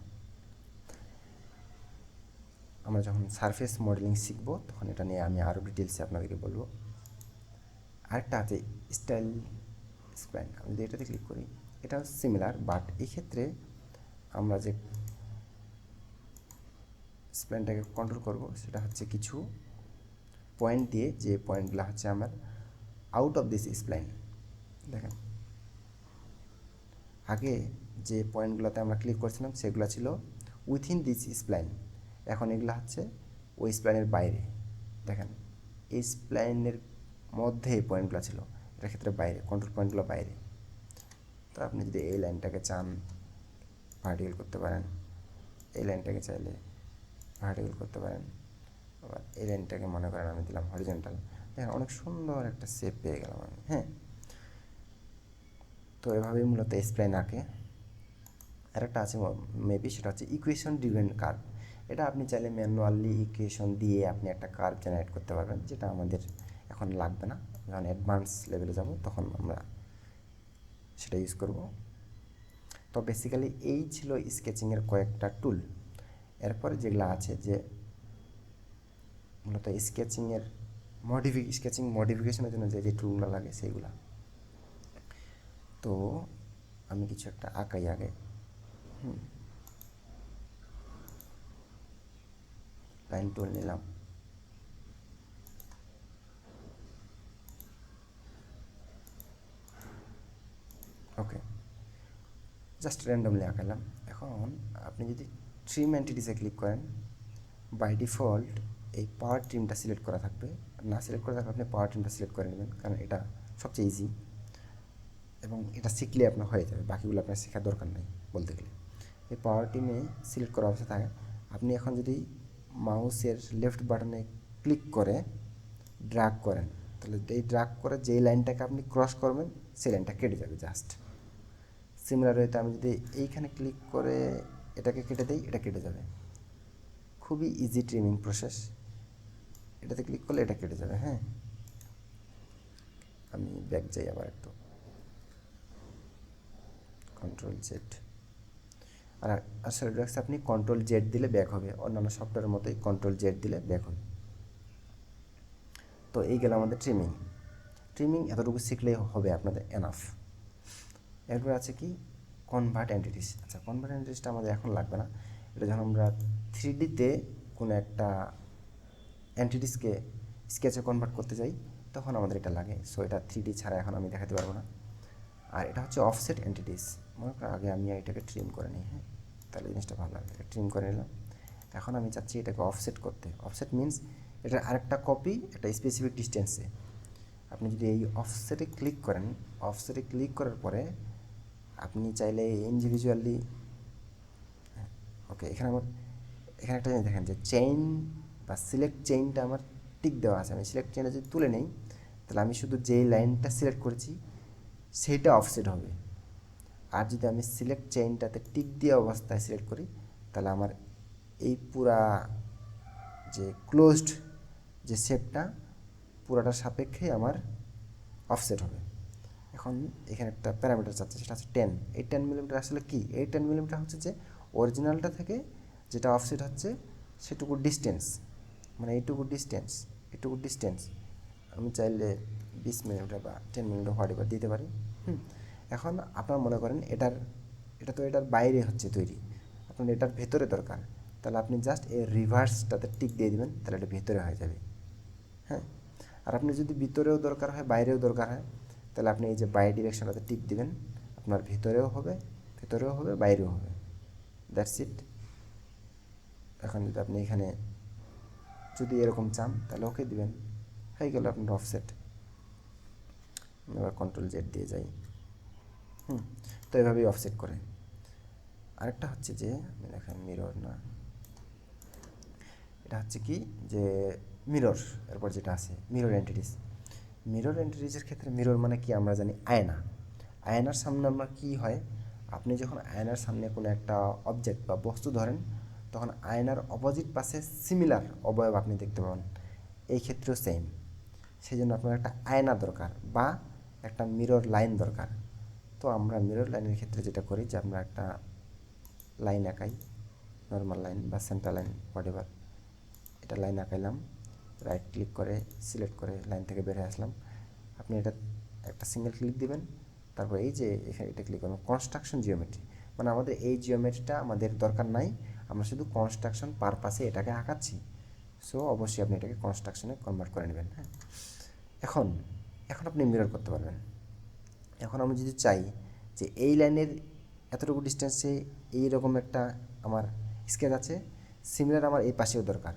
আমরা যখন সারফেস মডেলিং শিখবো তখন এটা নিয়ে আমি আরও ডিটেলসে আপনাদেরকে বলবো। আরেকটা আছে স্টাইল স্প্লাইন, আমি যদি এটাতে ক্লিক করি এটা সিমিলার, বাট এই ক্ষেত্রে আমরা যে স্প্লাইনটাকে কন্ট্রোল করব সেটা হচ্ছে কিছু পয়েন্ট দিয়ে, যে পয়েন্টগুলো হচ্ছে আমার আউট অফ দিস স্প্লাইন। দেখেন আগে যে পয়েন্টগুলোতে আমরা ক্লিক করছিলাম সেগুলো ছিল উইথিন দিস স্প্লাইন, এখন এগুলো হচ্ছে ওই স্প্লাইনের বাইরে। দেখেন এই স্প্লাইনের মধ্যে এই পয়েন্টগুলো ছিল, এটার ক্ষেত্রে বাইরে, কন্ট্রোল পয়েন্টগুলো বাইরে। তো আপনি যদি এই লাইনটাকে চান ভার্টিক্যাল করতে পারেন, এই লাইনটাকে চাইলে ভার্টিক্যাল করতে পারেন, আবার এই লাইনটাকে মনে করেন আমি দিলাম হরিজন্টাল। দেখেন অনেক সুন্দর একটা শেপ পেয়ে গেলাম আমি। হ্যাঁ, তো এভাবেই মূলত স্প্লাইন আঁকে। আরেকটা আছে মেবি, সেটা হচ্ছে ইকুয়েশন ড্রিভেন কার্ভ। এটা আপনি চাইলে ম্যানুয়ালি ইকুয়েশন দিয়ে আপনি একটা কার্ভ জেনারেট করতে পারবেন, যেটা আমাদের এখন লাগবে না। যখন অ্যাডভান্স লেভেলে যাব তখন আমরা সেটা ইউজ করব। তো বেসিক্যালি এই ছিল স্কেচিংয়ের কয়েকটা টুল। এরপরে যেগুলো আছে যে মূলত স্কেচিংয়ের স্কেচিং মডিফিকেশনের জন্য যে যে টুলগুলো লাগে সেইগুলো। তো আমি কিছু একটা আঁকাই আগে। লাইন টুল নিলাম, ওকে, জাস্ট র্যান্ডমলি আঁকালাম। এখন আপনি যদি ট্রিম এন্টিটিসে ক্লিক করেন, বাই ডিফল্ট এই পাওয়ার ট্রিমটা সিলেক্ট করা থাকবে। না সিলেক্ট করা থাকলে আপনি পাওয়ার ট্রিমটা সিলেক্ট করে নেবেন, কারণ এটা সবচেয়ে ইজি এবং এটা শিখলে আপনার হয়ে যাবে, বাকিগুলো আপনার শেখার দরকার নেই বলতে গেলে। এই পাওয়ার ট্রিমে সিলেক্ট করা অবস্থা থাকে, আপনি এখন যদি মাউসের লেফট বাটনে ক্লিক করে ড্র্যাগ করেন, তাহলে এই ড্র্যাগ করে যেই লাইনটাকে আপনি ক্রস করবেন সেই লাইনটা কেটে যাবে জাস্ট। সিমিলার হয়তো আমি যদি এইখানে ক্লিক করে এটাকে কেটে দিই, এটা কেটে যাবে। খুবই ইজি ট্রিমিং প্রসেস। এটাতে ক্লিক করলে এটা কেটে যাবে। হ্যাঁ, আমি ব্যাক যাই আবার একটু, কন্ট্রোল জেড। আর সলিডওয়ার্কসে আপনি কন্ট্রোল জেড দিলে ব্যাক হবে, অন্যান্য সফটওয়্যারের মতোই কন্ট্রোল জেড দিলে ব্যাক হবে। তো এই গেল আমাদের ট্রিমিং এতটুকু শিখলেই হবে আপনাদের এনাফ। এরপর আছে কি কনভার্ট এন্টিটিস। আচ্ছা, কনভার্ট এন্টিটিসটা আমাদের এখন লাগবে না। এটা যখন আমরা 3Dতে কোনো একটা এন্টিটিসকে স্কেচে কনভার্ট করতে যাই তখন আমাদের এটা লাগে। সো এটা 3D ছাড়া এখন আমি দেখাতে পারবো না। আর এটা হচ্ছে অফসেট এন্টিটিস। মনে করেন আগে আমি এটাকে ট্রিম করে নিই। হ্যাঁ, তাহলে জিনিসটা ভালো লাগে। ট্রিম করে নিলাম। এখন আমি চাচ্ছি এটাকে অফসেট করতে। অফসেট মিনস এটার আরেকটা কপি একটা স্পেসিফিক ডিস্টেন্সে। আপনি যদি এই অফসেটে ক্লিক করেন, অফসেটে ক্লিক করার পরে আপনি চাইলে ইন্ডিভিজুয়ালি, ওকে, এখানে একটা জিনিস দেখেন যে চেইন বা সিলেক্ট চেইনটা আমার টিক দেওয়া আছে। আমি সিলেক্ট চেইনটা যদি তুলে নেই তাহলে আমি শুধু যেই লাইনটা সিলেক্ট করেছি সেইটা অফসেট হবে। আর যদি আমি সিলেক্ট চেইনটাতে টিক দিয়ে অবস্থায় সিলেক্ট করি তাহলে আমার এই পুরা যে ক্লোজড যে শেপটা পুরাটার সাপেক্ষে আমার অফসেট হবে। এখন এখানে একটা প্যারামিটার চাচ্ছে, সেটা হচ্ছে 10। এই 10 mm আসলে কি? এই 10 mm হচ্ছে যে অরিজিনালটা থেকে যেটা অফসেট হচ্ছে সেটুকু ডিস্টেন্স, মানে এইটুকু ডিস্টেন্স আমি চাইলে 20 mm বা 10 mm হোয়াট এভার দিতে পারি। এখন আপনারা মনে করেন এটা তো এটার বাইরে হচ্ছে তৈরি, আপনার এটার ভেতরে দরকার, তাহলে আপনি জাস্ট এই রিভার্সটাতে টিক দিয়ে দেবেন, তাহলে এটা ভেতরে হয়ে যাবে। হ্যাঁ, আর আপনি যদি ভিতরেও দরকার হয় বাইরেও দরকার হয় তাহলে আপনি এই যে বাই ডিরেকশনটাতে টিক দিবেন, আপনার ভেতরেও হবে বাইরেও হবে। That's it. এখন যদি আপনি এখানে যদি এরকম চান তাহলে ওকে দিবেন, হয়ে গেল আপনার অফসেট। এবার কন্ট্রোল জেড দিয়ে যাই। তো এভাবেই অফসেট করে। আরেকটা হচ্ছে যে দেখেন মিরর, না এটা হচ্ছে কি যে মিরর, এরপর যেটা আছে মিরর এন্টিটিসের ক্ষেত্রে মিরর মানে কি আমরা জানি আয়না। আয়নার সামনে আমরা কি হয়, আপনি যখন আয়নার সামনে কোনো একটা অবজেক্ট বা বস্তু ধরেন তখন আয়নার অপোজিট পাশে সিমিলার অবয়ব আপনি দেখতে পাবেন। এই ক্ষেত্রেও সেম। সেই জন্য আপনার একটা আয়না দরকার বা একটা মিরর লাইন দরকার। তো আমরা মিরর লাইনের ক্ষেত্রে যেটা করি যে আমরা একটা লাইন আঁকাই, নর্মাল লাইন বা সেন্টার লাইন হোয়াট এভার। এটা লাইন আঁকাইলাম, রাইট ক্লিক করে সিলেক্ট করে লাইন থেকে বের হয়ে আসলাম। আপনি এটা একটা সিঙ্গেল ক্লিক দিবেন, তারপর এই যে এখানে এটা ক্লিক করবেন কনস্ট্রাকশন জিওমেট্রি, মানে আমাদের এই জিওমেট্রিটা আমাদের দরকার নাই, আমরা শুধু কনস্ট্রাকশন পারপাসে এটাকে আঁকাচ্ছি। সো অবশ্যই আপনি এটাকে কনস্ট্রাকশনে কনভার্ট করে নেবেন। হ্যাঁ, এখন আপনি মিরর করতে পারবেন। এখন আমি যদি চাই যে এই লাইনের এতটুকু ডিস্টেন্সে এইরকম একটা আমার স্কেচ আছে, সিমিলার আমার এই পাশেও দরকার,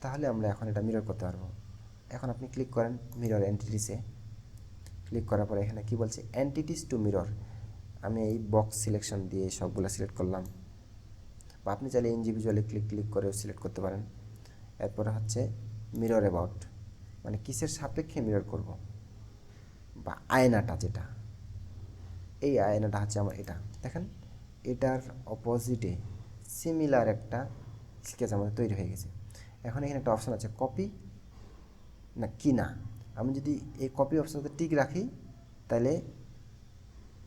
তাহলে আমরা এখন এটা মিরর করতে পারবো। এখন আপনি ক্লিক করেন মিরর এন্টিটিসে, ক্লিক করার পরে এখানে কি বলছে এন্টিটিস টু মিরর। আমি এই বক্স সিলেকশন দিয়ে সবগুলো সিলেক্ট করলাম, বা আপনি চাইলে ইন্ডিভিজুয়ালি ক্লিক করেও সিলেক্ট করতে পারেন। এরপরে হচ্ছে মিরর অ্যাবাউট, মানে কিসের সাপেক্ষে মিরর করব, বা আয়নাটা যেটা এই আয়নাটা হচ্ছে আমার এটা, দেখেন এটার অপোজিটে সিমিলার একটা স্কেচ আমাদের তৈরি হয়ে গেছে। এখন এখানে একটা অপশান আছে কপি না কি না, আমি যদি এই কপি অপশানটা টিক রাখি তাহলে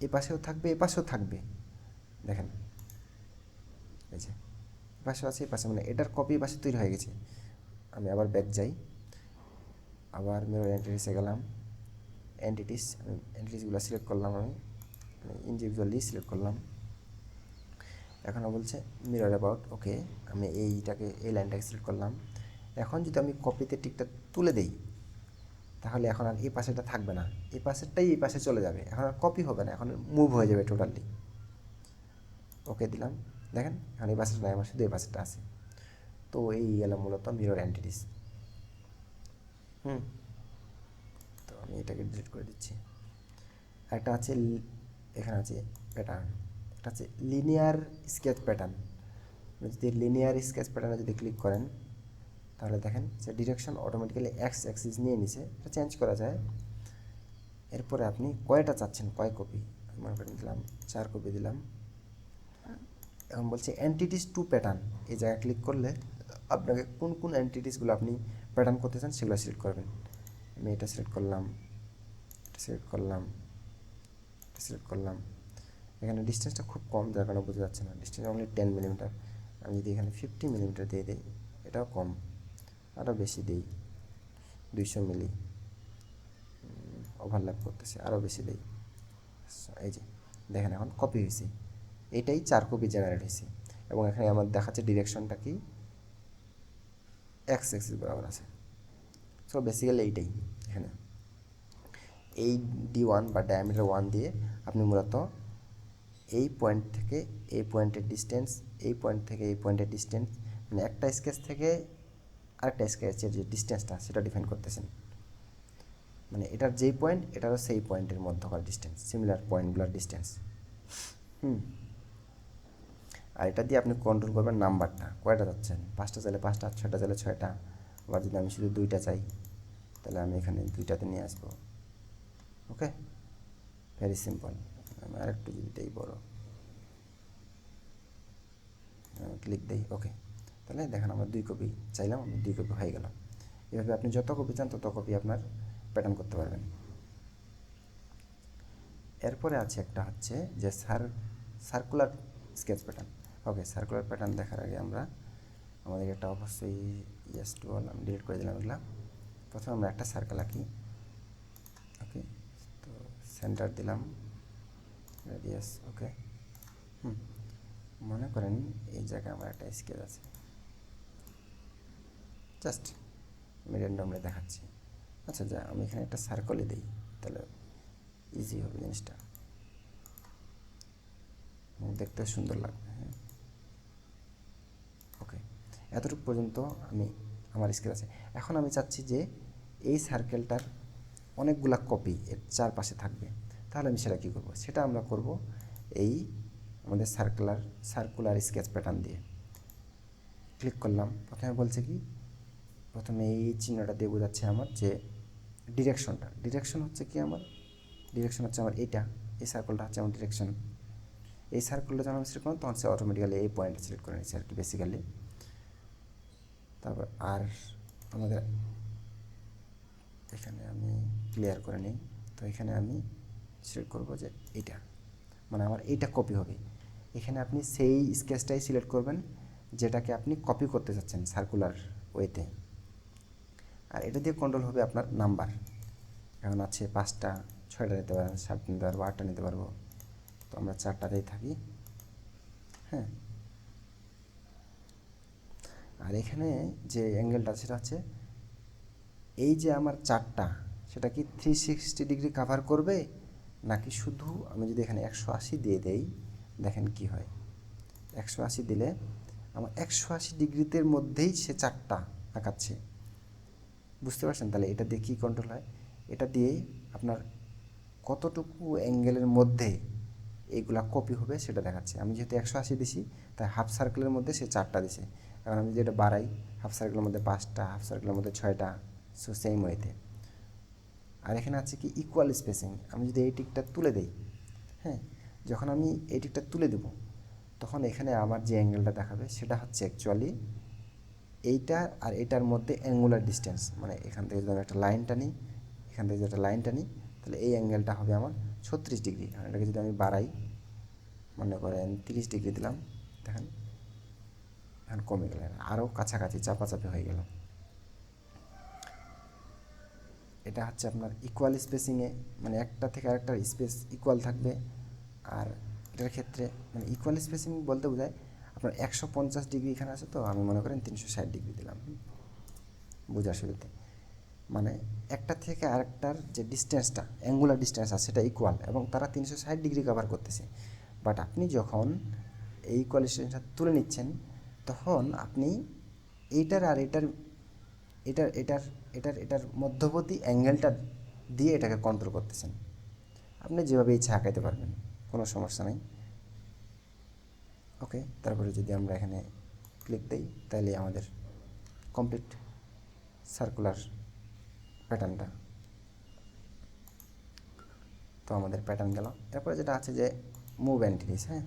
এ পাশেও থাকবে এ পাশেও থাকবে, দেখেন এই যে পাশেও আছে এই পাশে, মানে এটার কপি পাশে তৈরি হয়ে গেছে। আমি আবার ব্যাক যাই, আবার মিরর এন্টিটিসে গেলাম, এন্টিটিসগুলো সিলেক্ট করলাম, আমি ইন্ডিভিজুয়ালি সিলেক্ট করলাম। এখন বলছে মিরর অ্যাবাউট, ওকে আমি এইটাকে এই লাইনটাকে সিলেক্ট করলাম। এখন যদি আমি কপিতে টিকটা তুলে দিই তাহলে এখন আর এই পাশেটা থাকবে না, এই পাশেরটাই এই পাশে চলে যাবে, এখন আর কপি হবে না, এখন মুভ হয়ে যাবে টোটালি। ওকে দিলাম, দেখেন এখন এই পাশেটা নাই, আমার শুধু এই পাশেটা আছে। তো এই গেলাম মূলত মিরর এন্টিটিস। তো আমি এটাকে ডিলিট করে দিচ্ছি। একটা আছে এখানে আছে প্যাটার্ন, একটা আছে লিনিয়ার স্কেচ প্যাটার্ন। যদি লিনিয়ার স্কেচ প্যাটার্নে যদি ক্লিক করেন তাহলে দেখেন যে ডিরেকশন অটোমেটিক্যালি এক্স অ্যাক্সিস নিয়ে নিছে, এটা চেঞ্জ করা যায়। এরপরে আপনি কয়টা চাচ্ছেন, কয় কপি, মনে করে দিলাম 4 কপি দিলাম। এখন বলছে এন্টিটিস টু প্যাটার্ন, এই জায়গায় ক্লিক করলে আপনাকে কোন কোন এন্টিটিসগুলো আপনি প্যাটার্ন করতে চান সেগুলো সিলেক্ট করবেন। আমি এটা সিলেক্ট করলাম, এটা সিলেক্ট করলাম, এটা সিলেক্ট করলাম। এখানে ডিস্টেন্সটা খুব কম, যার কারণে বোঝা যাচ্ছে না, ডিস্টেন্স অনলি 10 মিলিমিটার। আমি যদি এখানে 50 মিলিমিটার দিয়ে দিই, এটাও কম, আরও বেশি দিই 200 মিলি, ওভারল্যাপ করতেছে, আরও বেশি দিই। এই যে দেখেন এখন কপি হয়েছে, এইটাই 4 কপি জেনারেট হয়েছে। এবং এখানে আমার দেখাচ্ছে ডিরেকশনটা কি এক্স অ্যাক্সিস বরাবর আছে। সো বেসিক্যালি এইটাই, এখানে এই D1 বা ডায়ামিটার 1 দিয়ে আপনি মূলত এই পয়েন্ট থেকে এই পয়েন্টের ডিস্টেন্স, এই পয়েন্ট থেকে এই পয়েন্টের ডিস্টেন্স, মানে একটা স্কেচ থেকে আরেকটা স্কেচের যে ডিস্টেন্সটা সেটা ডিফাইন করতেছেন। মানে এটার যেই পয়েন্ট এটারও সেই পয়েন্টের মধ্যকার ডিস্টেন্স, সিমিলার পয়েন্টগুলোর ডিস্টেন্স। আর এটা দিয়ে আপনি কন্ট্রোল করবেন নাম্বারটা, কয়টা যাচ্ছেন, 5টা চাইলে 5টা, 6টা চাইলে 6টা। আবার যদি আমি শুধু 2টা চাই তাহলে আমি এখানে 2টাতে নিয়ে আসবো। ওকে, ভেরি সিম্পল। আমি আরেকটু যদি দেই বড়, ক্লিক দেই, ওকে, তাহলে দেখেন আমরা 2 কপি চাইলাম, আমি 2 কপি হয়ে গেলাম। এভাবে আপনি যত কপি চান তত কপি আপনার প্যাটার্ন করতে পারবেন। এরপরে আছে একটা হচ্ছে যে সার্কুলার স্কেচ প্যাটার্ন। ওকে, সার্কুলার প্যাটার্ন দেখার আগে আমাদের একটা অবশ্যই ইয়েস টু অল, আমি ডিলিট করে দিলাম এগুলা। প্রথমে আমরা একটা সার্কেল আঁকি। ওকে, তো সেন্টার দিলাম, রেডিয়াস, ওকে। মনে করেন এই জায়গায় আমার একটা স্কেচ আছে, জাস্ট আমি র্যান্ডমলি দেখাচ্ছি। আচ্ছা যা আমি এখানে একটা সার্কেলে দিই, তাহলে ইজি হবে জিনিসটা, দেখতে সুন্দর লাগবে। হ্যাঁ, ওকে, এতটুকু পর্যন্ত আমার স্কেচ আছে। এখন আমি চাচ্ছি যে এই সার্কেলটার অনেকগুলা কপি এর চারপাশে থাকবে, তাহলে আমি সেটা কী করবো, সেটা আমরা করব এই আমাদের সার্কুলার স্কেচ প্যাটার্ন দিয়ে। ক্লিক করলাম, প্রথমে বলছে কি, প্রথমে এই চিহ্নটা দিয়ে বোঝাচ্ছে আমার যে ডিরেকশন হচ্ছে কি, ডিরেকশন হচ্ছে আমার এইটা, এই সার্কেলটা হচ্ছে আমার ডিরেকশন। এই সার্কেলটা যখন আমি সিলেক্ট করলাম তখন সে অটোমেটিক্যালি এই পয়েন্টটা সিলেক্ট করে নিচ্ছে আর কি বেসিক্যালি। তারপর আর আমাদের এখানে আমি ক্লিয়ার করে নিই, তো এখানে আমি সিলেক্ট করবো যে এইটা, মানে আমার এইটা কপি হবে। এখানে আপনি সেই স্কেচটাই সিলেক্ট করবেন যেটাকে আপনি কপি করতে চাচ্ছেন সার্কুলার ওয়েতে। আর এটা দিয়ে কন্ট্রোল হবে আপনার নাম্বার, এখন আছে 5টা, 6টা নিতে পারবেন, 7টা নিতে পারবো, 8টা নিতে পারবো, তো আমরা 4টাতেই থাকি। হ্যাঁ, আর এখানে যে অ্যাঙ্গেলটা সেটা হচ্ছে এই যে আমার 4টা, সেটা কি 360 ডিগ্রি কাভার করবে নাকি শুধু আমি যদি এখানে 180 দিয়ে দেই, দেখেন কি হয়। 180 দিলে আমার 180 ডিগ্রিতের মধ্যেই সে 4টা আঁকাচ্ছে, বুঝতে পারছেন? তাহলে এটা দিয়ে কী কন্ট্রোল হয়, এটা দিয়েই আপনার কতটুকু অ্যাঙ্গেলের মধ্যে এইগুলা কপি হবে সেটা দেখাচ্ছে। আমি যেহেতু 180 দিছি তাই হাফ সার্কেলের মধ্যে সে 4টা দিছে। এখন আমি যদি এটা বাড়াই, হাফ সার্কেলের মধ্যে 5টা, হাফ সার্কেলের মধ্যে 6টা, সো সেম ওয়েতে। আর এখানে আছে কি ইকুয়াল স্পেসিং, আমি যদি এই টিকটা তুলে দিই, হ্যাঁ, যখন আমি এই দিকটা তুলে দেব তখন এখানে আমার যে অ্যাঙ্গেলটা দেখাবে সেটা হচ্ছে অ্যাকচুয়ালি এইটা আর এটার মধ্যে অ্যাঙ্গুলার ডিস্টেন্স, মানে এখান থেকে যদি আমি একটা লাইন টানি, এখান থেকে যদি একটা লাইন টানি, তাহলে এই অ্যাঙ্গেলটা হবে আমার 36 ডিগ্রি। আর এটাকে যদি আমি বাড়াই, মনে করেন 30 ডিগ্রি দিলাম, দেখেন এখন কমে গেল, আরও কাছাকাছি চাপাচাপি হয়ে গেল। এটা হচ্ছে আপনার ইকুয়াল স্পেসিংয়ে, মানে একটা থেকে আরেকটার স্পেস ইকুয়াল থাকবে। আর এটার ক্ষেত্রে মানে ইকুয়াল স্পেসিং বলতে বোঝায় আপনার 150 ডিগ্রি এখানে আছে, তো আমি মনে করেন 360 ডিগ্রি দিলাম বোঝার শুরুতে। মানে একটা থেকে আরেকটার যে ডিস্টেন্সটা, অ্যাঙ্গুলার ডিস্টেন্স আছে সেটা ইকুয়াল এবং তারা 360 ডিগ্রি কভার করতেছে। বাট আপনি যখন এই ইকুয়াল ডিস্টেন্সটা তুলে নিচ্ছেন তখন আপনি এইটার আর এটার এটার এটার এটার এটার মধ্যবর্তী অ্যাঙ্গেলটা দিয়ে এটাকে কন্ট্রোল করতেছেন। আপনি যেভাবে ইচ্ছা আঁকাইতে পারবেন, কোনো সমস্যা নেই। ওকে, তারপরে যদি আমরা এখানে ক্লিক দিই তাহলে আমাদের কমপ্লিট সার্কুলার প্যাটার্নটা, তো আমাদের প্যাটার্ন গেল। এরপরে যেটা আছে যে মুভ এন্টিটিস। হ্যাঁ,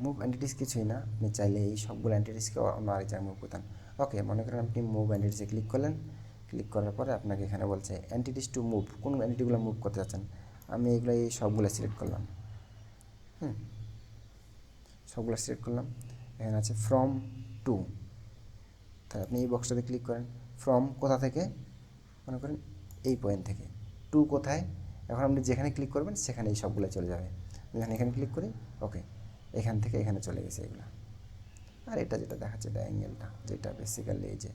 মুভ এন্টিটিস কিছুই না, আপনি চাইলে এই সবগুলো এন্টিটিসকে অন্য আরেক জায়গায় মুভ করতেন। ওকে, মনে করেন আপনি মুভ এন্টিটিসে ক্লিক করলেন, ক্লিক করার পরে আপনাকে এখানে বলছে এন্টিটিস টু মুভ, কোন এন্টিটিগুলো মুভ করতে চাচ্ছেন। আমি এগুলো এই সবগুলো সিলেক্ট করলাম। সবগুলো সিলেক্ট করলাম। এখানে আছে ফ্রম টু, তাহলে আপনি এই বক্সটাতে ক্লিক করেন। ফ্রম কোথা থেকে, মনে করেন এই পয়েন্ট থেকে। টু কোথায়, এখন আপনি যেখানে ক্লিক করবেন সেখানে এই সবগুলো চলে যাবে। যখন এখানে ক্লিক করি, ওকে, এখান থেকে এখানে চলে গেছে এগুলো। আর এটা যেটা দেখাচ্ছে এটা অ্যাঙ্গেলটা, যেটা বেসিক্যালি এই যে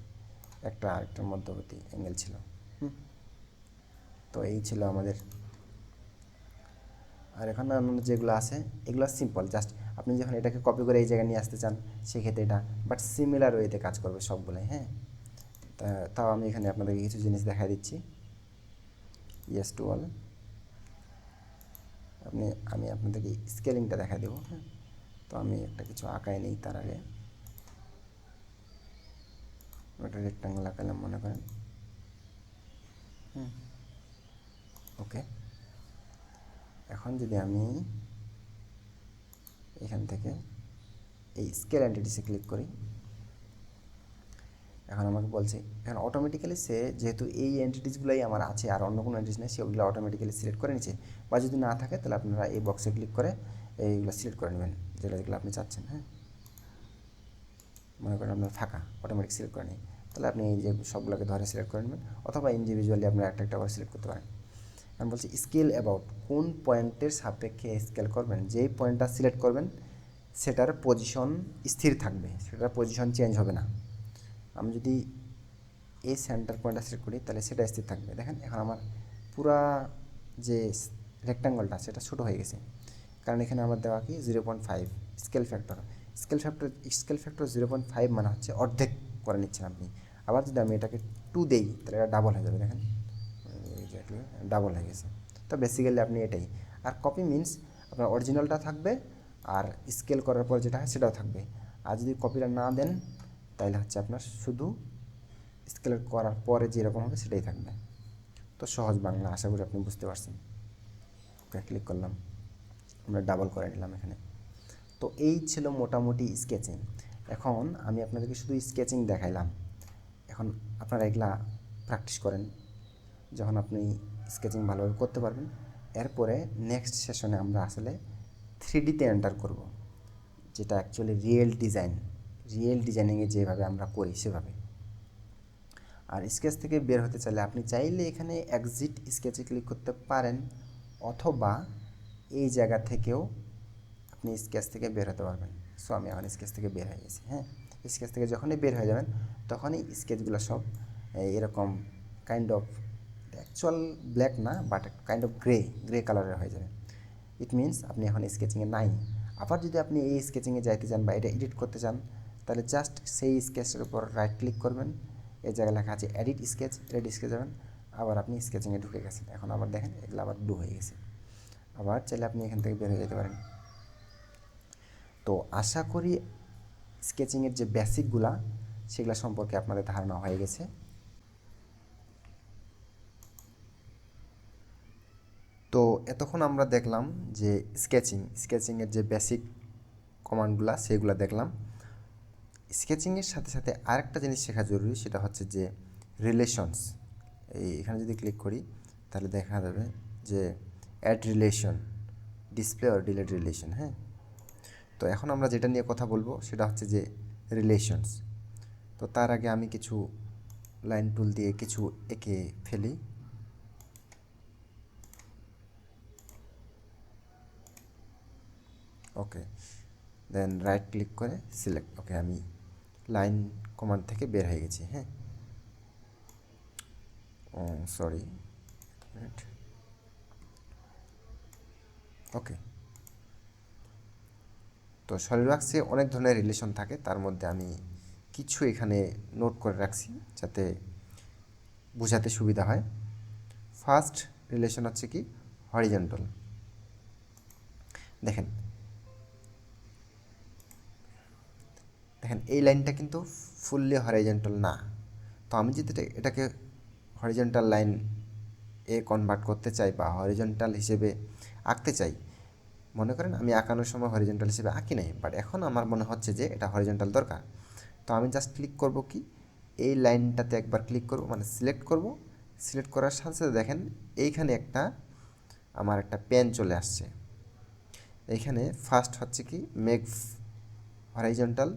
একটা আরেকটার মধ্যবর্তী অ্যাঙ্গেল ছিল। তো এই ছিল আমাদের। আর এখানে অন্যান্য যেগুলো আছে এগুলো সিম্পল, জাস্ট আপনি যখন এটাকে কপি করে এই জায়গায় নিয়ে আসতে চান সেক্ষেত্রে এটা, বাট সিমিলার ওয়েতে কাজ করবে সবগুলোই। হ্যাঁ, তাও আমি এখানে আপনাদেরকে কিছু জিনিস দেখা দিচ্ছি। ইয়েস টু অল, আমি আপনাদেরকে স্কেলিংটা দেখা দেবো। হ্যাঁ, তো আমি একটা কিছু আঁকাই নেই তার আগে, একটা রেক্টাঙ্গেল আঁকালাম মনে করেন। ওকে, এখন যদি আমি এখান থেকে এই স্কেল এন্টিটিসে ক্লিক করি, এখন আমাকে বলছে এখন অটোমেটিক্যালি সে যেহেতু এই এন্টিটিসগুলোই আমার আছে আর অন্য কোনো এন্টিটিস নেই, সে ওগুলো অটোমেটিক্যালি সিলেক্ট করে নিচ্ছে। বা যদি না থাকে তাহলে আপনারা এই বক্সে ক্লিক করে এইগুলো সিলেক্ট করে নেবেন যেগুলো আপনি চাচ্ছেন। হ্যাঁ, মনে করেন আপনার ফাঁকা, অটোমেটিক সিলেক্ট করে নিই, তাহলে আপনি এই যে সবগুলোকে ধরে সিলেক্ট করে নেবেন, অথবা ইন্ডিভিজুয়ালি আপনারা একটা একটা করে সিলেক্ট করতে পারেন। আমি বলছি স্কেল অ্যাবাউট, কোন পয়েন্টের সাপেক্ষে স্কেল করবেন। যেই পয়েন্টটা সিলেক্ট করবেন সেটার পজিশন স্থির থাকবে, সেটার পজিশন চেঞ্জ হবে না। আমি যদি এই সেন্টার পয়েন্টটা সিলেক্ট করি তাহলে সেটা স্থির থাকবে। দেখেন এখন আমার পুরা যে রেক্টাঙ্গলটা সেটা ছোটো হয়ে গেছে, কারণ এখানে আমার দেওয়া কি 0.5 স্কেল ফ্যাক্টর। স্কেল ফ্যাক্টর 0.5 মানে হচ্ছে অর্ধেক করে নিচ্ছেন আপনি। আবার যদি আমি এটাকে 2 দেই তাহলে এটা ডাবল হয়ে যাবে। দেখেন এক্স্যাক্টলি ডাবল হয়ে গেছে। তো বেসিক্যালি আপনি এটাই। আর কপি মিনস আপনার অরিজিনালটা থাকবে আর স্কেল করার পর যেটা হয় সেটাও থাকবে। আর যদি কপিটা না দেন তাহলে হচ্ছে আপনার শুধু স্কেল করার পরে যেরকম হবে সেটাই থাকবে। তো সহজ বাংলা, আশা করি আপনি বুঝতে পারছেন। ওকে, ক্লিক করলাম, আমরা ডাবল করে নিলাম এখানে। তো এই ছিল মোটামুটি স্কেচিং। এখন আমি আপনাদেরকে শুধু স্কেচিং দেখাইলাম, এখন আপনারা এগুলা প্র্যাকটিস করেন। যখন আপনি স্কেচিং ভালোভাবে করতে পারবেন, এরপরে নেক্সট সেশনে আমরা আসলে 3Dতে এন্টার করব, যেটা অ্যাকচুয়ালি রিয়েল ডিজাইনিংয়ে যেভাবে আমরা করি সেভাবে। আর স্কেচ থেকে বের হতে চাইলে আপনি চাইলে এখানে এক্সিট স্কেচে ক্লিক করতে পারেন, অথবা এই জায়গা থেকেও আপনি স্কেচ থেকে বের হতে পারবেন। সো আমি এখন স্কেচ থেকে বের হয়ে গেছি। হ্যাঁ, স্কেচ থেকে যখনই বের হয়ে যাবেন তখনই স্কেচগুলো সব এরকম কাইন্ড অফ অ্যাকচুয়াল ব্ল্যাক না, বাট কাইন্ড অফ গ্রে কালারের হয়ে যাবে। ইট মিনস আপনি এখন স্কেচিংয়ে নাই। আবার যদি আপনি এই স্কেচিংয়ে যাইতে চান বা এটা এডিট করতে চান তাহলে জাস্ট সেই স্কেচের উপর রাইট ক্লিক করবেন, এই জায়গায় লেখা আছে এডিট স্কেচ যাবেন, আবার আপনি স্কেচিংয়ে ঢুকে গেছেন। এখন আবার দেখেন এগুলো আবার ব্লু হয়ে গেছে। আবার চাইলে আপনি এখান থেকে বের হয়ে যেতে পারেন। তো আশা করি স্কেচিংয়ের যে বেসিকগুলা সেগুলো সম্পর্কে আপনাদের ধারণা হয়ে গেছে। তো এতক্ষণ আমরা দেখলাম যে স্কেচিংয়ের যে বেসিক কমান্ডগুলো সেগুলো দেখলাম। স্কেচিংয়ের সাথে সাথে আরেকটা জিনিস শেখা জরুরি, সেটা হচ্ছে যে রিলেশনস। এখানে যদি ক্লিক করি তাহলে দেখা যাবে যে add relation, display or delete relation. হ্যাঁ, তো এখন আমরা যেটা নিয়ে কথা বলবো সেটা হচ্ছে যে রিলেশনস। তো তার আগে আমি কিছু লাইন টুল দিয়ে কিছু এঁকে ফেলি। ওকে, দেন রাইট ক্লিক করে সিলেক্ট। ওকে, আমি লাইন কমান্ড থেকে বের হয়ে গেছি। হ্যাঁ, ও সরি, ওকে। তো সলিডওয়ার্কসে অনেক ধরনের রিলেশন থাকে, তার মধ্যে আমি কিছু এখানে নোট করে রাখছি যাতে বোঝাতে সুবিধা হয়। ফার্স্ট রিলেশন হচ্ছে কি হরিজন্টাল। দেখেন দেখেন এই লাইনটা কিন্তু ফুললি হরিজন্টাল না। তো আমি যদি এটাকে হরিজন্টাল লাইন এ কনভার্ট করতে চাই বা হরিজন্টাল হিসেবে আঁকতে চাই, মনে করেন আমি আঁকানোর সময় হরিজন্টাল হিসেবে আঁকি নাই, বাট এখন আমার মনে হচ্ছে যে এটা হরিজন্টাল দরকার। তো আমি জাস্ট ক্লিক করব কি এই লাইনটাতে একবার ক্লিক করব, মানে সিলেক্ট করব। সিলেক্ট করার সাথে সাথে দেখেন এইখানে আমার একটা পেন চলে আসছে। এইখানে ফার্স্ট হচ্ছে কি মেক হরাইজন্টাল,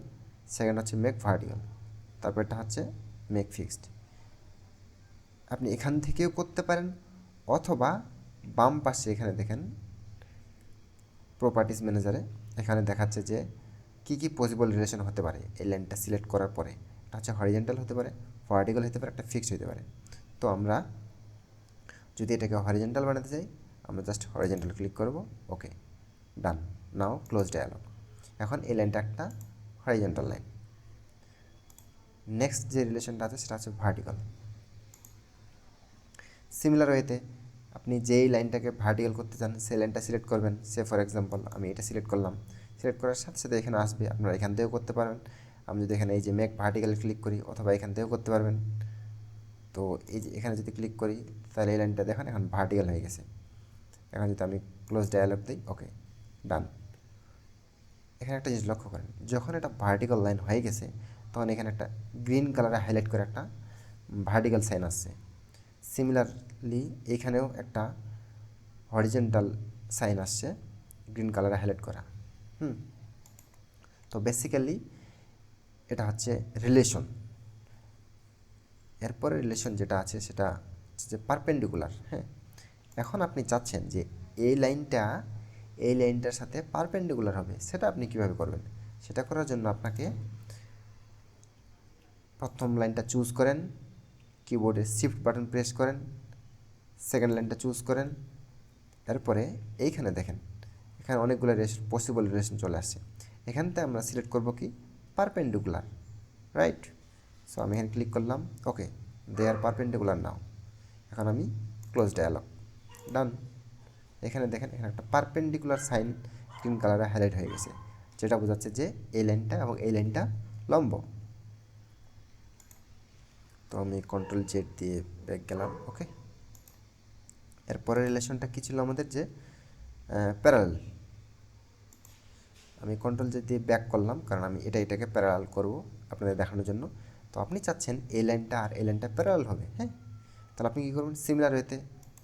সেকেন্ড হচ্ছে মেক ভার্টিক্যাল, তারপরটা হচ্ছে মেক ফিক্সড। আপনি এখান থেকেও করতে পারেন, অথবা বাম পাশে এখানে দেখেন প্রপার্টিস ম্যানেজারে এখানে দেখাচ্ছে যে কী কী পসিবল রিলেশন হতে পারে এই লাইনটা সিলেক্ট করার পরে। এটা হচ্ছে হরিজন্টাল হতে পারে, ভার্টিক্যাল হতে পারে, একটা ফিক্সড হতে পারে। তো আমরা যদি এটাকে হরিজন্টাল বানাতে চাই, আমরা জাস্ট হরিজন্টাল ক্লিক করব। ওকে, ডান। নাও ক্লোজ ডায়ালগ। এখন এই লাইনটা একটা হরিজন্টাল লাইন। নেক্সট যে রিলেশনটা আছে সেটা হচ্ছে ভার্টিক্যাল। সিমিলার ওয়েতে আপনি যেই লাইনটাকে ভার্টিক্যাল করতে চান সেই লাইনটা সিলেক্ট করবেন। সে ফর এক্সাম্পল আমি এটা সিলেক্ট করলাম। সিলেক্ট করার সাথে সাথে এখানে আসবে, আপনারা এখান থেকেও করতে পারবেন। আমি যদি এখানে এই যে মেক ভার্টিক্যাল ক্লিক করি, অথবা এখান থেকেও করতে পারবেন। তো এই যে এখানে যদি ক্লিক করি তাহলে এই লাইনটা দেখেন এখন ভার্টিক্যাল হয়ে গেছে। এখন যদি আমি ক্লোজ ডায়ালগ দিই, ওকে, ডান। এখানে একটা জিনিস লক্ষ্য করেন, যখন এটা ভার্টিক্যাল লাইন হয়ে গেছে তখন এখানে একটা গ্রিন কালারে হাইলাইট করে একটা ভার্টিক্যাল সাইন আসছে। সিমিলারলি এইখানেও একটা হরিজন্টাল সাইন আসছে গ্রিন কালারে হাইলাইট করা। তো বেসিক্যালি এটা হচ্ছে রিলেশন। এরপরে রিলেশন যেটা আছে সেটা হচ্ছে যে পারপেন্ডিকুলার। হ্যাঁ, এখন আপনি চাচ্ছেন যে এই লাইনটার সাথে পারপেন্ডিকুলার হবে, সেটা আপনি কিভাবে করবেন? সেটা করার জন্য আপনাকে প্রথম লাইনটা চুজ করেন, কিবোর্ডে শিফট বাটন প্রেস করেন, সেকেন্ড লাইনটা চুজ করেন। এরপরে এইখানে দেখেন এখানে অনেকগুলো পসিবল রিলেশন চলে আসছে। এখানতে আমরা সিলেক্ট করব কি পারপেন্ডিকুলার, রাইট? সো আমি এখানে ক্লিক করলাম, ওকে, দে আর পারপেন্ডিকুলার নাও। এখন আমি ক্লোজ ডায়ালগ, ডান। এখানে দেখেন এখানে একটা পারপেন্ডিকুলার সাইন গ্রিন কালারে হাইলাইট হয়ে গেছে, যেটা বোঝাচ্ছে যে এই লাইনটা এবং এই লাইনটা লম্ব। তো আমি কন্ট্রোল জেড দিয়ে ব্যাক গেলাম। ওকে, এরপরে রিলেশনটা কী ছিল আমাদের, যে প্যারালাল। আমি কন্ট্রোল জেড দিয়ে ব্যাক করলাম, কারণ আমি এটাকে প্যারালাল করব আপনাদের দেখানোর জন্য। তো আপনি চাচ্ছেন এই লাইনটা আর এই লাইনটা প্যারালাল হবে। হ্যাঁ, তাহলে আপনি কী করবেন, সিমিলার ওয়েতে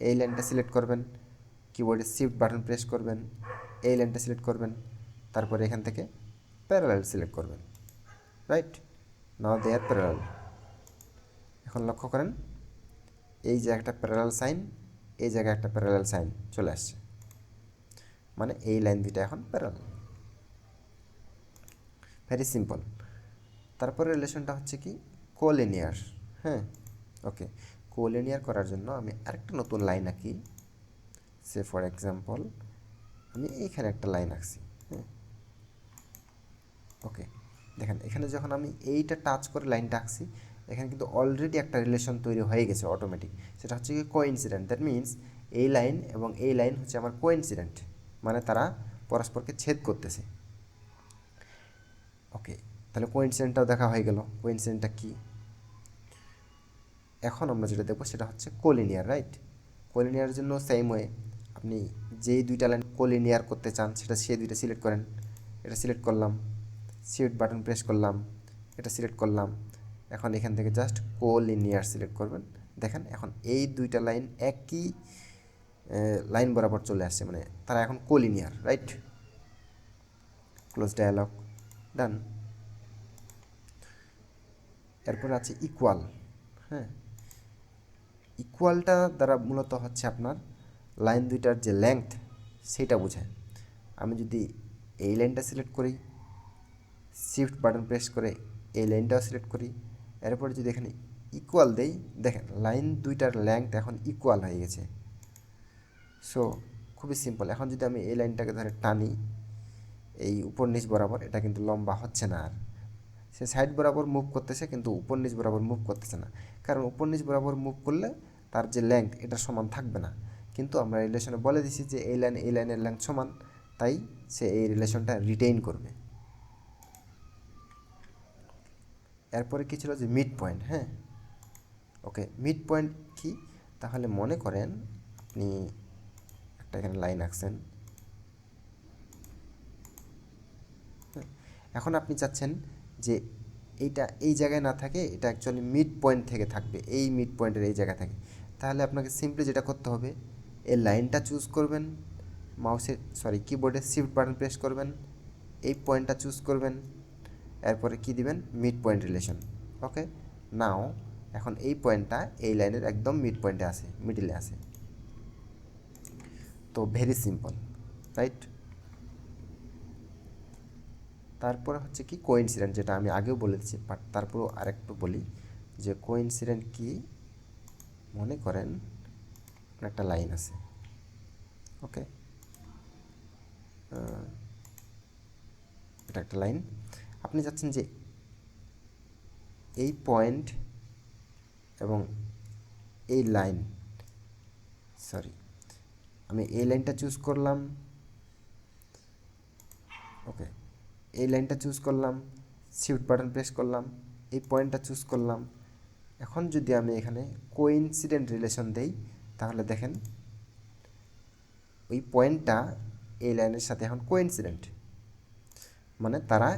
এই লাইনটা সিলেক্ট করবেন, কিবোর্ডে শিফট বাটন প্রেস করবেন, এই লাইনটা সিলেক্ট করবেন, তারপরে এখান থেকে প্যারালাল সিলেক্ট করবেন, right? Now they are parallel. এখন লক্ষ্য করেন এই যে একটা প্যারালাল সাইন, এই জায়গায় একটা প্যারালাল সাইন চলে আসছে, মানে এই লাইন দুইটা এখন প্যারালাল। Very simple. তারপরে রিলেশনটা হচ্ছে কি কোলিনিয়ার। হ্যাঁ, ওকে, কোলিনিয়ার করার জন্য আমি আরেকটা নতুন লাইন আঁকি। সে ফর এক্সাম্পল আমি এইখানে একটা লাইন আঁকছি। হ্যাঁ, ওকে, দেখেন এখানে যখন আমি এইটা টাচ করে লাইনটা আঁকছি, এখানে কিন্তু অলরেডি একটা রিলেশন তৈরি হয়ে গেছে অটোমেটিক। সেটা হচ্ছে কি কোইন্সিডেন্ট। দ্যাট মিনস এই লাইন এবং এই লাইন হচ্ছে আমার কোইন্সিডেন্ট, মানে তারা পরস্পরকে ছেদ করতেছে। ওকে, তাহলে কোইন্সিডেন্টটাও দেখা হয়ে গেল। কোইন্সিডেন্টটা কী? এখন আমরা যেটা দেখবো সেটা হচ্ছে কোলিনিয়ার, রাইট? কোলিনিয়ারের জন্য সেম ওয়ে আপনি যেই দুইটা লাইন কোলিনিয়ার করতে চান সেটা সেই দুইটা সিলেক্ট করেন। এটা সিলেক্ট করলাম, শিফট বাটন প্রেস করলাম, এটা সিলেক্ট করলাম। এখন এখান থেকে জাস্ট কোলিনিয়ার সিলেক্ট করবেন। দেখেন এখন এই দুইটা লাইন একই লাইন বরাবর চলে আসছে, মানে তারা এখন কোলিনিয়ার, রাইট? ক্লোজ ডায়ালগ, ডান। এরপরে আছে ইকুয়াল। হ্যাঁ, ইকুয়ালটা দ্বারা মূলত হচ্ছে আপনার লাইন দুইটার যে লেংথ সেটা বোঝায়। আমি যদি এই লাইনটা সিলেক্ট করি, শিফট বাটন প্রেস করে এই লাইনটাও সিলেক্ট করি, এরপরে যদি এখানে ইকুয়াল দেই, দেখেন লাইন দুইটার লেংথ এখন ইকুয়াল হয়ে গেছে। সো খুবই সিম্পল। এখন যদি আমি এই লাইনটাকে ধরে টানি এই উপর নিচ বরাবর, এটা কিন্তু লম্বা হচ্ছে না আর। সে সাইড বরাবর মুভ করতেছে কিন্তু উপর নিচ বরাবর মুভ করতেছে না, কারণ উপর নিচ বরাবর মুভ করলে তার যে লেংথ এটা সমান থাকবে না। কিন্তু আমরা রিলেশনে বলে দিছি যে এই লাইন এই লাইনের লেংথ সমান, তাই সে এই রিলেশনটা রিটেইন করবে। এরপরে কী ছিল যে মিড পয়েন্ট। হ্যাঁ, ওকে, মিড পয়েন্ট কি? তাহলে মনে করেন আপনি একটা এখানে লাইন আঁকছেন, এখন আপনি চাচ্ছেন যে এইটা এই জায়গায় না থাকে, এটা অ্যাকচুয়ালি মিড পয়েন্ট থেকে থাকবে, এই মিড পয়েন্টের এই জায়গায় থাকে। তাহলে আপনাকে সিম্পলি যেটা করতে হবে, এই লাইনটা চুজ করবেন, কিবোর্ডে শিফট বাটন প্রেস করবেন, এই পয়েন্টটা চুজ করবেন, এরপরে কি দিবেন, মিড পয়েন্ট রিলেশন। ওকে, নাও এখন এই পয়েন্টটা এই লাইনের একদম মিড পয়েন্টে আছে, মিডিলে আছে। তো ভেরি সিম্পল, রাইট? তারপরে হচ্ছে কি কোইনসিডেন্ট, যেটা আমি আগেও বলে দিচ্ছি, বাট তারপরেও আরেকটু বলি যে কোইনসিডেন্ট কি। মনে করেন একটা লাইন আছে, ওকে, এটা একটা লাইন। আপনি চাচ্ছেন যে এই পয়েন্ট এবং এই লাইন, আমি এই লাইনটা চুজ করলাম, ওকে, এই লাইনটা চুজ করলাম, শিফট বাটন প্রেস করলাম, এই পয়েন্টটা চুজ করলাম। এখন যদি আমি এখানে কোইনসিডেন্ট রিলেশন দেই, তাহলে দেখেন ওই পয়েন্টটা এই লাইনের সাথে এখন কোইনসিডেন্ট, মানে তারা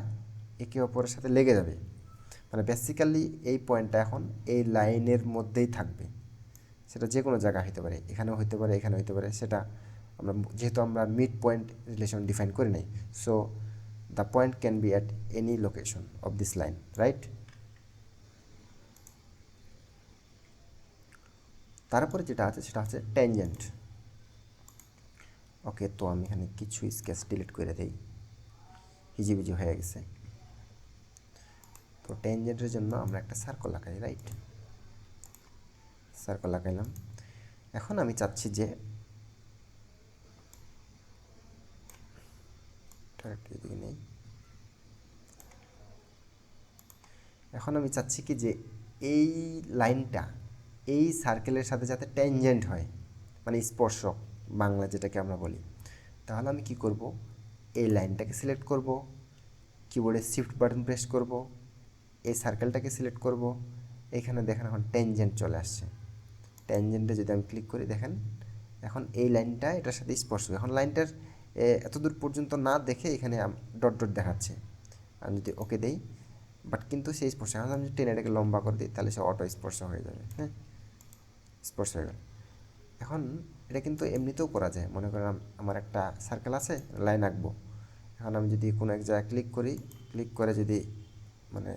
একে অপরের সাথে লেগে যাবে। মানে বেসিক্যালি এই পয়েন্টটা এখন এই লাইনের মধ্যেই থাকবে, সেটা যে কোনো জায়গা হতে পারে, এখানেও হতে পারে, এখানে হতে পারে। সেটা আমরা যেহেতু আমরা মিড পয়েন্ট রিলেশন ডিফাইন করি নাই, so the point can be at any location of this line, right? তারপরে যেটা আছে সেটা হচ্ছে ট্যানজেন্ট। ওকে, তো আমি এখানে কিছু স্কেচ ডিলিট করে দিই, হিজিবিজি হয়ে গেছে। তো ট্যানজেন্টের জন্য আমরা একটা সার্কেল লাগাই, রাইট? সার্কেল লাগাইলাম। এখন আমি চাচ্ছি যে এদিকে নেই, এখন আমি চাচ্ছি কি যে এই লাইনটা এই সার্কেলের সাথে যাতে ট্যানজেন্ট হয়, মানে স্পর্শক বাংলা যেটাকে আমরা বলি। তাহলে আমি কি করব, এই লাইনটাকে সিলেক্ট করব, কিবোর্ডে শিফট বাটন প্রেস করব, এই সার্কেলটাকে সিলেক্ট করব, এখানে দেখেন এখন ট্যানজেন্ট চলে আসছে। ট্যানজেন্টে যদি আমি ক্লিক করি, দেখেন এখন এই লাইনটা এটার সাথে স্পর্শ। এখন লাইনটার এতদূর পর্যন্ত না দেখে এখানে ডট ডট দেখাচ্ছে। আমি যদি ওকে দেই, বাট কিন্তু সেই স্পর্শ, এখন আমি যদি টেনে এটাকে লম্বা করে দিই তাহলে সে অটো স্পর্শ হয়ে যাবে। হ্যাঁ, স্পর্শ হয়ে গেল। এখন এটা কিন্তু এমনিতেও করা যায়। মনে করেন আমার একটা সার্কেল আছে, লাইন আঁকবো। এখন আমি যদি কোনো এক জায়গায় ক্লিক করি, ক্লিক করে যদি মানে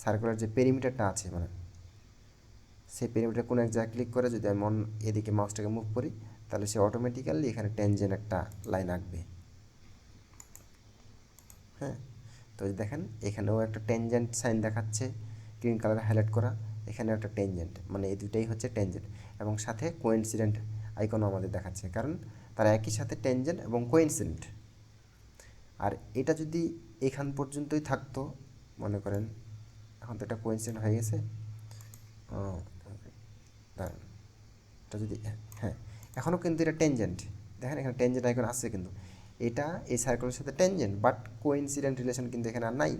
সার্কেলের যে পেরিমিটারটা আছে, মানে সেই পেরিমিটার কোনো এক জায়গায় ক্লিক করে যদি আমি এদিকে মাউসটাকে মুভ করি, তাহলে সে অটোমেটিক্যালি এখানে ট্যানজেন্ট একটা লাইন আঁকবে। হ্যাঁ, তো দেখেন এখানেও একটা ট্যানজেন্ট সাইন দেখাচ্ছে, গ্রিন কালারে হাইলাইট করা, এখানেও একটা ট্যানজেন্ট, মানে এই দুটাই হচ্ছে ট্যানজেন্ট। এবং সাথে কোইনসিডেন্ট আইকনও আমাদের দেখাচ্ছে, কারণ তারা একই সাথে ট্যানজেন্ট এবং কোইনসিডেন্ট। আর এটা যদি এখান পর্যন্তই থাকতো, মনে করেন এখন তো এটা কোইনসিডেন্ট হয়ে গেছে, এটা যদি, হ্যাঁ, এখনও কিন্তু এটা ট্যানজেন্ট, দেখেন এখানে ট্যানজেন্ট আইকন আসছে, কিন্তু এটা এই সার্কেলের সাথে ট্যানজেন্ট, বাট কোইনসিডেন্ট রিলেশন কিন্তু এখানে আর নাই।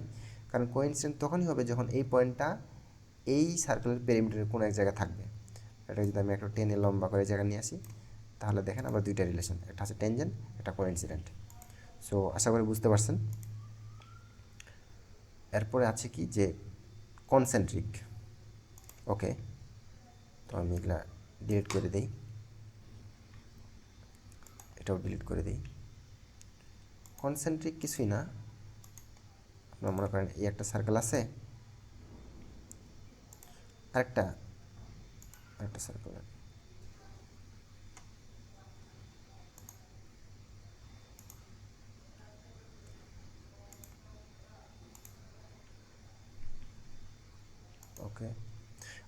কারণ কোইনসিডেন্ট তখনই হবে যখন এই পয়েন্টটা এই সার্কেলের পেরিমিটারের কোনো এক জায়গায় থাকবে। এটা যদি আমি একটু টেনে লম্বা করে জায়গা নিয়ে আসি, তাহলে দেখেন আমরা দুইটা রিলেশন, একটা হচ্ছে টেনজেন্ট, একটা কোইন্সিডেন্ট। সো আশা করি বুঝতে পারছেন। এরপরে আছে কি যে কনসেন্ট্রিক। ওকে, তো আমি এগুলা ডিলিট করে দিই, এটাও ডিলিট করে দিই। কনসেন্ট্রিক কিছুই না, আপনারা মনে করেন এই একটা সার্কেল আছে, আরেকটা সার্কেল, ওকে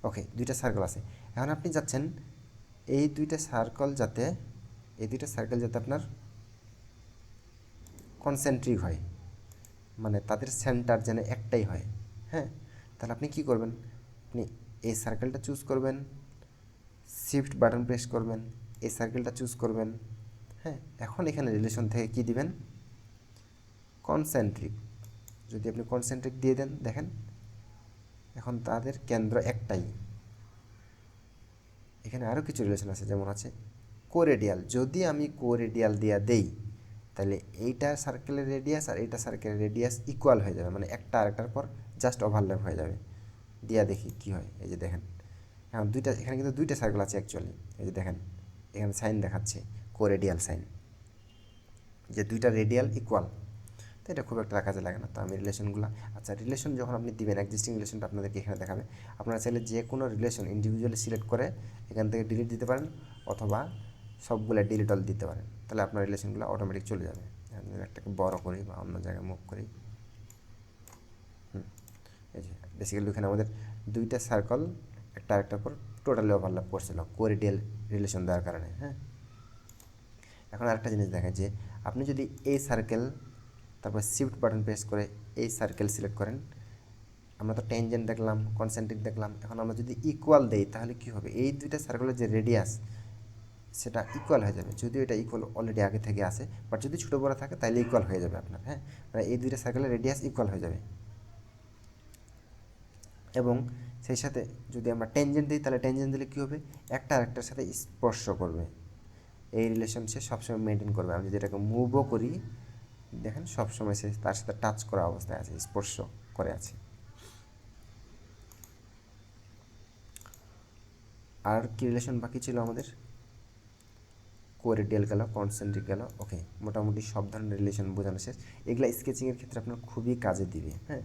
ওকে, দুইটা সার্কেল আছে। এখন আপনি যাচ্ছেন এই দুইটা সার্কেল যাতে আপনার কনসেন্ট্রিক হয়, মানে তাদের সেন্টার যেন একটাই হয়। হ্যাঁ, তাহলে আপনি কি করবেন, আপনি এই সার্কেলটা চুজ করবেন, শিফট বাটন প্রেস করবেন, এই সার্কেলটা চুজ করবেন। হ্যাঁ, এখন এখানে রিলেশন থেকে কি দিবেন, কনসেন্ট্রিক। যদি আপনি কনসেন্ট্রিক দিয়ে দেন, দেখেন এখন তাদের কেন্দ্র একটাই। এখানে আরও কিছু রিলেশন আছে, যেমন আছে কোরেডিয়াল। যদি আমি কোরেডিয়াল দিয়ে দেই, তাহলে এইটা সার্কেলের রেডিয়াস আর এইটা সার্কেলের রেডিয়াস ইকুয়াল হয়ে যাবে, মানে একটা আরেকটার পর জাস্ট ওভারল্যাপ হয়ে যাবে। দিয়া দেখি কি হয়। এই যে দেখেন, এখন এখানে কিন্তু দুইটা সার্কেল আছে অ্যাকচুয়ালি। এই যে দেখেন এখানে সাইন দেখাচ্ছে, কোরেডিয়াল সাইন, যে দুইটা রেডিয়াল ইকুয়াল। তো এটা খুব একটা কাজে লাগে না। তো আমি রিলেশনগুলো, আচ্ছা রিলেশন যখন আপনি দিবেন, এক্সিস্টিং রিলেশনটা আপনাদেরকে এখানে দেখাবে। আপনারা চাইলে যে কোনো রিলেশন ইন্ডিভিজুয়ালি সিলেক্ট করে এখান থেকে ডিলিট দিতে পারেন, অথবা সবগুলো ডিলিট অল দিতে পারেন, তাহলে আপনার রিলেশনগুলো অটোমেটিক চলে যাবে। আমি একটাকে বড় করি বা অন্য জায়গায় মুভ করি। এই যে বেসিক্যালি এখানে আমাদের দুইটা সার্কেল একটা আরেকটার পর টোটালি ওভারল্যাপ করছিল কোরেডিয়াল রিলেশন দেওয়ার কারণে। হ্যাঁ, এখন আরেকটা জিনিস দেখায় যে আপনি যদি এই সার্কেল, তারপর শিফট বাটন প্রেস করে এই সার্কেল সিলেক্ট করেন, আমরা তো টেনজেন্ট দেখলাম, কনসেন্ট্রিক দেখলাম, এখন আমরা যদি ইকুয়াল দেই তাহলে কী হবে, এই দুইটা সার্কেলের যে রেডিয়াস সেটা ইকুয়াল হয়ে যাবে। যদিও এটা ইকুয়াল অলরেডি আগে থেকে আসে, বাট যদি ছোটো বড়ো থাকে তাহলে ইকুয়াল হয়ে যাবে আপনার। হ্যাঁ, মানে এই দুইটা সার্কেলের রেডিয়াস ইকুয়াল হয়ে যাবে। এবং সেই সাথে যদি আমরা টেনজেন্ট দিই, তাহলে টেনজেন্ট দিলে কী হবে, একটা আরেকটার সাথে স্পর্শ করবে, এই রিলেশন সে সবসময় মেনটেন করবে। আমি যদি এটাকে মুভও করি, দেখেন সবসময় সে তার সাথে টাচ করা অবস্থায় আছে, স্পর্শ করে আছে। আর কি রিলেশন বাকি ছিল আমাদের, কোরেডিয়াল গেল, কনসেন্ট্রিক গেল। ওকে, মোটামুটি সব ধরনের রিলেশন বোঝানো শেষ। এগুলো স্কেচিংয়ের ক্ষেত্রে আপনার খুবই কাজে দিবে। হ্যাঁ,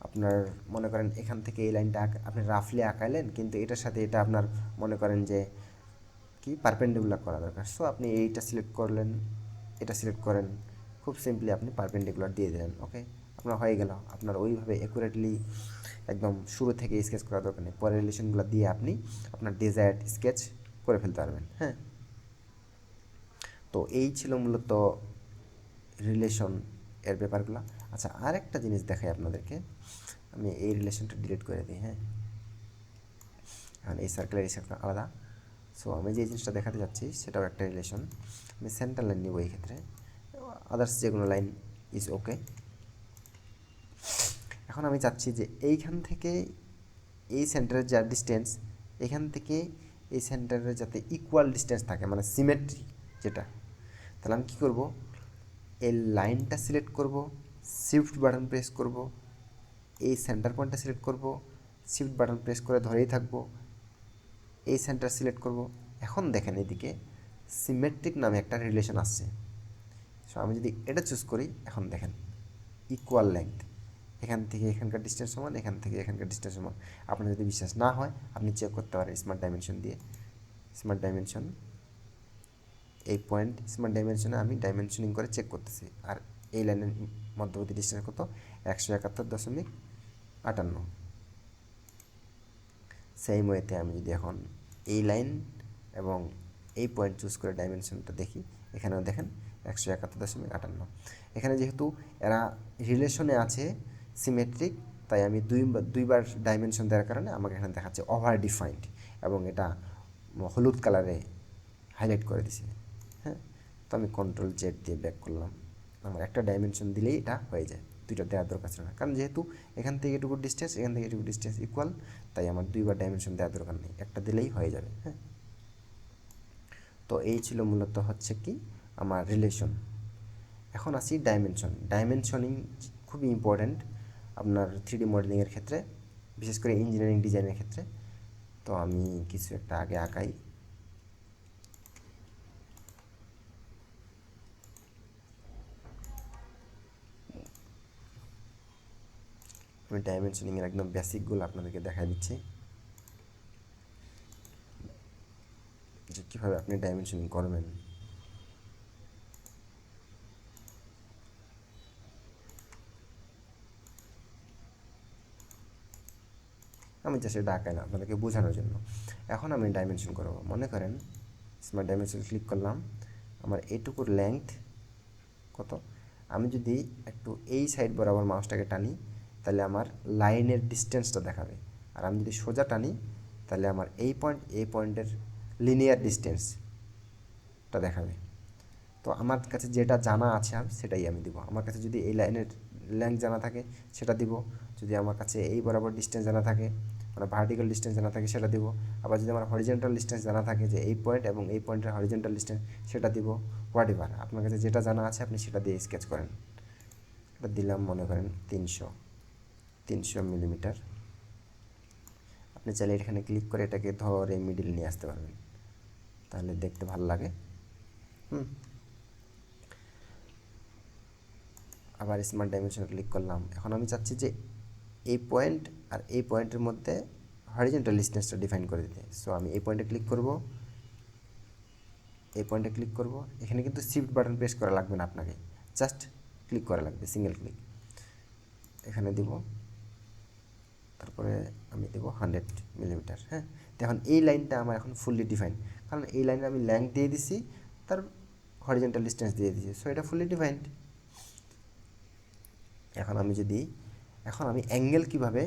আপনার মনে করেন এখান থেকে এই লাইনটা আপনি রাফলি আঁকাইলেন, কিন্তু এটার সাথে এটা আপনার মনে করেন যে কি পারপেন্ডিকুলার করা দরকার। সো আপনি এইটা সিলেক্ট করলেন, এটা সিলেক্ট করেন, খুব সিম্পলি আপনি পারপেন্ডিকুলার দিয়ে দিলেন। ওকে, আপনার হয়ে গেল। আপনার ওইভাবে অ্যাকুরেটলি একদম শুরু থেকে স্কেচ করার দরকার নেই, পরে রিলেশনগুলো দিয়ে আপনি আপনার ডিজায়ার্ড স্কেচ করে ফেলতে পারবেন। হ্যাঁ, তো এই ছিল মূলত রিলেশন এর ব্যাপারগুলো। আচ্ছা, আর একটা জিনিস দেখাই আপনাদেরকে, আমি এই রিলেশনটা ডিলিট করে দিই। হ্যাঁ, এখন এই সার্কেলের এই সার্কেল আলাদা। সো আমি যে জিনিসটা দেখাতে যাচ্ছি সেটাও একটা রিলেশন। আমি সেন্টার লাইন নিব এই ক্ষেত্রে, আদার্স যে কোনো লাইন ইজ ওকে। এখন আমি চাচ্ছি যে এইখান থেকে এই সেন্টারের যা ডিস্টেন্স, এখান থেকে এই সেন্টারের যাতে ইকুয়াল ডিস্টেন্স থাকে, মানে সিমেট্রি যেটা। তাহলে আমি কী করব, এই লাইনটা সিলেক্ট করব, শিফট বাটন প্রেস করব, এই সেন্টার পয়েন্টটা সিলেক্ট করব, শিফট বাটন প্রেস করে ধরেই থাকবো, এই সেন্টার সিলেক্ট করব। এখন দেখেন এদিকে সিমেট্রিক নামে একটা রিলেশন আসছে। সো আমি যদি এটা চুজ করি, এখন দেখেন ইকুয়াল লেংথ, এখান থেকে এখানকার ডিস্টেন্স সমান, এখান থেকে এখানকার ডিস্টেন্স সমান। আপনার যদি বিশ্বাস না হয় আপনি চেক করতে পারেন স্মার্ট ডাইমেনশন দিয়ে। স্মার্ট ডাইমেনশন, এই পয়েন্ট স্মার্ট ডাইমেনশনে আমি ডাইমেনশনিং করে চেক করতেছি। আর এই লাইনের মধ্যবর্তী ডিস্টেন্স কত, 171.58। সেম ওয়েতে আমি যদি এখন এই লাইন এবং এই পয়েন্ট চুজ করে ডাইমেনশনটা দেখি, এখানেও দেখেন 171.58। এখানে যেহেতু এরা রিলেশনে আছে সিমেট্রিক, তাই আমি দুইবার ডাইমেনশন দেওয়ার কারণে আমাকে এখানে দেখাচ্ছে ওভার ডিফাইন্ড, এবং এটা হলুদ কালারে হাইলাইট করে দিছে। হ্যাঁ, তো আমি কন্ট্রোল জেড দিয়ে ব্যাক করলাম। আমার একটা ডাইমেনশন দিলেই এটা হয়ে যায়, দুইটা দেওয়ার দরকার ছিল না, কারণ যেহেতু এখান থেকে এটুকু ডিস্টেন্স, এখান থেকে এটুকু ডিস্টেন্স ইকুয়াল, তাই আমার দুইবার ডাইমেনশন দেওয়ার দরকার নেই, একটা দিলেই হয়ে যাবে। হ্যাঁ, তো তো এই ছিল মূলত হচ্ছে কি আমার রিলেশন। এখন আসি ডাইমেনশন। ডাইমেনশনিং খুবই ইম্পর্ট্যান্ট আপনার 3D মডেলিংয়ের ক্ষেত্রে, বিশেষ করে ইঞ্জিনিয়ারিং ডিজাইনের ক্ষেত্রে। তো আমি কিছু একটা আগে আঁকাই। আমি ডাইমেনশনিংয়ের একদম বেসিকগুলো আপনাদেরকে দেখাই দিচ্ছি যে কীভাবে আপনি ডাইমেনশনিং করবেন। আমি জাস্ট এটা আঁকাই না, আপনাদেরকে বোঝানোর জন্য। এখন আমি ডাইমেনশন করব। মনে করেন স্মার্ট ডাইমেনশন ক্লিক করলাম, আমার এইটুকুর লেংথ কত, আমি যদি একটু এই সাইড বরাবর মাউসটাকে টানি তাহলে আমার লাইনের ডিস্টেন্সটা দেখাবে, আর আমি যদি সোজা টানি তাহলে আমার এই পয়েন্টের লিনিয়ার ডিস্টেন্সটা দেখাবে। তো আমার কাছে যেটা জানা আছে সেটাই আমি দিব। আমার কাছে যদি এই লাইনের লেংথ জানা থাকে সেটা দিব, যদি আমার কাছে এই বরাবর ডিস্টেন্স জানা থাকে, মানে ভার্টিক্যাল ডিস্টেন্স জানা থাকে সেটা দিব। আবার যদি আমার হরিজেন্টাল ডিস্টেন্স জানা থাকে যে এই পয়েন্ট এবং এই পয়েন্টের হরিজেন্টাল ডিস্টেন্স, সেটা দিব। হোয়াট এভার আপনার কাছে যেটা জানা আছে আপনি সেটা দিয়ে স্কেচ করেন। এটা দিলাম মনে করেন 300 মিলিমিটার। আপনি চাইলে এখানে ক্লিক করে এটাকে ধরে মিডিল নিয়ে আসতে পারবেন, তাহলে দেখতে ভালো লাগে। আবার স্মার্ট ডাইমেনশনে ক্লিক করলাম। এখন আমি চাচ্ছি যে এই পয়েন্ট আর এই পয়েন্টের মধ্যে হরিজন্টাল ডিসটেন্সটা ডিফাইন করে দিতে। সো আমি এই পয়েন্টে ক্লিক করব, এই পয়েন্টে ক্লিক করব। এখানে কিন্তু শিফট বাটন প্রেস করা লাগবে না, আপনাকে জাস্ট ক্লিক করা লাগবে, সিঙ্গেল ক্লিক। এখানে দিব, তারপরে আমি দেব 100 মিলিমিটার। হ্যাঁ, তো এখন এই লাইনটা আমার এখন ফুললি ডিফাইন, কারণ এই লাইনে আমি লেংথ দিয়ে দিছি, তার হরিজন্টাল ডিসটেন্স দিয়ে দিয়েছি, সো এটা ফুললি ডিফাইন্ড। এখন আমি অ্যাঙ্গেল কীভাবে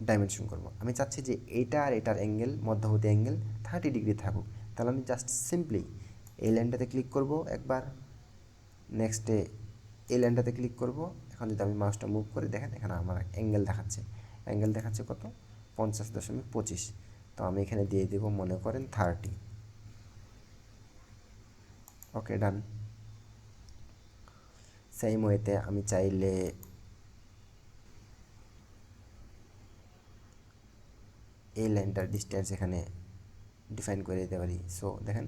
ডাইমেনশন করব। আমি চাচ্ছি যে এইটা আর এটার অ্যাঙ্গেল, মধ্যবর্তী অ্যাঙ্গেল 30 ডিগ্রি থাকুক। তাহলে আমি জাস্ট সিম্পলি এই লাইনটাতে ক্লিক করব একবার, নেক্সটে এই লাইনটাতে ক্লিক করব। এখন যদি আমি মাউসটা মুভ করে দেখেন, এখানে আমার অ্যাঙ্গেল দেখাচ্ছে কত, 50.25। তো আমি এখানে দিয়ে দেব মনে করেন 30। ওকে, ডান। সেম ওয়েতে আমি চাইলে এই লাইনটার ডিস্টেন্স এখানে ডিফাইন করে দিতে পারি। সো দেখেন,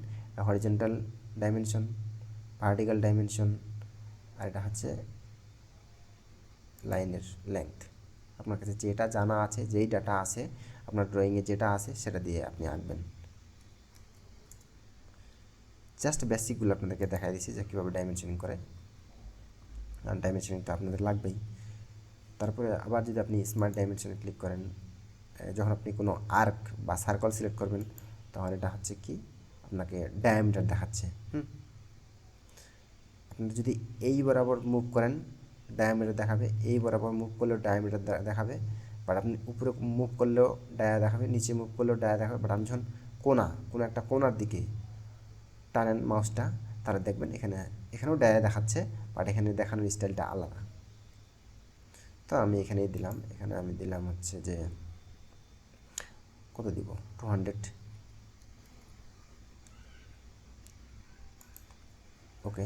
হরিজন্টাল ডাইমেনশন, ভার্টিক্যাল ডাইমেনশন, আর এটা হচ্ছে লাইনের লেংথ। আপনার কাছে যেটা জানা আছে, যেই ডাটা আছে আপনার ড্রয়িংয়ে যেটা আছে সেটা দিয়ে আপনি আঁকবেন। জাস্ট বেসিকগুলো আপনাদেরকে দেখাই দিচ্ছি যে কীভাবে ডাইমেনশনিং করে, আর ডাইমেনশনিং তো আপনাদের লাগবেই। তারপরে আবার যদি আপনি স্মার্ট ডাইমেনশনে ক্লিক করেন, যখন আপনি কোনো আর্ক বা সার্কেল সিলেক্ট করবেন, তখন এটা হচ্ছে কি আপনাকে ডায়ামিটার দেখাচ্ছে। আপনি যদি এই বরাবর মুভ করেন ডায়ামিটার দেখাবে, এই বরাবর মুভ করলেও ডায়ামিটার দেখাবে, বাট আপনি উপরে মুভ করলেও ডায়া দেখাবে, নিচে মুভ করলেও ডায়া দেখাবে। বাট আপনি যখন কোনো একটা কোনার দিকে টানেন মাউসটা, তাহলে দেখবেন এখানেও ডায়া দেখাচ্ছে, বাট এখানে দেখানোর স্টাইলটা আলাদা। তো আমি এখানেই দিলাম, এখানে আমি দিলাম হচ্ছে যে কত দিব, 200। ওকে,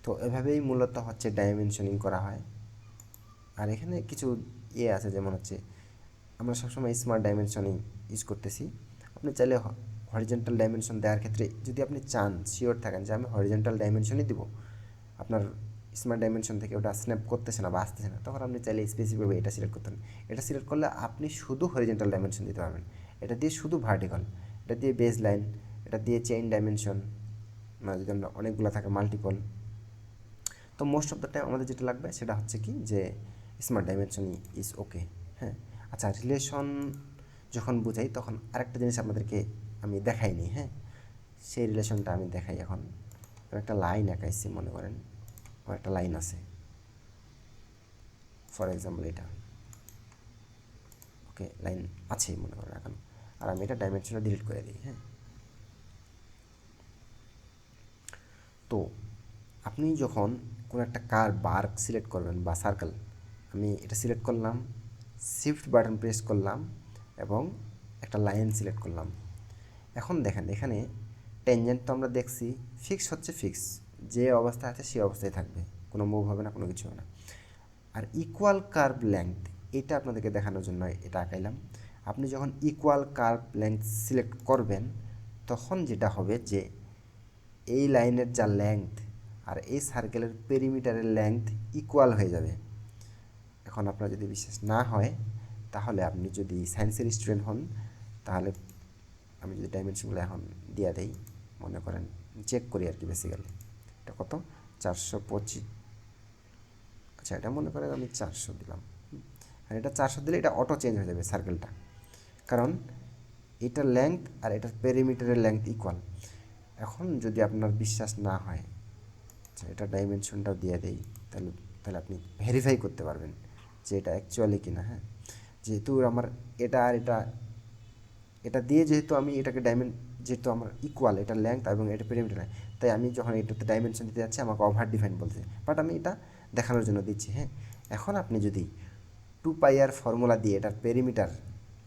তো এভাবেই মূলত হচ্ছে ডাইমেনশনিং করা হয়। আর এখানে কিছু আছে, যেমন হচ্ছে আমরা সবসময় স্মার্ট ডাইমেনশনিং ইউজ করতেছি। আপনি চাইলে হরিজন্টাল ডাইমেনশন দেওয়ার ক্ষেত্রে যদি আপনি চান, শিওর থাকেন যে আমি হরিজন্টাল ডাইমেনশনই দিব, আপনার স্মার্ট ডাইমেনশন থেকে ওটা স্ন্যাপ করতেছে না বা আসতেছে না, তখন আপনি চাইলে স্পেসিফিকভাবে এটা সিলেক্ট করতেন। এটা সিলেক্ট করলে আপনি শুধু হরিজন্টাল ডাইমেনশন দিতে পারবেন, এটা দিয়ে শুধু ভার্টিক্যাল, এটা দিয়ে বেস লাইন, এটা দিয়ে চেইন ডাইমেনশন, মানে যদি আমরা অনেকগুলো থাকে মাল্টিপল। তো মোস্ট অফ দ্য টাইম আমাদের যেটা লাগবে সেটা হচ্ছে কি যে স্মার্ট ডাইমেনশন ইজ ওকে। হ্যাঁ, আচ্ছা, রিলেশন যখন বুঝাই তখন আরেকটা জিনিস আপনাদেরকে আমি দেখাইনি। হ্যাঁ, সেই রিলেশনটা আমি দেখাই। এখন একটা লাইন আঁকাইছি, মনে করেন আমার একটা লাইন আছে, ফর এক্সাম্পল এটা। ওকে, লাইন আছে মনে করেন এখন, আর আমি এটা ডাইমেনশনটা ডিলিট করে দিই। হ্যাঁ, তো আপনি যখন কোনো একটা আর্ক সিলেক্ট করবেন বা সার্কেল, আমি এটা সিলেক্ট করলাম, শিফট বাটন প্রেস করলাম এবং একটা একটা লাইন সিলেক্ট করলাম। এখন দেখেন এখানে টেনজেন্ট তো আমরা দেখছি ফিক্স হচ্ছে ফিক্স, যে অবস্থায় আছে সেই অবস্থায় থাকবে, কোনো মুভ হবে না, কোনো কিছু হবে না। আর ইকুয়াল কার্ভ লেংথ, এটা আপনাদেরকে দেখানোর জন্য এটা আঁকাইলাম। আপনি যখন ইকুয়াল কার্ভ লেংথ সিলেক্ট করবেন তখন যেটা হবে যে এই লাইনের যা লেংথ আর এই সার্কেলের পেরিমিটারের লেংথ ইকুয়াল হয়ে যাবে। এখন আপনার যদি বিশ্বাস না হয় তাহলে আপনি যদি সায়েন্সের স্টুডেন্ট হন তাহলে আমি যদি ডাইমেনশনগুলো এখন দিয়ে দেই, মনে করেন চেক করি আর কি, বেসিক্যালি এটা কত 425, আচ্ছা এটা মনে করেন আমি 400 দিলাম। আর এটা 400 দিলে এটা অটো চেঞ্জ হয়ে যাবে সার্কেলটা, কারণ এটার লেংথ আর এটার পেরিমিটারের লেংথ ইকুয়াল। এখন যদি আপনার বিশ্বাস না হয়, আচ্ছা এটা ডাইমেনশনটাও দিয়ে দেই, তাহলে তাহলে আপনি ভেরিফাই করতে পারবেন যে এটা অ্যাকচুয়ালি কিনা। হ্যাঁ, যেহেতু আমার এটা আর এটা দিয়ে যেহেতু আমি এটাকে যেহেতু আমার ইকুয়াল এটা লেংথ এবং এটা পেরিমিটার, তাই আমি যখন এটাতে ডাইমেনশন দিতে যাচ্ছি আমাকে ওভার ডিফাইন বলছে, বাট আমি এটা দেখানোর জন্য দিচ্ছি। হ্যাঁ, এখন আপনি যদি 2πr ফর্মুলা দিয়ে এটার পেরিমিটার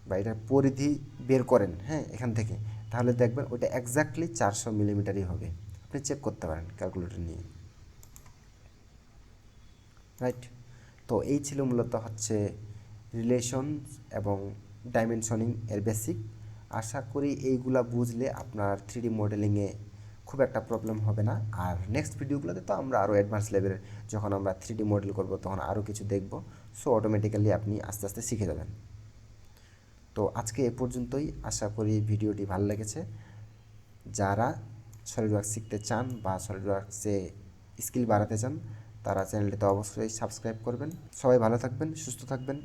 বা এটার পরিধি বের করেন, হ্যাঁ এখান থেকে, তাহলে দেখবেন ওইটা এক্স্যাক্টলি 400 মিলিমিটারই হবে। আপনি চেক করতে পারেন ক্যালকুলেটর নিয়ে, রাইট। তো এই ছিল মূলত হচ্ছে রিলেশন এবং ডাইমেনশনিং এর বেসিক। আশা করি এইগুলা বুঝলে আপনার 3D মডেলিংয়ে খুব একটা প্রবলেম হবে না। আর নেক্সট ভিডিওগুলোতে তো আমরা আরও অ্যাডভান্স লেভেলের যখন আমরা 3D মডেল করব তখন আরও কিছু দেখব, সো অটোমেটিক্যালি আপনি আস্তে আস্তে শিখে যাবেন। তো আজকে এ পর্যন্তই, আশা করি ভিডিওটি ভালো লেগেছে। যারা সলিডওয়ার্কস শিখতে চান বা সলিডওয়ার্কসে স্কিল বাড়াতে চান তারা চ্যানেলটিতে অবশ্যই সাবস্ক্রাইব করবেন। সবাই ভালো থাকবেন, সুস্থ থাকবেন।